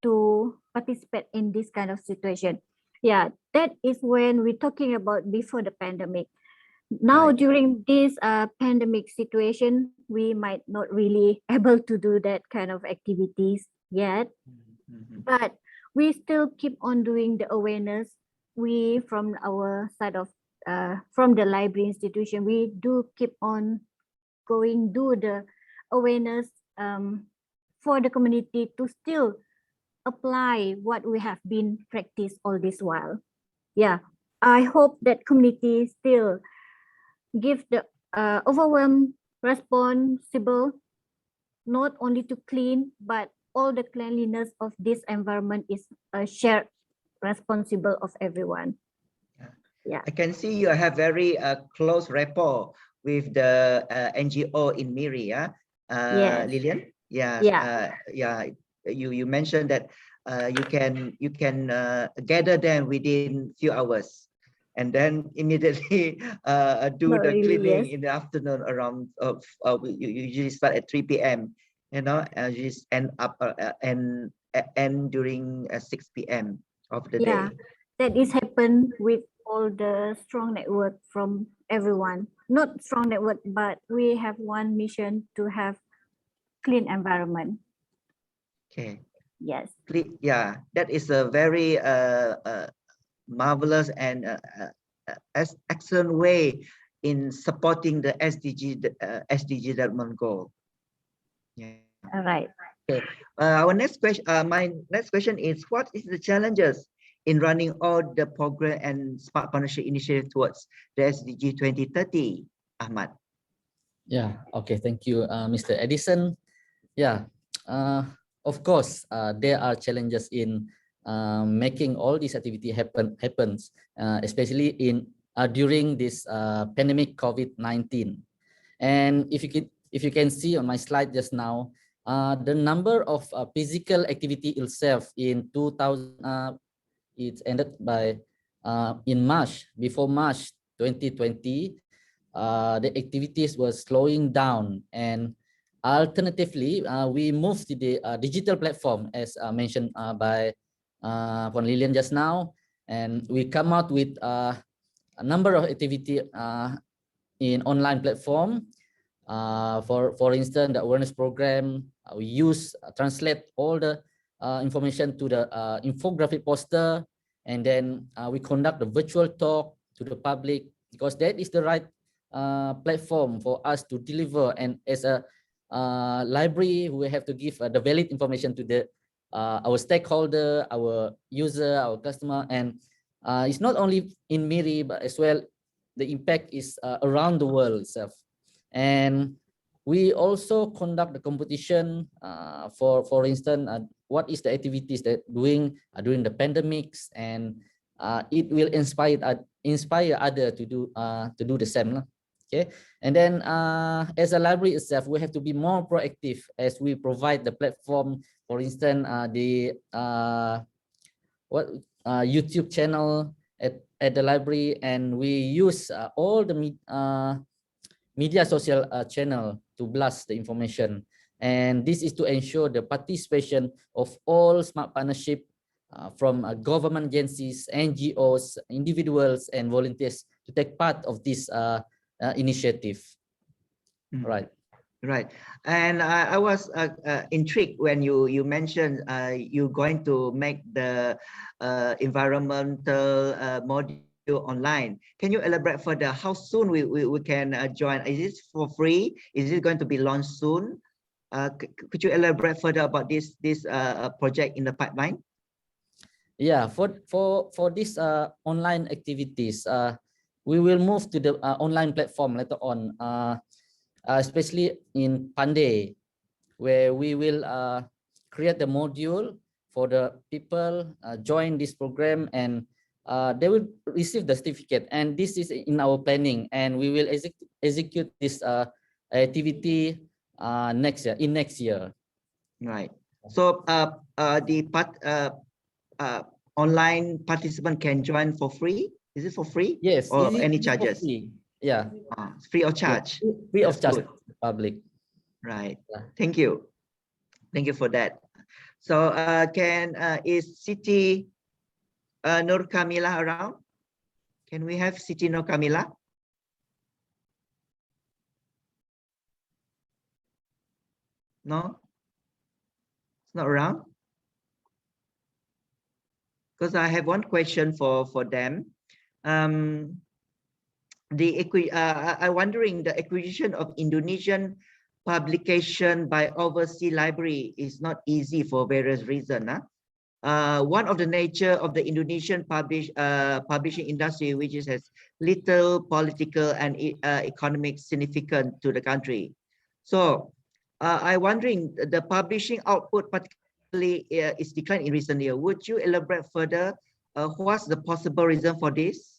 to participate in this kind of situation. Yeah, that is when we're talking about before the pandemic. Now, during this pandemic situation, we might not really able to do that kind of activities yet, but we still keep on doing the awareness. We, from our side of, from the library institution, we do keep on going, do the awareness for the community to still apply what we have been practiced all this while. Yeah, I hope that community still give the overwhelmed responsible, not only to clean, but all the cleanliness of this environment is a shared responsible of everyone. Yeah, I can see you have very close rapport with the NGO in Miri, yes. Lilian. Yeah, yeah. You mentioned that you can gather them within few hours, and then immediately do Not the really, cleaning yes. in the afternoon around. You usually start at 3 p.m. you know, just end up and end during 6 p.m. of the Yeah, day. that is happen with all the strong network from everyone. Not strong network, but we have one mission to have clean environment. Okay. Yes. Yeah, that is a very marvelous and excellent way in supporting the SDG development goal. Yeah. All right. Okay. Our next question. My next question is: what is the challenges in running all the program and smart partnership initiative towards the SDG 2030? Ahmad. Yeah. Okay. Thank you, Mr. Edison. Yeah. Of course, there are challenges in making all this activity happens, especially in during this pandemic COVID-19. And if you can see on my slide just now, the number of physical activity itself in 2000, it's ended by in March, before March 2020, the activities were slowing down, and alternatively, we moved to the digital platform as mentioned by Von Lilian just now, and we come out with a number of activity in online platform. For instance, the awareness program, we use translate all the information to the infographic poster, and then we conduct the virtual talk to the public, because that is the right platform for us to deliver. And as a library, we have to give the valid information to the our stakeholder, our user, our customer, and it's not only in Miri, but as well the impact is around the world itself. And we also conduct the competition for instance, what is the activities that doing during the pandemics, and it will inspire other to do the same. Okay, and then as a library itself, we have to be more proactive as we provide the platform. For instance, the YouTube channel at the library, and we use all the media social channel to blast the information. And this is to ensure the participation of all smart partnership from government agencies, NGOs, individuals, and volunteers to take part of this initiative. Right. Right. And I was intrigued when you mentioned you're going to make the environmental module online. Can you elaborate further how soon we can join? Is this for free? Is it going to be launched soon? Could you elaborate further about this project in the pipeline? Yeah, for this online activities, we will move to the online platform later on, especially in Pandey, where we will create the module for the people join this program, and they will receive the certificate. And this is in our planning, and we will execute this activity next year. Right. So the online participant can join for free. Is it for free? Yes. Or any charges? Free. Yeah. Free of charge. Yeah, free of charge. Public. Right. Thank you. Thank you for that. So is Siti Nur Kamila around? Can we have Siti Nur Kamila? No? It's not around? Because I have one question for them. I'm wondering, the acquisition of Indonesian publication by overseas library is not easy for various reasons. One of the nature of the Indonesian publishing industry, which has little political and economic significance to the country. So I'm wondering, the publishing output particularly is declined in recent years. Would you elaborate further? What's the possible reason for this?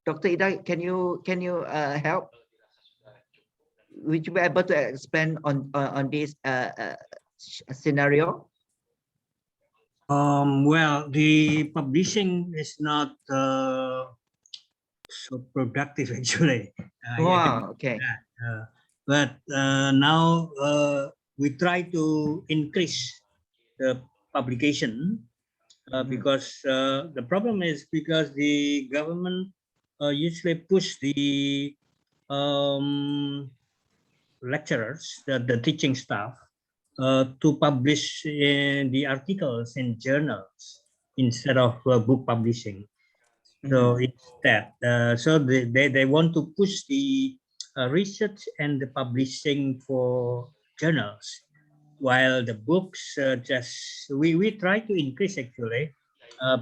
Dr. Ida, can you help? Would you be able to expand on this scenario? Well, the publishing is not so productive actually. Wow, okay. But now we try to increase the publication because the problem is because the government usually push the lecturers, the teaching staff, to publish the articles in journals instead of book publishing. So instead, so they want to push the research and the publishing for journals, while the books just we try to increase actually,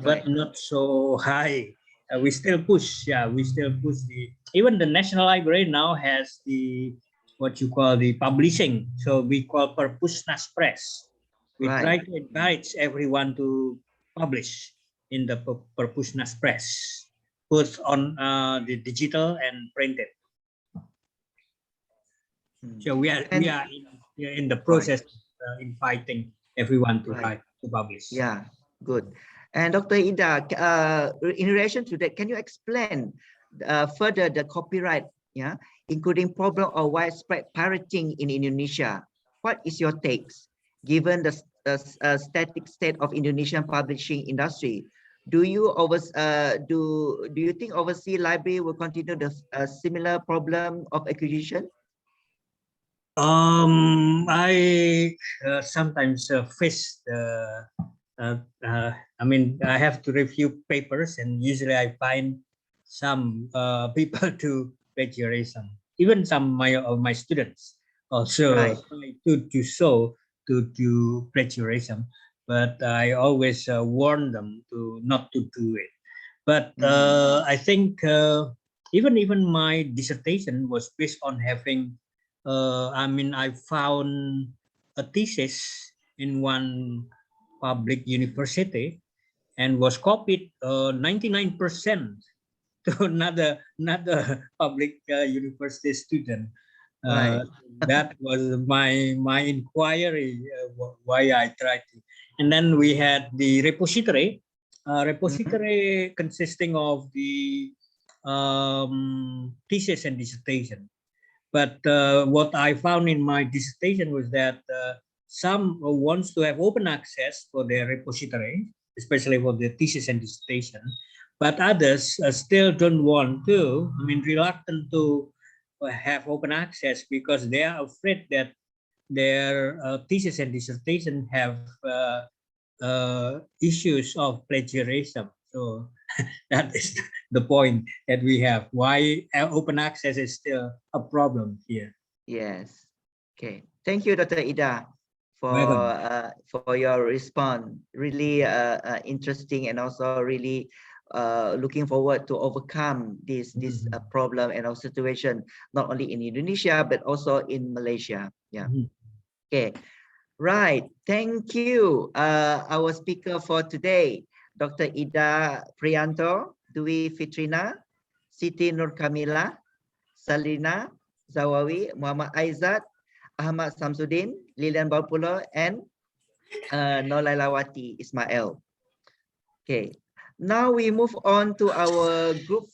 but not so high. We still push, we still push the, even the National Library now has the what you call the publishing. So we call Perpusnas Press. We try to encourage everyone to publish in the Perpusnas Press, both on the digital and printed. So we are in the process inviting everyone to write, to publish. Yeah, good. And Dr. Ida, in relation to that, can you explain further the copyright, including problem of widespread pirating in Indonesia? What is your takes, given the static state of Indonesian publishing industry? Do you think overseas library will continue the similar problem of acquisition? I sometimes face I mean, I have to review papers, and usually I find some people to plagiarism. Even some of my students also try to show to plagiarism, but I always warn them to not to do it. But I think even my dissertation was based on having. I mean, I found a thesis in one public university and was copied 99% to another public university student. That was my inquiry, why I tried to. And then we had the repository, consisting of the thesis and dissertation. But what I found in my dissertation was that some wants to have open access for their repository, especially for the thesis and dissertation, but others still don't want to, I mean, reluctant to have open access because they are afraid that their thesis and dissertation have issues of plagiarism. So that is the point that we have. Why open access is still a problem here. Yes. Okay. Thank you, Dr. Ida, for your response. Really interesting, and also really looking forward to overcome this problem and our situation, not only in Indonesia but also in Malaysia. Yeah. Okay. Right. Thank you. Our speaker for today, Dr. Ida Priyanto, Dwi Fitrina, Siti Nur Kamila, Salina Zawawi, Muhammad Aizat, Ahmad Samsudin, Lilian Balpulo, and Nolailawati Ismail. Okay. Now we move on to our group